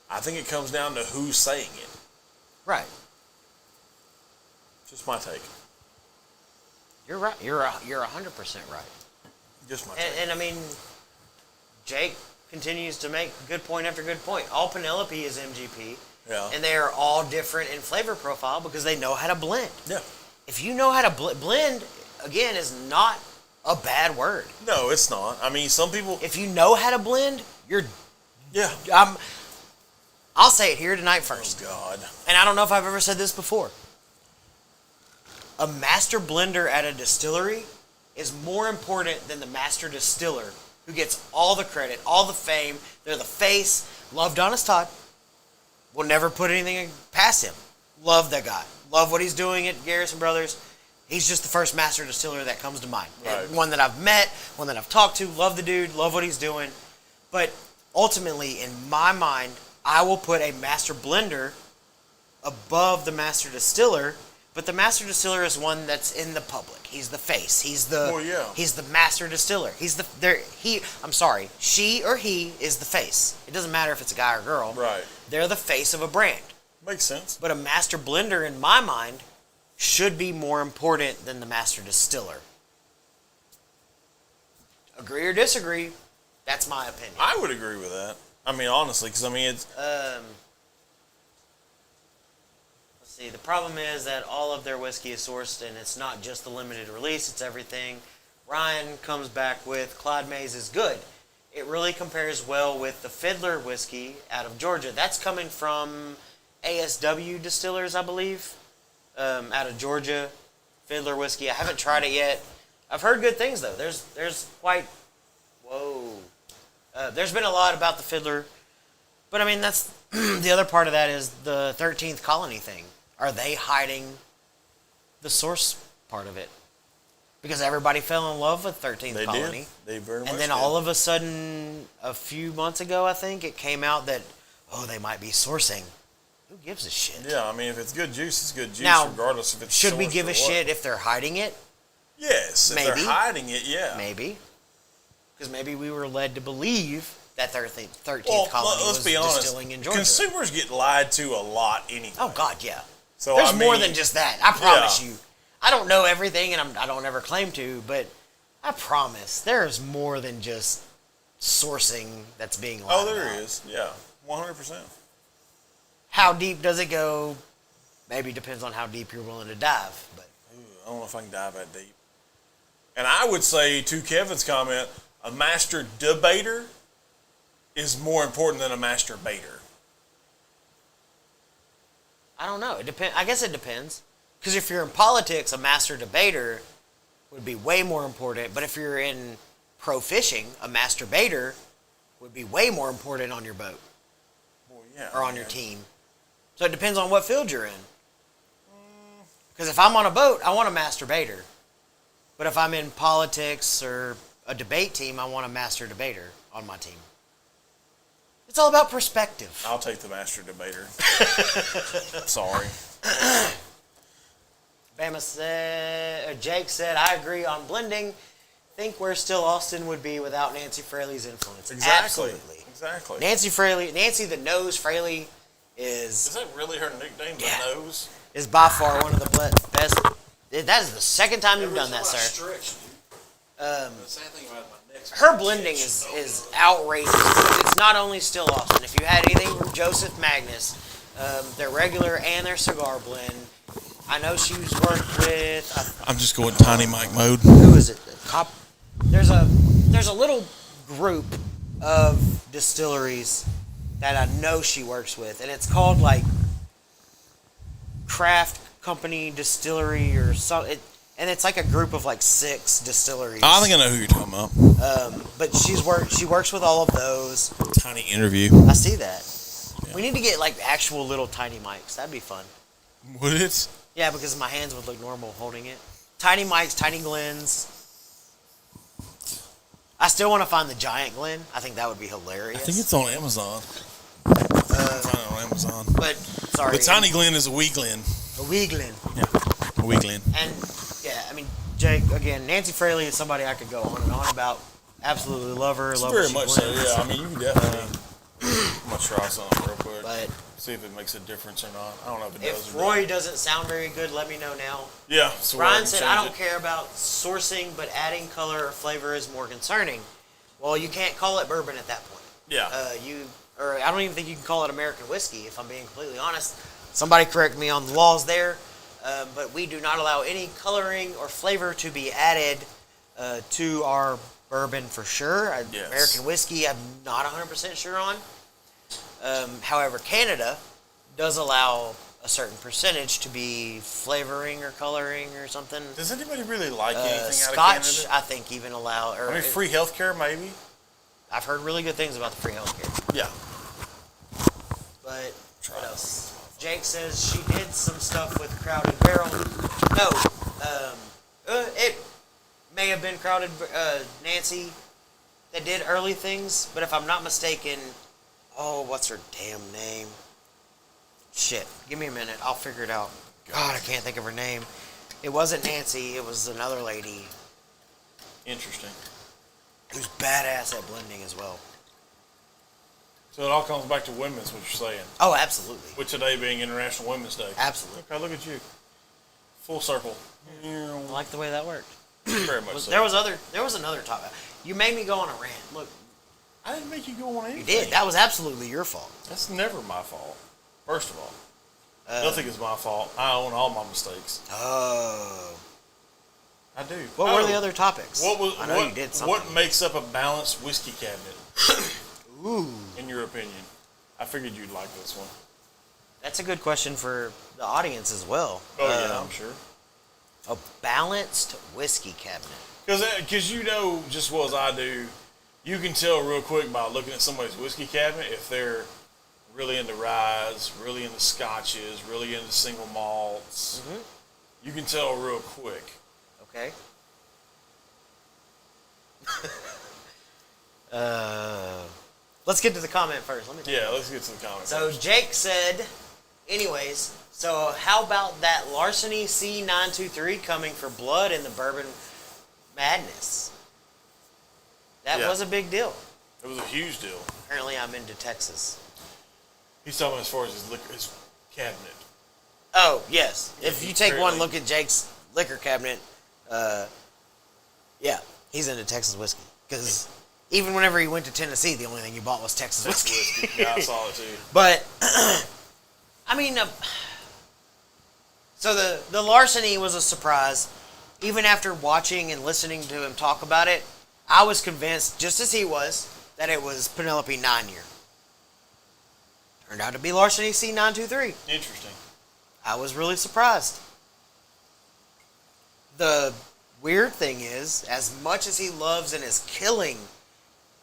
Speaker 1: I think it comes down to who's saying it.
Speaker 2: Right.
Speaker 1: Just my take.
Speaker 2: You're right. You're 100% right.
Speaker 1: Just my
Speaker 2: And I mean, Jake continues to make good point after good point. All Penelope is MGP.
Speaker 1: Yeah.
Speaker 2: And they are all different in flavor profile because they know how to blend.
Speaker 1: Yeah.
Speaker 2: If you know how to blend, again, is not a bad word.
Speaker 1: No, it's not. I mean, some people.
Speaker 2: If you know how to blend, you're.
Speaker 1: Yeah.
Speaker 2: I'll say it here tonight first.
Speaker 1: Oh, God.
Speaker 2: And I don't know if I've ever said this before. A master blender at a distillery is more important than the master distiller, who gets all the credit, all the fame. They're the face. Love Honest Todd. Will never put anything past him. Love that guy. Love what he's doing at Garrison Brothers. He's just the first master distiller that comes to mind.
Speaker 1: Right.
Speaker 2: One that I've met, one that I've talked to. Love the dude. Love what he's doing. But ultimately, in my mind, I will put a master blender above the master distiller. But the master distiller is one that's in the public. He's the face. He's the master distiller. She or he is the face. It doesn't matter if it's a guy or girl.
Speaker 1: Right.
Speaker 2: They're the face of a brand.
Speaker 1: Makes sense.
Speaker 2: But a master blender, in my mind, should be more important than the master distiller. Agree or disagree? That's my opinion.
Speaker 1: I would agree with that. I mean, honestly, because I mean, it's.
Speaker 2: Let's see. The problem is that all of their whiskey is sourced, and it's not just the limited release; it's everything. Ryan comes back with Claude Mays is good. It really compares well with the Fiddler whiskey out of Georgia. That's coming from ASW Distillers, I believe, out of Georgia. Fiddler whiskey. I haven't tried it yet. I've heard good things though. There's quite. Whoa. There's been a lot about the Fiddler, but I mean that's the other part of that is the 13th colony thing. Are they hiding the source part of it? Because everybody fell in love with 13th colony.
Speaker 1: Did. They very much
Speaker 2: And then
Speaker 1: did.
Speaker 2: all of a sudden, a few months ago, I think, it came out that, they might be sourcing. Who gives a shit?
Speaker 1: Yeah, I mean, if it's good juice, it's good juice,
Speaker 2: now,
Speaker 1: regardless if it's
Speaker 2: should we
Speaker 1: sourced
Speaker 2: give
Speaker 1: or
Speaker 2: a
Speaker 1: what.
Speaker 2: shit if they're hiding it?
Speaker 1: Yes, if
Speaker 2: Maybe.
Speaker 1: they're hiding it, yeah.
Speaker 2: Maybe. Because maybe we were led to believe that 13th
Speaker 1: Well,
Speaker 2: colony
Speaker 1: let's
Speaker 2: was
Speaker 1: be honest.
Speaker 2: distilling in Georgia.
Speaker 1: Consumers get lied to a lot anyway.
Speaker 2: Oh, God, yeah.
Speaker 1: So
Speaker 2: There's
Speaker 1: I
Speaker 2: more
Speaker 1: mean,
Speaker 2: than just that. I promise
Speaker 1: yeah.
Speaker 2: you. I don't know everything, and I don't ever claim to, but I promise there's more than just sourcing that's being lied
Speaker 1: Oh, there
Speaker 2: about.
Speaker 1: is. Yeah, 100%.
Speaker 2: How deep does it go? Maybe depends on how deep you're willing to dive. But
Speaker 1: I don't know if I can dive that deep. And I would say, to Kevin's comment, a master debater is more important than a master baiter.
Speaker 2: I don't know. It depends. I guess it depends. Because if you're in politics, a master debater would be way more important. But if you're in pro fishing, a master baiter would be way more important on your boat
Speaker 1: Well, yeah.
Speaker 2: or on your team. So it depends on what field you're in. Because if I'm on a boat, I want a master baiter. But if I'm in politics or a debate team, I want a master debater on my team. It's all about perspective.
Speaker 1: I'll take the master debater. Sorry.
Speaker 2: Bama said, Jake said, I agree on blending. Think where still Austin would be without Nancy Fraley's influence.
Speaker 1: Exactly.
Speaker 2: Absolutely.
Speaker 1: Exactly.
Speaker 2: Nancy the Nose Fraley
Speaker 1: Is that really her nickname,
Speaker 2: Yeah.
Speaker 1: The Nose?
Speaker 2: is by far one of the best. That is the second time you've done that, sir.
Speaker 1: The same thing about my next
Speaker 2: Her blending is outrageous. It's not only still Austin. If you had anything from Joseph Magnus, their regular and their cigar blend, I know she's worked with.
Speaker 1: I'm just going Tiny Mike mode.
Speaker 2: Who is it? There's a little group of distilleries that I know she works with, and it's called like Craft Company Distillery or something. And it's like a group of like 6 distilleries.
Speaker 1: I think I know who you're talking about.
Speaker 2: But she works with all of those.
Speaker 1: Tiny interview.
Speaker 2: I see that.
Speaker 1: Yeah.
Speaker 2: We need to get like actual little tiny mics. That'd be fun.
Speaker 1: Would it?
Speaker 2: Yeah, because my hands would look normal holding it. Tiny mics, tiny Glens. I still want to find the giant Glen. I think that would be hilarious.
Speaker 1: I think it's on Amazon. Find it on Amazon.
Speaker 2: But sorry,
Speaker 1: The Tiny Glen is a wee Glen.
Speaker 2: a wee Glen.
Speaker 1: Yeah, a wee Glen.
Speaker 2: And yeah, I mean, Jake again. Nancy Fraley is somebody I could go on and on about. Absolutely love her. Love
Speaker 1: Very
Speaker 2: what she
Speaker 1: much so,
Speaker 2: blends.
Speaker 1: yeah. I mean, you can definitely. I'm gonna try something real quick.
Speaker 2: But
Speaker 1: See if it makes a difference or not. I don't know if it does.
Speaker 2: if
Speaker 1: or
Speaker 2: Roy
Speaker 1: not.
Speaker 2: doesn't sound very good, let me know now.
Speaker 1: Yeah. So
Speaker 2: Brian said, I don't care about sourcing, but adding color or flavor is more concerning. Well, you can't call it bourbon at that point.
Speaker 1: Yeah.
Speaker 2: Or I don't even think you can call it American whiskey, if I'm being completely honest. Somebody correct me on the laws there. But we do not allow any coloring or flavor to be added to our bourbon for sure.
Speaker 1: Yes.
Speaker 2: American whiskey, I'm not 100% sure on. However, Canada does allow a certain percentage to be flavoring or coloring or something.
Speaker 1: Does anybody really like anything out of
Speaker 2: Scotch,
Speaker 1: Canada?
Speaker 2: I think, even allow. Or
Speaker 1: I mean, free healthcare, maybe.
Speaker 2: I've heard really good things about the free healthcare.
Speaker 1: Yeah.
Speaker 2: But what else? Jake says she did some stuff with Crowded Barrel. No, it may have been Crowded Nancy that did early things, but if I'm not mistaken, what's her damn name? Shit, give me a minute, I'll figure it out. God, I can't think of her name. It wasn't Nancy, it was another lady.
Speaker 1: Interesting.
Speaker 2: Who's badass at blending as well.
Speaker 1: So it all comes back to women's, what you're saying.
Speaker 2: Oh, absolutely.
Speaker 1: With today being International Women's Day.
Speaker 2: Absolutely.
Speaker 1: Okay, look at you. Full circle.
Speaker 2: I like the way that worked.
Speaker 1: Very much so.
Speaker 2: There was another topic. You made me go on a rant. Look,
Speaker 1: I didn't make you go on anything.
Speaker 2: you did. That was absolutely your fault.
Speaker 1: That's never my fault. First of all. Nothing is my fault. I own all my mistakes.
Speaker 2: Oh.
Speaker 1: I do.
Speaker 2: What were the other topics?
Speaker 1: I know
Speaker 2: you did something.
Speaker 1: What makes up a balanced whiskey cabinet?
Speaker 2: Ooh.
Speaker 1: In your opinion? I figured you'd like this one.
Speaker 2: That's a good question for the audience as well.
Speaker 1: Oh, yeah, I'm sure.
Speaker 2: A balanced whiskey cabinet.
Speaker 1: Because you know just as well as I do, you can tell real quick by looking at somebody's whiskey cabinet if they're really into ryes, really into scotches, really into single malts. Mm-hmm. You can tell real quick.
Speaker 2: Okay. Let's get to the comment first.
Speaker 1: Let's get to the comment
Speaker 2: So
Speaker 1: first.
Speaker 2: Jake said, anyways, so how about that Larceny C923 coming for blood in the Bourbon Madness? That was a big deal.
Speaker 1: It was a huge deal.
Speaker 2: Apparently I'm into Texas.
Speaker 1: He's talking as far as his cabinet.
Speaker 2: Oh, yes. If you take one
Speaker 1: apparently-
Speaker 2: look at Jake's liquor cabinet, he's into Texas whiskey. Because even whenever he went to Tennessee, the only thing he bought was Texas whiskey.
Speaker 1: Yeah, I saw it too.
Speaker 2: But, I mean, so the Larceny was a surprise. Even after watching and listening to him talk about it, I was convinced, just as he was, that it was Penelope 9-year. Turned out to be Larceny C923.
Speaker 1: Interesting.
Speaker 2: I was really surprised. The weird thing is, as much as he loves and is killing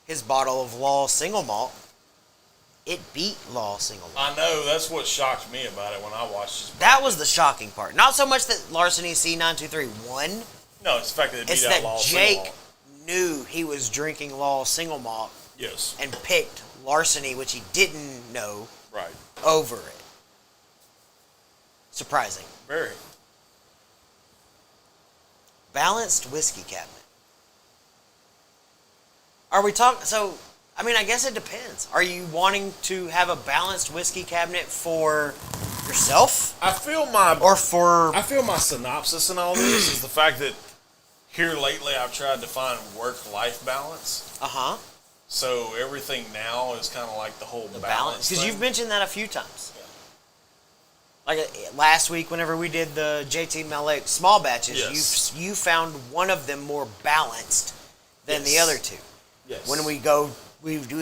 Speaker 2: his bottle of Law Single Malt, it beat Law Single Malt.
Speaker 1: I know, that's what shocked me about it when I watched this.
Speaker 2: That was the shocking part. Not so much that Larceny C923 won.
Speaker 1: No, it's the fact that it
Speaker 2: It's
Speaker 1: beat out
Speaker 2: that
Speaker 1: Law Single
Speaker 2: Jake
Speaker 1: Malt.
Speaker 2: knew he was drinking Law Single Malt
Speaker 1: Yes.
Speaker 2: and picked Larceny, which he didn't know,
Speaker 1: Right.
Speaker 2: over it. Surprising.
Speaker 1: Very.
Speaker 2: Balanced whiskey cabinet. Are we talking? So, I mean, I guess it depends. Are you wanting to have a balanced whiskey cabinet for yourself,
Speaker 1: I feel my synopsis in all this is the fact that here lately I've tried to find work-life balance. So everything now is kind of like the whole balance.
Speaker 2: Because
Speaker 1: thing.
Speaker 2: you've mentioned that a few times. Like last week, whenever we did the JT Meleck small batches,
Speaker 1: Yes.
Speaker 2: you found one of them more balanced than the
Speaker 1: Yes.
Speaker 2: other two.
Speaker 1: Yes.
Speaker 2: When we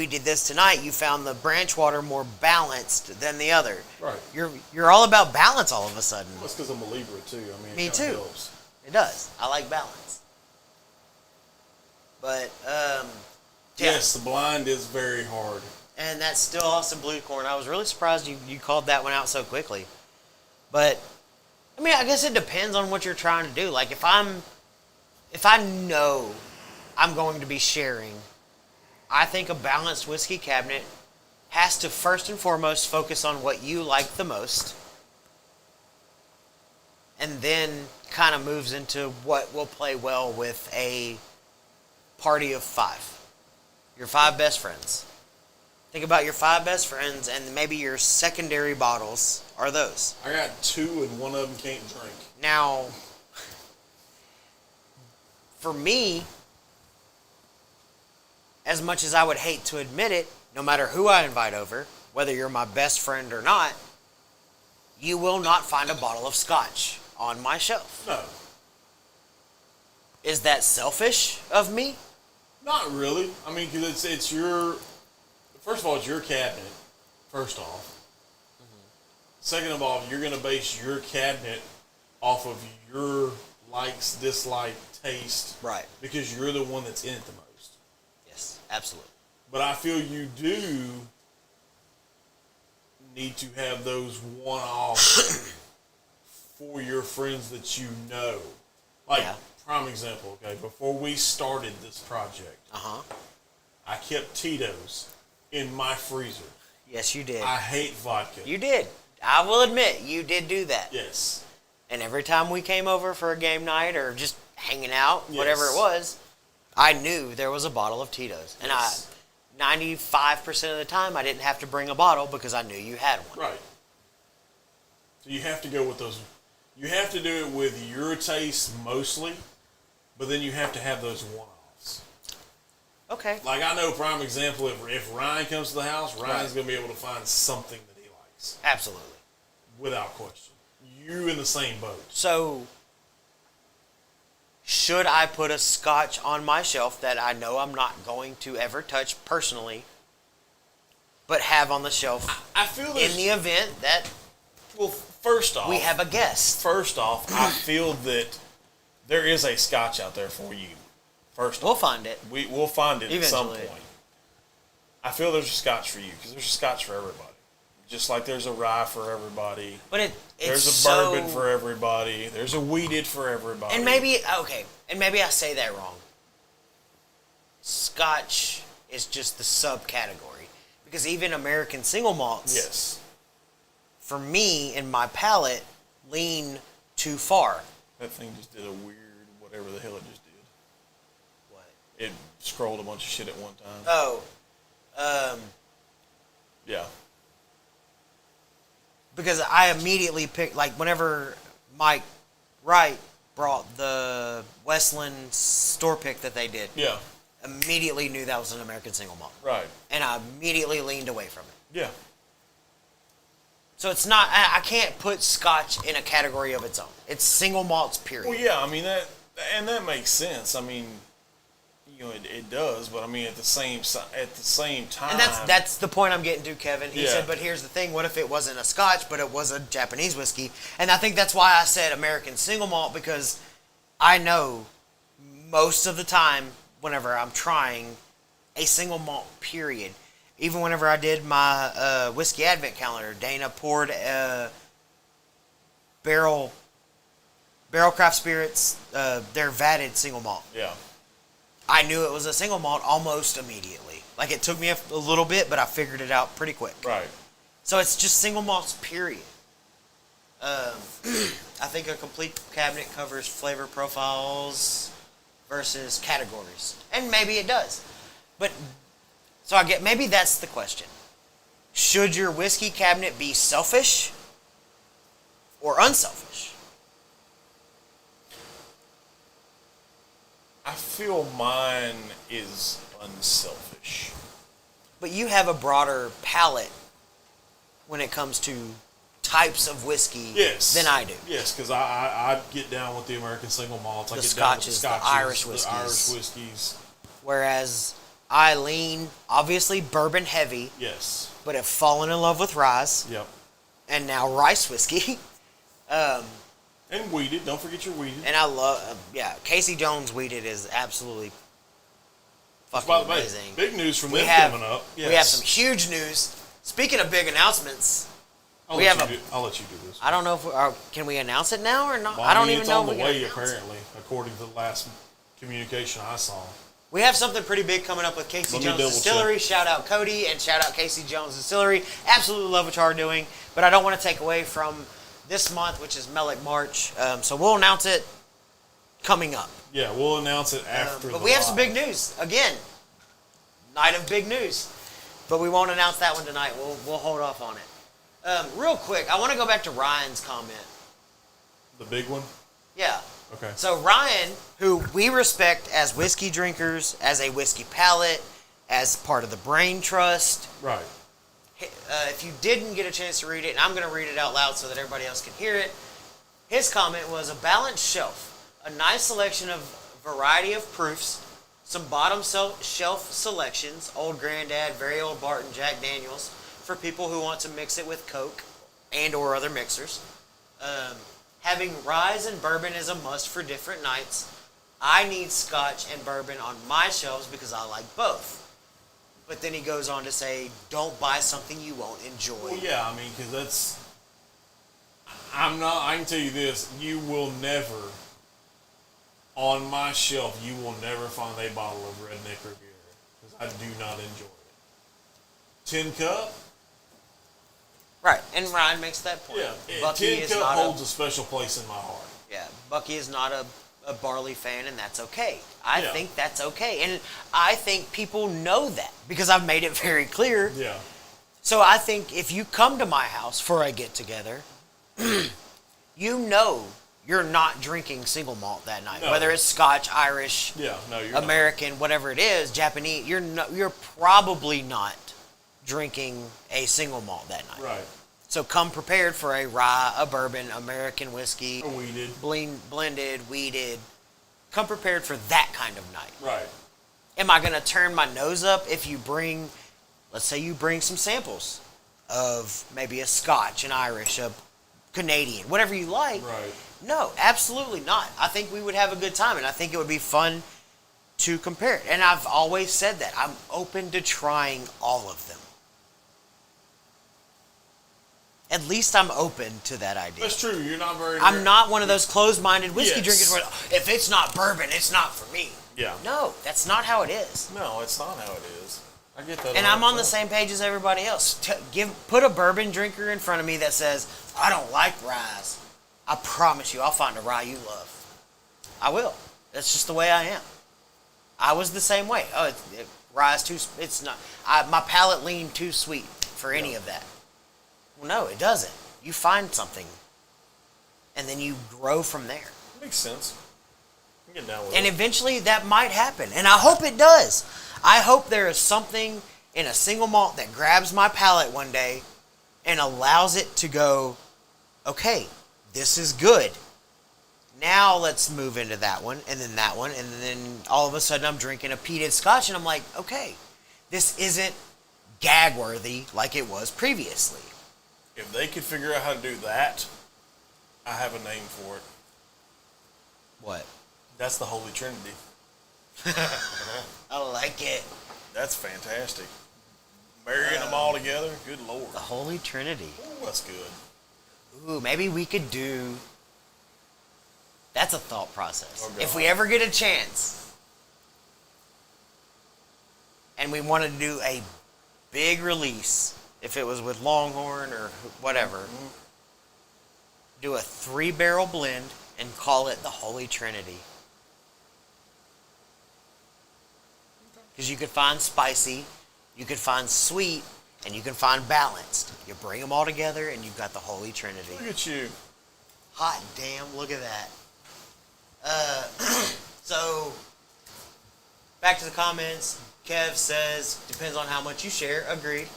Speaker 2: did this tonight, you found the Branchwater more balanced than the other.
Speaker 1: Right.
Speaker 2: You're all about balance all of a sudden.
Speaker 1: That's because I'm a Libra too. I mean,
Speaker 2: Me
Speaker 1: it kinda
Speaker 2: too.
Speaker 1: helps.
Speaker 2: It does. I like balance. But
Speaker 1: Yes, the blind is very hard.
Speaker 2: and that's still Austin Blue Corn. I was really surprised you called that one out so quickly. But I mean, I guess it depends on what you're trying to do. Like if I know I'm going to be sharing, I think a balanced whiskey cabinet has to first and foremost focus on what you like the most, and then kind of moves into what will play well with a party of 5. Your 5 best friends. Think about your 5 best friends, and maybe your secondary bottles are those.
Speaker 1: I got 2, and one of them can't drink.
Speaker 2: Now, for me, as much as I would hate to admit it, no matter who I invite over, whether you're my best friend or not, you will not find a bottle of scotch on my shelf.
Speaker 1: No.
Speaker 2: Is that selfish of me?
Speaker 1: Not really. I mean, because it's your... First of all, it's your cabinet, first off. Mm-hmm. Second of all, you're going to base your cabinet off of your likes, dislike, taste.
Speaker 2: Right.
Speaker 1: Because you're the one that's in it the most.
Speaker 2: Yes, absolutely.
Speaker 1: But I feel you do need to have those one-offs for your friends that you know. Like, prime example, okay, before we started this project, I kept Tito's in my freezer.
Speaker 2: Yes, you did.
Speaker 1: I hate vodka.
Speaker 2: You did. I will admit, you did do that.
Speaker 1: Yes.
Speaker 2: And every time we came over for a game night or just hanging out, whatever it was, I knew there was a bottle of Tito's. And 95% of the time, I didn't have to bring a bottle because I knew you had one.
Speaker 1: Right. So you have to go with those. You have to do it with your taste mostly, but then you have to have those one-offs.
Speaker 2: Okay.
Speaker 1: Like, I know, prime example, if Ryan comes to the house, Ryan's going to be able to find something that he likes.
Speaker 2: Absolutely.
Speaker 1: Without question. You in the same boat.
Speaker 2: So, should I put a scotch on my shelf that I know I'm not going to ever touch personally, but have on the shelf
Speaker 1: I feel
Speaker 2: in the event that
Speaker 1: well, first off,
Speaker 2: we have a guest?
Speaker 1: First off, I feel that there is a scotch out there for you. First
Speaker 2: We'll
Speaker 1: off,
Speaker 2: find it.
Speaker 1: We'll find it
Speaker 2: Eventually.
Speaker 1: at some point. I feel there's a scotch for you because there's a scotch for everybody. Just like there's a rye for everybody.
Speaker 2: But
Speaker 1: there's a bourbon for everybody. There's a wheated for everybody.
Speaker 2: And maybe I say that wrong. Scotch is just the subcategory. Because even American single malts,
Speaker 1: yes,
Speaker 2: for me, in my palate, lean too far.
Speaker 1: That thing just did a weird whatever the hell it just did.
Speaker 2: What?
Speaker 1: It scrolled a bunch of shit at one time.
Speaker 2: Oh.
Speaker 1: Yeah.
Speaker 2: Because I immediately picked, like, whenever Mike Wright brought the Westland store pick that they did.
Speaker 1: Yeah.
Speaker 2: Immediately knew that was an American single malt.
Speaker 1: Right.
Speaker 2: And I immediately leaned away from it.
Speaker 1: Yeah.
Speaker 2: So it's not, I can't put Scotch in a category of its own. It's single malts, period.
Speaker 1: Well, yeah, I mean, that makes sense. I mean, you know, it does, but I mean, at the same time.
Speaker 2: And that's the point I'm getting to, Kevin. He said, but here's the thing, what if it wasn't a Scotch, but it was a Japanese whiskey? And I think that's why I said American single malt, because I know most of the time, whenever I'm trying a single malt, period, even whenever I did my whiskey advent calendar, Dana poured Barrel Craft Spirits, their vatted single malt.
Speaker 1: Yeah.
Speaker 2: I knew it was a single malt almost immediately. Like, it took me a little bit, but I figured it out pretty quick.
Speaker 1: Right.
Speaker 2: So it's just single malts, period. I think a complete cabinet covers flavor profiles versus categories. And maybe it does. But, so maybe that's the question. Should your whiskey cabinet be selfish or unselfish?
Speaker 1: I feel mine is unselfish.
Speaker 2: But you have a broader palate when it comes to types of whiskey than I do.
Speaker 1: Yes, because I get down with the American single malts. I get down with the
Speaker 2: Scotches, the Irish
Speaker 1: whiskeys.
Speaker 2: Whereas I lean, obviously, bourbon heavy.
Speaker 1: Yes.
Speaker 2: But have fallen in love with rye.
Speaker 1: Yep.
Speaker 2: And now rice whiskey.
Speaker 1: And wheated. Don't forget your wheated.
Speaker 2: And I love, Casey Jones wheated is absolutely fucking
Speaker 1: By the way,
Speaker 2: amazing.
Speaker 1: big news from them coming up. Yes.
Speaker 2: We have some huge news. Speaking of big announcements,
Speaker 1: I'll let you do this.
Speaker 2: I don't know if can we announce it now or not?
Speaker 1: Well,
Speaker 2: I don't even know.
Speaker 1: It's on the way, apparently, according to the last communication I saw.
Speaker 2: We have something pretty big coming up with Casey Jones Distillery.
Speaker 1: Check.
Speaker 2: Shout out Cody and shout out Casey Jones Distillery. Absolutely love what you are doing, but I don't want to take away from this month, which is Meleck March. So we'll announce it coming up.
Speaker 1: Yeah, we'll announce it after.
Speaker 2: But we have some big news again. Night of big news. But we won't announce that one tonight. We'll hold off on it. Real quick, I want to go back to Ryan's comment.
Speaker 1: The big one?
Speaker 2: Yeah.
Speaker 1: Okay.
Speaker 2: So Ryan, who we respect as whiskey drinkers, as a whiskey palate, as part of the Brain Trust.
Speaker 1: Right.
Speaker 2: If you didn't get a chance to read it, and I'm going to read it out loud so that everybody else can hear it, his comment was a balanced shelf, a nice selection of variety of proofs, some bottom shelf selections, Old Grandad, Very Old Barton, Jack Daniels, for people who want to mix it with Coke and or other mixers. Having rye and bourbon is a must for different nights. I need Scotch and bourbon on my shelves because I like both. But then he goes on to say, don't buy something you won't enjoy.
Speaker 1: Well, yeah, I mean, because that's... I can tell you this, you will never, on my shelf, you will never find a bottle of Redneck Riviera. Because I do not enjoy it. Tin Cup?
Speaker 2: Right, and Ryan makes that point.
Speaker 1: Yeah,
Speaker 2: Bucky
Speaker 1: Tin
Speaker 2: is
Speaker 1: Cup
Speaker 2: not
Speaker 1: holds a special place in my heart.
Speaker 2: Yeah, Bucky is not a barley fan, and that's okay. I
Speaker 1: Yeah.
Speaker 2: think that's okay. And I think people know that because I've made it very clear.
Speaker 1: Yeah.
Speaker 2: So I think if you come to my house for a get-together, you know you're not drinking single malt that night.
Speaker 1: No.
Speaker 2: Whether it's Scotch, Irish,
Speaker 1: Yeah, no, you're
Speaker 2: American, whatever it is, Japanese, you're probably not drinking a single malt that night.
Speaker 1: not. Right.
Speaker 2: So come prepared for a rye, a bourbon, American whiskey,
Speaker 1: Or weeded.
Speaker 2: blended, weeded. Come prepared for that kind of night.
Speaker 1: Right.
Speaker 2: Am I going to turn my nose up if you bring, let's say you bring some samples of maybe a Scotch, an Irish, a Canadian, whatever you like?
Speaker 1: Right.
Speaker 2: No, absolutely not. I think we would have a good time, and I think it would be fun to compare it. And I've always said that. I'm open to trying all of them. At least I'm open to that idea.
Speaker 1: That's true. You're not very...
Speaker 2: I'm not one of those closed-minded whiskey
Speaker 1: Yes.
Speaker 2: drinkers where, if it's not bourbon, it's not for me.
Speaker 1: Yeah.
Speaker 2: No, that's not how it is.
Speaker 1: No, it's not how it is. I get that.
Speaker 2: And I'm on
Speaker 1: 100%.
Speaker 2: the same page as everybody else. Put a bourbon drinker in front of me that says, I don't like rye. I promise you, I'll find a rye you love. I will. That's just the way I am. I was the same way. Oh, rye's too... It's not... my palate leaned too sweet for any of that. Well, no, it doesn't. You find something, and then you grow from there.
Speaker 1: Makes sense. I'm getting down with
Speaker 2: And
Speaker 1: it.
Speaker 2: eventually that might happen, and I hope it does. I hope there is something in a single malt that grabs my palate one day and allows it to go, okay, this is good. Now let's move into that one, and then all of a sudden I'm drinking a peated Scotch, and I'm like, okay, this isn't gag-worthy like it was previously.
Speaker 1: If they could figure out how to do that, I have a name for it.
Speaker 2: What?
Speaker 1: That's the Holy Trinity.
Speaker 2: I like it.
Speaker 1: That's fantastic. Marrying them all together, good Lord.
Speaker 2: The Holy Trinity.
Speaker 1: Ooh, that's good.
Speaker 2: Ooh, maybe we could do... That's a thought process.
Speaker 1: Oh, God.
Speaker 2: If we ever get a chance, and we wanted to do a big release, if it was with Longhorn or whatever, do a 3-barrel blend and call it the Holy Trinity. Because you could find spicy, you could find sweet, and you can find balanced. You bring them all together and you've got the Holy Trinity.
Speaker 1: Look at you.
Speaker 2: Hot damn, look at that. So, back to the comments. Kev says, depends on how much you share. Agreed.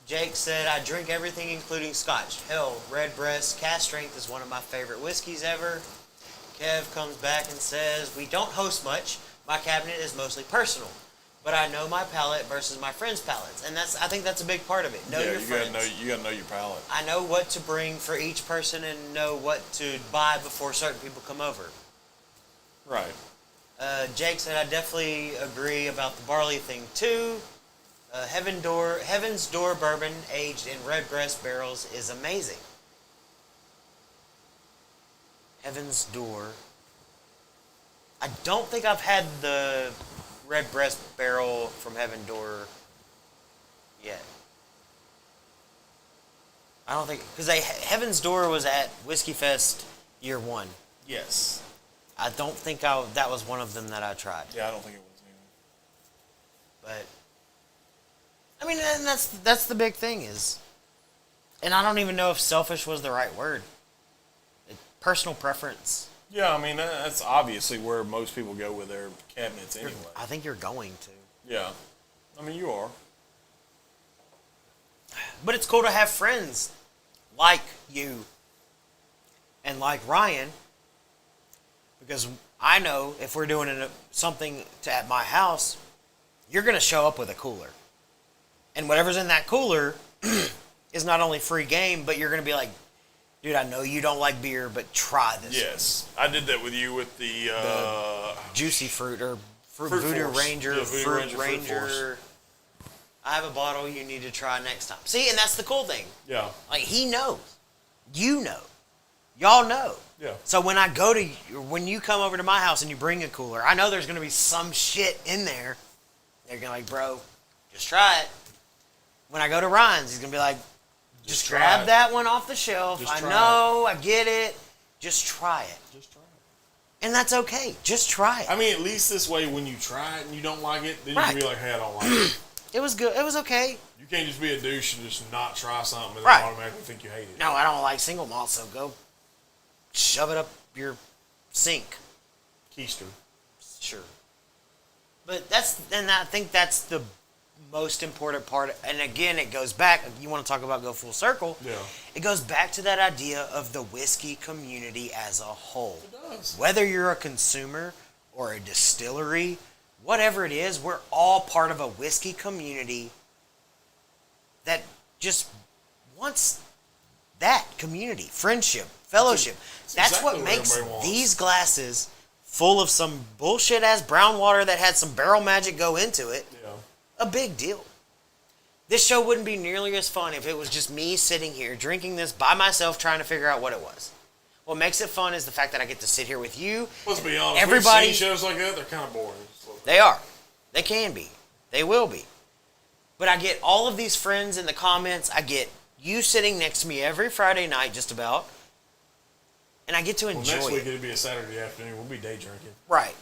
Speaker 2: Jake said, I drink everything including Scotch. Hell, Redbreast Cast Strength is one of my favorite whiskeys ever. Kev comes back and says, we don't host much. My cabinet is mostly personal. But I know my palate versus my friends' palates. And I think that's a big part of it. Know your friends.
Speaker 1: You gotta know your palate.
Speaker 2: I know what to bring for each person and know what to buy before certain people come over.
Speaker 1: Right.
Speaker 2: Jake said, I definitely agree about the barley thing too. Heaven's Door bourbon aged in Redbreast barrels is amazing. Heaven's Door. I don't think I've had the Redbreast barrel from Heaven Door yet. I don't think, because Heaven's Door was at Whiskey Fest year 1.
Speaker 1: Yes.
Speaker 2: I don't think that was one of them that I tried.
Speaker 1: Yeah, I don't think it was either.
Speaker 2: But, I I mean, and that's the big thing is, and I don't even know if selfish was the right word. Personal preference.
Speaker 1: Yeah, I mean, that's obviously where most people go with their cabinets anyway.
Speaker 2: I think you're going to.
Speaker 1: Yeah. I mean, you are.
Speaker 2: But it's cool to have friends like you and like Ryan, because I know if we're doing something at my house, you're going to show up with a cooler. And whatever's in that cooler is not only free game, but you're going to be like, dude, I know you don't like beer, but try this.
Speaker 1: Yes. I did that with you with the
Speaker 2: juicy fruit or
Speaker 1: Fruit
Speaker 2: Voodoo
Speaker 1: Force.
Speaker 2: Ranger,
Speaker 1: Yeah, Voodoo
Speaker 2: Fruit
Speaker 1: Ranger, Fruit
Speaker 2: Ranger. I have a bottle you need to try next time. See, and that's the cool thing.
Speaker 1: Yeah.
Speaker 2: Like, he knows. You know. Y'all know.
Speaker 1: Yeah.
Speaker 2: So when when you come over to my house and you bring a cooler, I know there's going to be some shit in there. They're going to like, bro, just try it. When I go to Ryan's, he's going to be like, just grab that one off the shelf. I know, I get it. Just try it.
Speaker 1: Just try it.
Speaker 2: And that's okay. Just try it.
Speaker 1: I mean, at least this way, when you try it and you don't like it, then you can be like, hey, I don't like it.
Speaker 2: It was good. It was okay.
Speaker 1: You can't just be a douche and just not try something and
Speaker 2: Right.
Speaker 1: then automatically think you hate it.
Speaker 2: No, I don't like single malt, so go shove it up your sink.
Speaker 1: Keister.
Speaker 2: Sure. But I think that's the most important part. And again, it goes back, you want to talk about go full circle.
Speaker 1: Yeah.
Speaker 2: It goes back to that idea of the whiskey community as a whole.
Speaker 1: It does.
Speaker 2: Whether you're a consumer or a distillery, whatever it is, we're all part of a whiskey community that just wants that community, friendship, fellowship. That's
Speaker 1: exactly
Speaker 2: what makes
Speaker 1: everybody wants.
Speaker 2: these glasses full of some bullshit ass brown water that had some barrel magic go into it
Speaker 1: Yeah.
Speaker 2: a big deal. This show wouldn't be nearly as fun if it was just me sitting here drinking this by myself trying to figure out what it was. What makes it fun is the fact that I get to sit here with you.
Speaker 1: Let's be honest.
Speaker 2: Everybody-
Speaker 1: We've seen shows like that, they're kind of boring.
Speaker 2: They are. They can be. They will be. But I get all of these friends in the comments. I get you sitting next to me every Friday night just about. And I get to enjoy
Speaker 1: Next week
Speaker 2: it.
Speaker 1: it'll be a Saturday afternoon. We'll be day drinking.
Speaker 2: Right.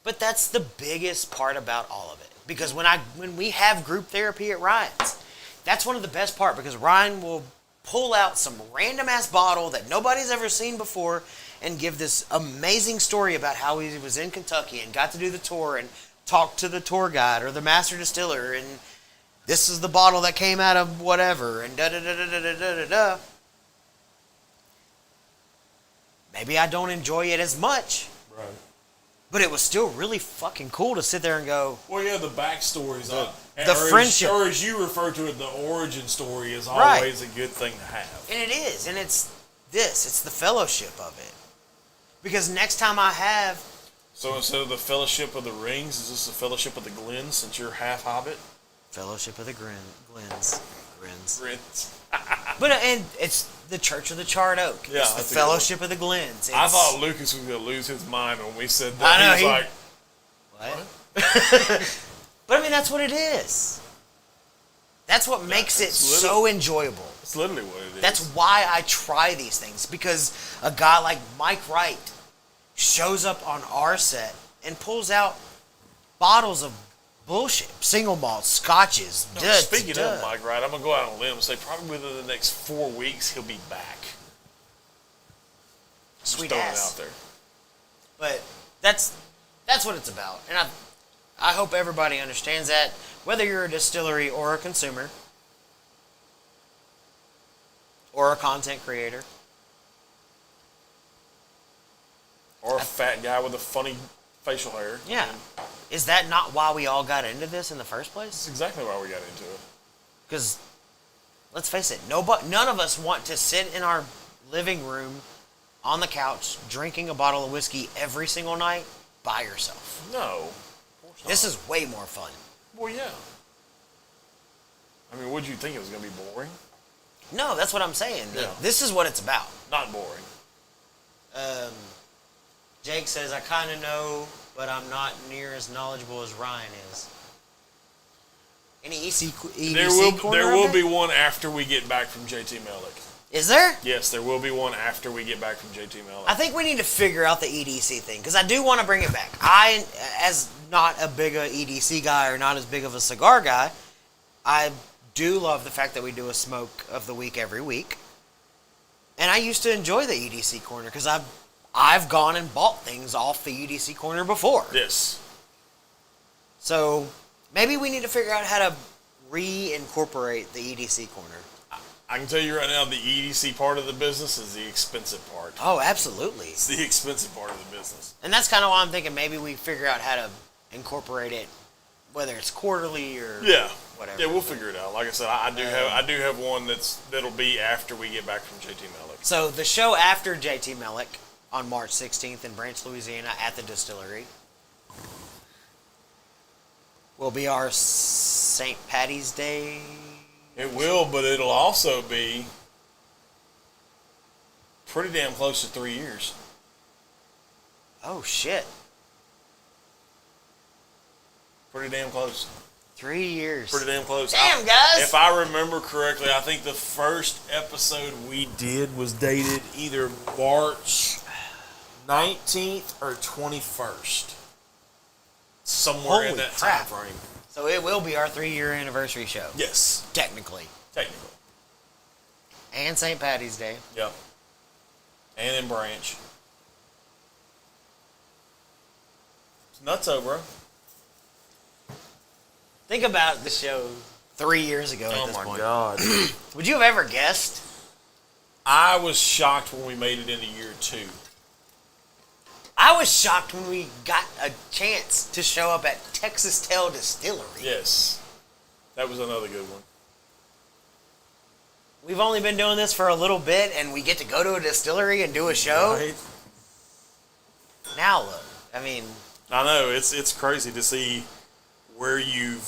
Speaker 2: But that's the biggest part about all of it. Because when we have group therapy at Ryan's, that's one of the best part, because Ryan will pull out some random ass bottle that nobody's ever seen before and give this amazing story about how he was in Kentucky and got to do the tour and talk to the tour guide or the master distiller, and this is the bottle that came out of whatever, and da da da da da da da da da. Maybe I don't enjoy it as much,
Speaker 1: Right.
Speaker 2: but it was still really fucking cool to sit there and go,
Speaker 1: Well, yeah, the backstories.
Speaker 2: the friendship.
Speaker 1: Or as you refer to it, the origin story is
Speaker 2: Right.
Speaker 1: always a good thing to have.
Speaker 2: and it is, and it's the fellowship of it. Because next time I have,
Speaker 1: So instead of the Fellowship of the Rings, is this the Fellowship of the Glens since you're half Hobbit?
Speaker 2: Fellowship of the Glens.
Speaker 1: Grins.
Speaker 2: But, and it's the Church of the Charred Oak.
Speaker 1: Yeah,
Speaker 2: It's the
Speaker 1: that's a good
Speaker 2: Fellowship of the Glens.
Speaker 1: I
Speaker 2: It's-
Speaker 1: thought Lucas was going to lose his mind when we said that.
Speaker 2: I know,
Speaker 1: he was like,
Speaker 2: What? But I mean, that's what it is. That's what makes it
Speaker 1: it's
Speaker 2: so enjoyable.
Speaker 1: it's literally what it is.
Speaker 2: That's why I try these things, because a guy like Mike Wright shows up on our set and pulls out bottles of bullshit, single malt, scotches.
Speaker 1: No, speaking of Mike Wright, I'm going to go out on a limb and say probably within the next 4 weeks he'll be back.
Speaker 2: Sweet
Speaker 1: Just throwing
Speaker 2: ass.
Speaker 1: it out there.
Speaker 2: But that's what it's about, and I hope everybody understands that, whether you're a distillery or a consumer or a content creator.
Speaker 1: Or a fat guy with a funny facial hair.
Speaker 2: Yeah.
Speaker 1: I mean,
Speaker 2: Is that not why we all got into this in the first place?
Speaker 1: that's exactly why we got into it.
Speaker 2: Because, let's face it, none of us want to sit in our living room on the couch drinking a bottle of whiskey every single night by yourself.
Speaker 1: No. Of course not.
Speaker 2: This is way more fun.
Speaker 1: Well, yeah. I mean, would you think it was going to be boring?
Speaker 2: No, that's what I'm saying.
Speaker 1: Yeah.
Speaker 2: This is what it's about.
Speaker 1: Not boring.
Speaker 2: Jake says, I kind of know, but I'm not near as knowledgeable as Ryan is. Any EDC
Speaker 1: There will be one after we get back from JT Meleck.
Speaker 2: Is there?
Speaker 1: Yes, there will be one after we get back from JT Meleck.
Speaker 2: I think we need to figure out the EDC thing, because I do want to bring it back. I, as not a big EDC guy or not as big of a cigar guy, I do love the fact that we do a smoke of the week every week. And I used to enjoy the EDC corner because I've gone and bought things off the EDC corner before.
Speaker 1: Yes.
Speaker 2: So maybe we need to figure out how to reincorporate the EDC corner.
Speaker 1: I can tell you right now, the EDC part of the business is the expensive part.
Speaker 2: Oh, absolutely.
Speaker 1: It's the expensive part of the business.
Speaker 2: And that's kind of why I'm thinking maybe we figure out how to incorporate it, whether it's quarterly or whatever.
Speaker 1: Yeah, we'll figure it out. Like I said, I do have one that'll be after we get back from JT Meleck.
Speaker 2: So the show after JT Meleck on March 16th in Branch, Louisiana at the distillery will be our St. Patty's Day.
Speaker 1: It will, but it'll also be pretty damn close to 3 years.
Speaker 2: Oh, shit.
Speaker 1: Pretty damn close.
Speaker 2: 3 years.
Speaker 1: Pretty damn close.
Speaker 2: Damn, guys!
Speaker 1: If I remember correctly, I think the first episode we did was dated either March 19th or 21st. Somewhere
Speaker 2: Holy
Speaker 1: in that
Speaker 2: crap.
Speaker 1: time frame.
Speaker 2: So it will be our 3-year anniversary show.
Speaker 1: Yes.
Speaker 2: Technically. And St. Patty's Day.
Speaker 1: Yep. And in Branch. It's nutso, bro.
Speaker 2: Think about the show 3 years ago at
Speaker 1: Oh
Speaker 2: this
Speaker 1: my
Speaker 2: point.
Speaker 1: God.
Speaker 2: Would you have ever guessed?
Speaker 1: I was shocked when we made it into year 2.
Speaker 2: I was shocked when we got a chance to show up at Texas Tail Distillery.
Speaker 1: Yes. That was another good one.
Speaker 2: We've only been doing this for a little bit, and we get to go to a distillery and do a show.
Speaker 1: Right?
Speaker 2: Now look, I mean,
Speaker 1: I know it's crazy to see where you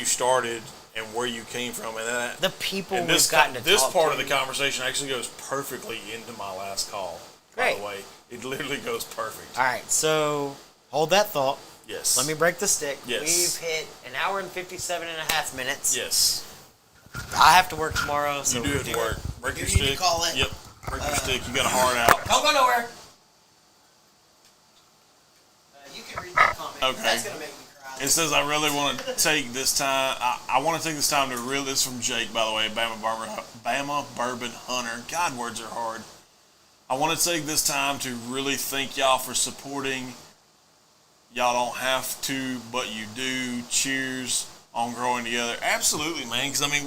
Speaker 1: started and where you came from, and that
Speaker 2: the people
Speaker 1: and
Speaker 2: we've gotten to
Speaker 1: this
Speaker 2: talk
Speaker 1: part
Speaker 2: to.
Speaker 1: of the conversation actually goes perfectly into my last call.
Speaker 2: Great.
Speaker 1: By the way, it literally goes perfect.
Speaker 2: All right, so hold that thought.
Speaker 1: Yes.
Speaker 2: Let me break the stick.
Speaker 1: Yes.
Speaker 2: We've hit an hour and 57.5 minutes.
Speaker 1: Yes.
Speaker 2: I have to work tomorrow, so
Speaker 1: You do have to work. Break your
Speaker 2: You need to
Speaker 1: stick.
Speaker 2: call it.
Speaker 1: Yep. Break your stick. You got a hard out.
Speaker 2: Don't go nowhere. You can read that comment.
Speaker 1: Okay.
Speaker 2: That's gonna make me cry.
Speaker 1: It says, I really want to take this time. I want to take this time to really. This is from Jake, by the way, Bama Bourbon Hunter. God, words are hard. I want to take this time to really thank y'all for supporting. Y'all don't have to, but you do. Cheers on growing together. Absolutely, man. Because, I mean,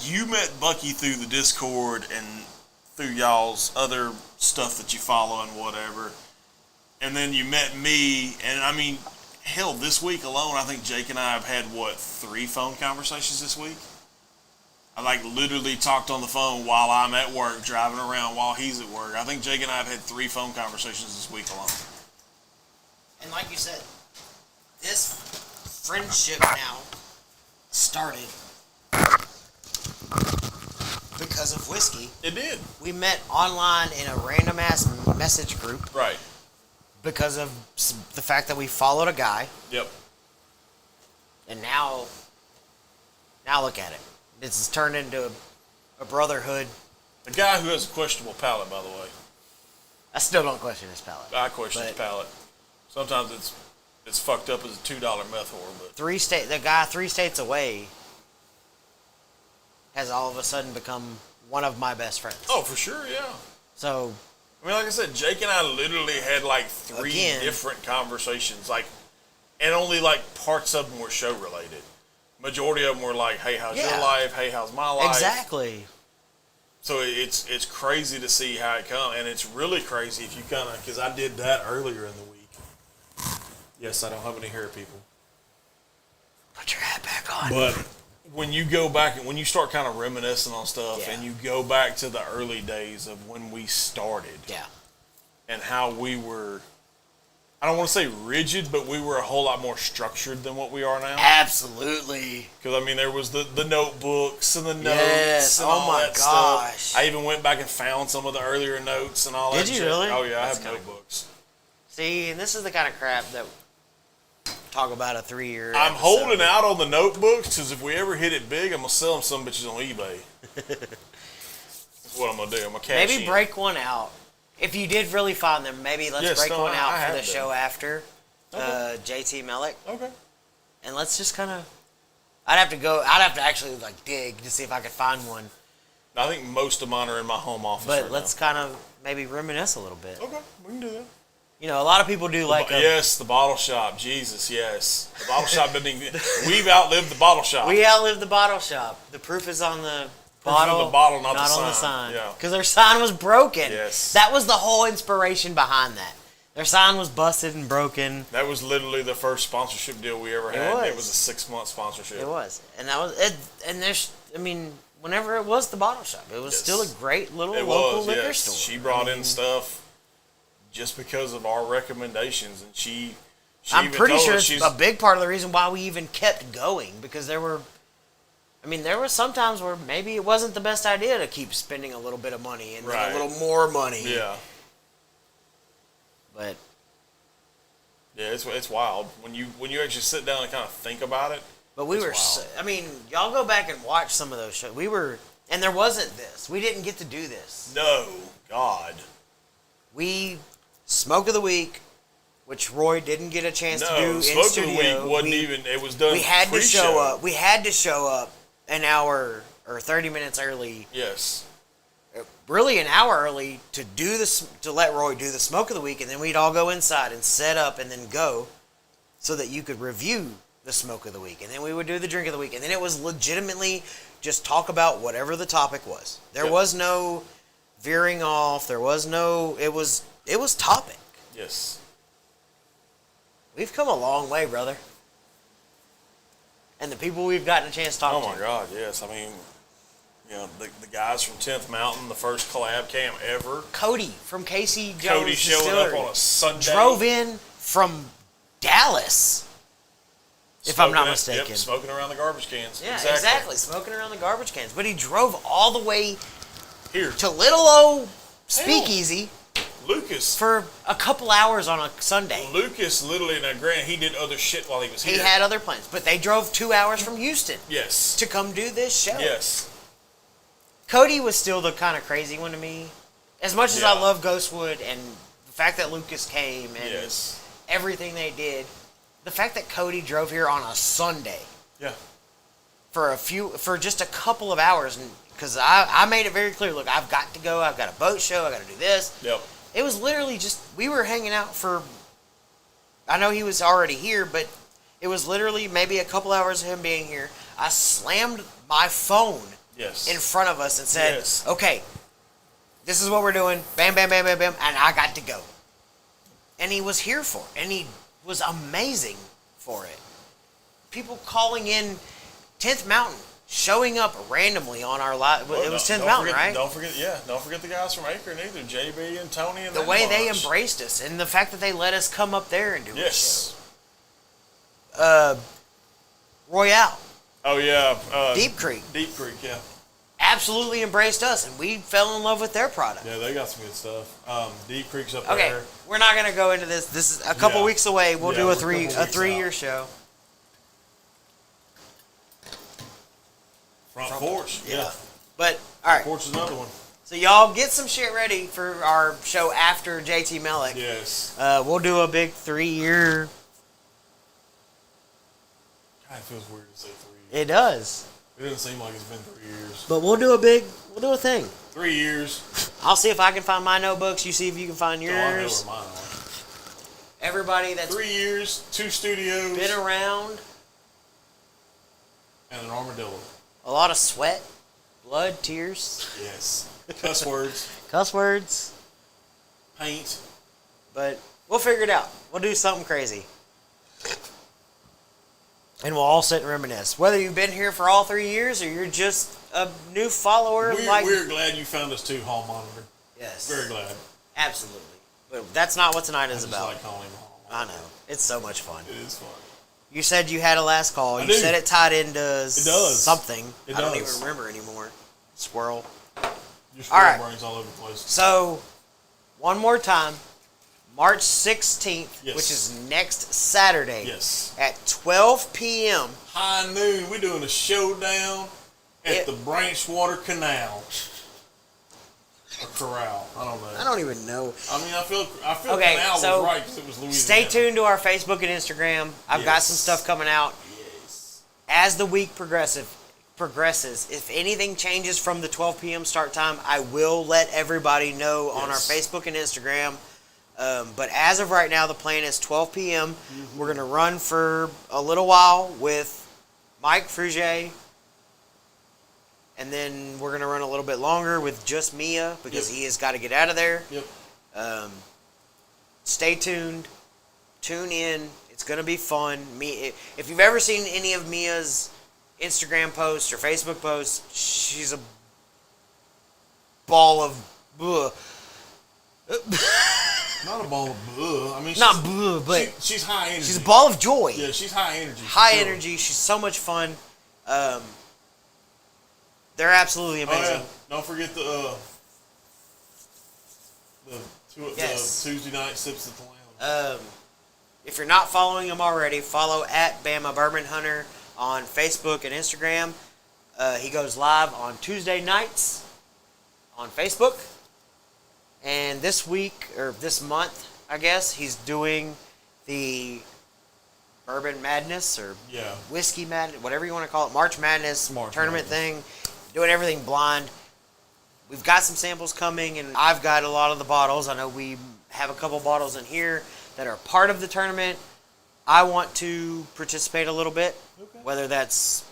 Speaker 1: you met Bucky through the Discord and through y'all's other stuff that you follow and whatever. And then you met me, and I mean, hell, this week alone, I think Jake and I have had, 3 phone conversations this week? I literally talked on the phone while I'm at work, driving around while he's at work. I think Jake and I have had 3 phone conversations this week alone.
Speaker 2: And like you said, this friendship now started because of whiskey.
Speaker 1: It did.
Speaker 2: We met online in a random ass message group
Speaker 1: Right.
Speaker 2: because of the fact that we followed a guy,
Speaker 1: Yep.
Speaker 2: and now look at it. It's turned into a brotherhood.
Speaker 1: A guy who has a questionable palate, by the way.
Speaker 2: I still don't question his palate.
Speaker 1: I question his palate. Sometimes it's fucked up as a $2 meth whore, but
Speaker 2: The guy 3 states away has all of a sudden become one of my best friends.
Speaker 1: oh, for sure, yeah.
Speaker 2: So
Speaker 1: I mean, like I said, Jake and I literally had 3 different conversations, and only parts of them were show related. Majority of them were hey, how's your life? Hey, how's my life?
Speaker 2: exactly.
Speaker 1: So it's crazy to see how it comes, and it's really crazy if you because I did that earlier in the week. Yes, I don't have any hair, people.
Speaker 2: Put your hat back on.
Speaker 1: But when you go back and when you start kind of reminiscing on stuff, and you go back to the early days of when we started, and how we were, I don't want to say rigid, but we were a whole lot more structured than what we are now.
Speaker 2: Absolutely.
Speaker 1: Because, I mean, there was the notebooks and the notes
Speaker 2: Yes.
Speaker 1: and
Speaker 2: Oh
Speaker 1: all
Speaker 2: my
Speaker 1: that
Speaker 2: gosh.
Speaker 1: stuff. I even went back and found some of the earlier notes and all that
Speaker 2: Did you
Speaker 1: shit.
Speaker 2: really?
Speaker 1: Oh, yeah,
Speaker 2: That's
Speaker 1: I have
Speaker 2: kinda
Speaker 1: notebooks.
Speaker 2: See, and this is the kind of crap that talk about a 3-year.
Speaker 1: I'm holding out on the notebooks because if we ever hit it big, I'm going to sell them some bitches on eBay. That's what I'm going to do. I'm going to cash
Speaker 2: Maybe
Speaker 1: in.
Speaker 2: break one out. If you did really find them, maybe let's break one out
Speaker 1: I
Speaker 2: for the
Speaker 1: have
Speaker 2: show
Speaker 1: them.
Speaker 2: after JT Meleck.
Speaker 1: Okay.
Speaker 2: And let's just kind of I'd have to actually like dig to see if I could find one.
Speaker 1: I think most of mine are in my home office.
Speaker 2: But
Speaker 1: right
Speaker 2: let's kind of maybe reminisce a little bit.
Speaker 1: Okay, we can do that.
Speaker 2: You know, a lot of people do like.
Speaker 1: Yes, the bottle shop. Jesus, yes. The bottle shop doesn't even. We've outlived the bottle shop.
Speaker 2: We outlived the bottle shop. The proof is on the bottle.
Speaker 1: On the bottle, not
Speaker 2: on
Speaker 1: the
Speaker 2: the
Speaker 1: sign.
Speaker 2: sign. Because their sign was broken.
Speaker 1: Yes.
Speaker 2: That was the whole inspiration behind that. Their sign was busted and broken.
Speaker 1: That was literally the first sponsorship deal we ever had. It was a 6-month sponsorship.
Speaker 2: It was, and that was it. And there's, I mean, whenever it was the bottle shop, it was still a great little local liquor store.
Speaker 1: She brought in stuff just because of our recommendations, and she
Speaker 2: I'm
Speaker 1: even
Speaker 2: pretty
Speaker 1: told
Speaker 2: sure
Speaker 1: us
Speaker 2: it's a big part of the reason why we even kept going, because there were some times where maybe it wasn't the best idea to keep spending a little bit of money and then a little more money.
Speaker 1: Yeah.
Speaker 2: But
Speaker 1: yeah, it's wild when you actually sit down and kind of think about it.
Speaker 2: But we were, y'all go back and watch some of those shows. We were, and there wasn't this. We didn't get to do this.
Speaker 1: No, God.
Speaker 2: We Smoke of the Week, which Roy didn't get a chance to do in studio.
Speaker 1: Smoke of the Week wasn't even. It was done.
Speaker 2: We had
Speaker 1: pre-show.
Speaker 2: to show up. We had to show up an hour or 30 minutes early.
Speaker 1: Yes.
Speaker 2: Really, an hour early to let Roy do the Smoke of the Week, and then we'd all go inside and set up and then go, so that you could review the Smoke of the Week, and then we would do the Drink of the Week, and then it was legitimately just talk about whatever the topic was. There was no veering off. There was no. It was topic.
Speaker 1: Yes.
Speaker 2: We've come a long way, brother. And the people we've gotten a chance to talk to.
Speaker 1: Oh my God, yes. I mean, you know, the guys from 10th Mountain, the first collab cam ever.
Speaker 2: Cody from Casey Jones
Speaker 1: Cody showing
Speaker 2: Distillery.
Speaker 1: up on a Sunday.
Speaker 2: Drove in from Dallas, if I'm not mistaken.
Speaker 1: Yep, smoking around the garbage cans.
Speaker 2: Yeah, exactly. Smoking around the garbage cans. But he drove all the way
Speaker 1: here
Speaker 2: to Little O Speakeasy.
Speaker 1: Lucas.
Speaker 2: For a couple hours on a Sunday.
Speaker 1: Lucas literally, now granted, he did other shit while he was here.
Speaker 2: He had other plans. But they drove 2 hours from Houston.
Speaker 1: Yes.
Speaker 2: To come do this show.
Speaker 1: Yes.
Speaker 2: Cody was still the kind of crazy one to me. As much as I love Ghostwood and the fact that Lucas came and everything they did, the fact that Cody drove here on a Sunday.
Speaker 1: Yeah.
Speaker 2: For just a couple of hours, because I made it very clear, look, I've got to go, I've got a boat show, I got to do this.
Speaker 1: Yep.
Speaker 2: It was literally just, we were hanging out for, I know he was already here, but it was literally maybe a couple hours of him being here. I slammed my phone in front of us and said, okay, this is what we're doing, bam, bam, bam, bam, bam, and I got to go. And he was here for it, and he was amazing for it. People calling in 10th Mountain, showing up randomly on our live. It was 10th Mountain, right?
Speaker 1: Don't forget the guys from Akron either, JB and Tony and
Speaker 2: the way they embraced us, and the fact that they let us come up there and do a show. Royale.
Speaker 1: Oh yeah.
Speaker 2: Deep Creek,
Speaker 1: yeah.
Speaker 2: Absolutely embraced us, and we fell in love with their product.
Speaker 1: Yeah, they got some good stuff. Deep Creek's up
Speaker 2: there. Okay, we're not gonna go into this. This is a couple weeks away. We'll do a 3-year show.
Speaker 1: Front porch, yeah.
Speaker 2: But all right,
Speaker 1: porch is another one.
Speaker 2: So y'all get some shit ready for our show after JT Meleck.
Speaker 1: Yes.
Speaker 2: We'll do a big 3-year.
Speaker 1: God, it feels weird to say 3 years.
Speaker 2: It does.
Speaker 1: It doesn't seem like it's been 3 years.
Speaker 2: But we'll do a thing.
Speaker 1: 3 years.
Speaker 2: I'll see if I can find my notebooks. You see if you can find yours.
Speaker 1: No, I know where mine are.
Speaker 2: Everybody that's
Speaker 1: 3 years, 2 studios,
Speaker 2: been around,
Speaker 1: and an armadillo.
Speaker 2: A lot of sweat, blood, tears.
Speaker 1: Yes. Cuss words.
Speaker 2: Cuss words.
Speaker 1: Paint.
Speaker 2: But we'll figure it out. We'll do something crazy. And we'll all sit and reminisce. Whether you've been here for all 3 years or you're just a new follower.
Speaker 1: We're glad you found us too, Hall Monitor.
Speaker 2: Yes.
Speaker 1: Very glad.
Speaker 2: Absolutely. But that's not what tonight is about.
Speaker 1: I just like calling him Hall
Speaker 2: I
Speaker 1: Monitor.
Speaker 2: know. It's so much fun.
Speaker 1: It is fun.
Speaker 2: You said you had a last call. You said it tied into something. I don't even remember anymore. Squirrel.
Speaker 1: Your squirrel brain's all over the place.
Speaker 2: So, one more time. March 16th, which is next Saturday.
Speaker 1: Yes.
Speaker 2: At 12 p.m.
Speaker 1: High noon. We're doing a showdown at the Branchwater Canal. Or corral. I don't know.
Speaker 2: I don't even know.
Speaker 1: I mean, I feel canal was right because it was Louisiana.
Speaker 2: Stay tuned to our Facebook and Instagram. I've got some stuff coming out.
Speaker 1: Yes.
Speaker 2: as the week progresses, if anything changes from the 12 p.m. start time, I will let everybody know on our Facebook and Instagram. But as of right now, the plan is 12 p.m. Mm-hmm. We're going to run for a little while with Mike Frugier. And then we're going to run a little bit longer with just Mia because he has got to get out of there.
Speaker 1: Yep.
Speaker 2: Stay tuned. Tune in. It's going to be fun. If you've ever seen any of Mia's Instagram posts or Facebook posts, she's a ball of...
Speaker 1: Not a ball of bleh. I mean,
Speaker 2: not bleh, but
Speaker 1: she's high energy.
Speaker 2: She's a ball of joy.
Speaker 1: Yeah, she's high energy.
Speaker 2: High energy. She's so much fun. They're absolutely amazing.
Speaker 1: Oh, yeah. Don't forget the Tuesday night sips at the lounge.
Speaker 2: If you're not following him already, follow at Bama Bourbon Hunter on Facebook and Instagram. He goes live on Tuesday nights on Facebook. And this week, or this month, I guess, he's doing the Bourbon Madness or Whiskey Madness, whatever you want to call it, March Madness tournament thing, doing everything blind. We've got some samples coming, and I've got a lot of the bottles. I know we have a couple bottles in here that are part of the tournament. I want to participate a little bit, whether that's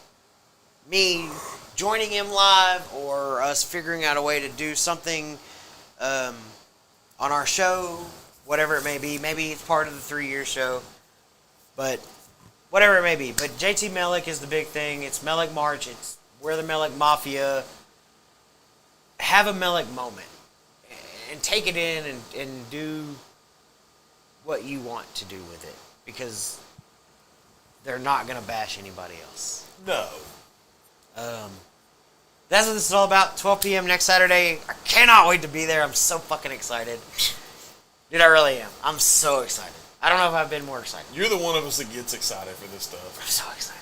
Speaker 2: me joining him live or us figuring out a way to do something on our show, whatever it may be. Maybe it's part of the 3-year show, but whatever it may be. But JT Meleck is the big thing. It's Meleck March. We're the Meleck Mafia. Have a Meleck moment and take it in and do what you want to do with it, because they're not going to bash anybody else.
Speaker 1: No.
Speaker 2: That's what this is all about. 12 p.m. next Saturday. I cannot wait to be there. I'm so fucking excited. Dude, I really am. I'm so excited. I don't know if I've been more excited.
Speaker 1: You're the one of us that gets excited for this stuff.
Speaker 2: I'm so excited.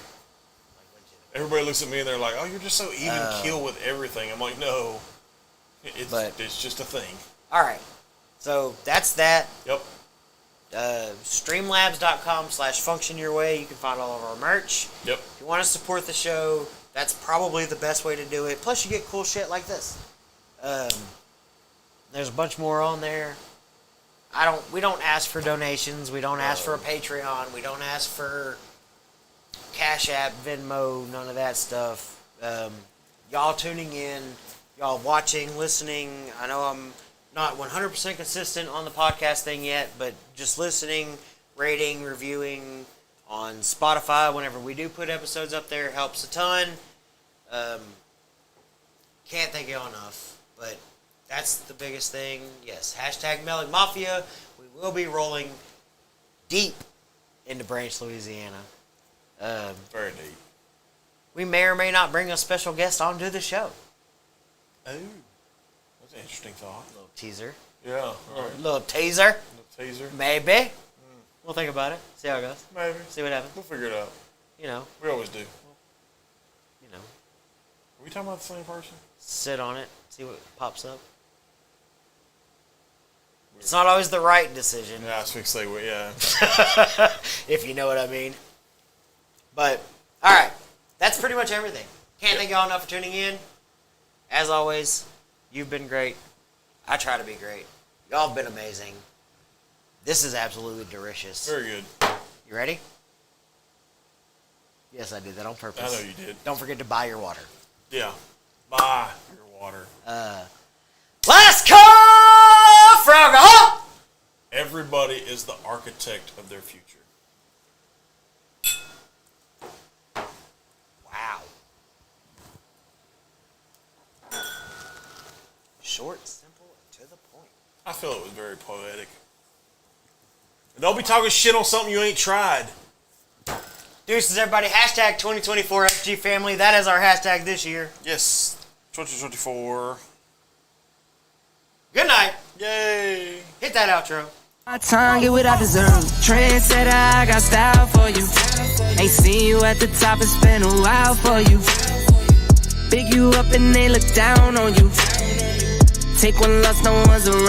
Speaker 1: Everybody looks at me and they're like, oh, you're just so even keel with everything. I'm like, no. It's just a thing.
Speaker 2: All right. So that's that.
Speaker 1: Yep.
Speaker 2: Streamlabs.com/functionyourway. You can find all of our merch.
Speaker 1: Yep.
Speaker 2: If you want to support the show, that's probably the best way to do it. Plus, you get cool shit like this. There's a bunch more on there. We don't ask for donations. We don't ask for a Patreon. We don't ask for Cash App, Venmo, none of that stuff. Y'all tuning in, y'all watching, listening. I know I'm not 100% consistent on the podcast thing yet, but just listening, rating, reviewing on Spotify whenever we do put episodes up there helps a ton. Can't thank y'all enough, but that's the biggest thing. Yes, hashtag Meleck Mafia. We will be rolling deep into Branch, Louisiana.
Speaker 1: Very deep.
Speaker 2: We may or may not bring a special guest onto the show.
Speaker 1: Oh, that's an interesting thought.
Speaker 2: A little teaser.
Speaker 1: Yeah, all right.
Speaker 2: A little teaser.
Speaker 1: A little teaser.
Speaker 2: Maybe. We'll think about it. See how it goes.
Speaker 1: Maybe.
Speaker 2: See what happens.
Speaker 1: We'll figure it out.
Speaker 2: You know.
Speaker 1: We always do.
Speaker 2: You know.
Speaker 1: Are we talking about the same person?
Speaker 2: Sit on it. See what pops up. It's not always the right decision.
Speaker 1: Yeah, I was going to say, well, yeah.
Speaker 2: If you know what I mean. But, alright. That's pretty much everything. Can't thank y'all enough for tuning in. As always, you've been great. I try to be great. Y'all have been amazing. This is absolutely delicious.
Speaker 1: Very good.
Speaker 2: You ready? Yes, I did that on purpose.
Speaker 1: I know you did.
Speaker 2: Don't forget to buy your water.
Speaker 1: Yeah. Buy your water.
Speaker 2: Last call for alcohol!
Speaker 1: Everybody is the architect of their future.
Speaker 2: Wow. Short, simple, and to the point.
Speaker 1: I feel it was very poetic. And don't be talking shit on something you ain't tried.
Speaker 2: Deuces, everybody. Hashtag 2024 FG family. That is our hashtag this year.
Speaker 1: Yes. 2024.
Speaker 2: Good night.
Speaker 1: Yay.
Speaker 2: Hit that outro.
Speaker 3: My tongue, get what I deserve. Trendsetter, I got style for you. Ain't seen you at the top, it's been a while for you. Big you up and they look down on you. Take one loss, no one's around.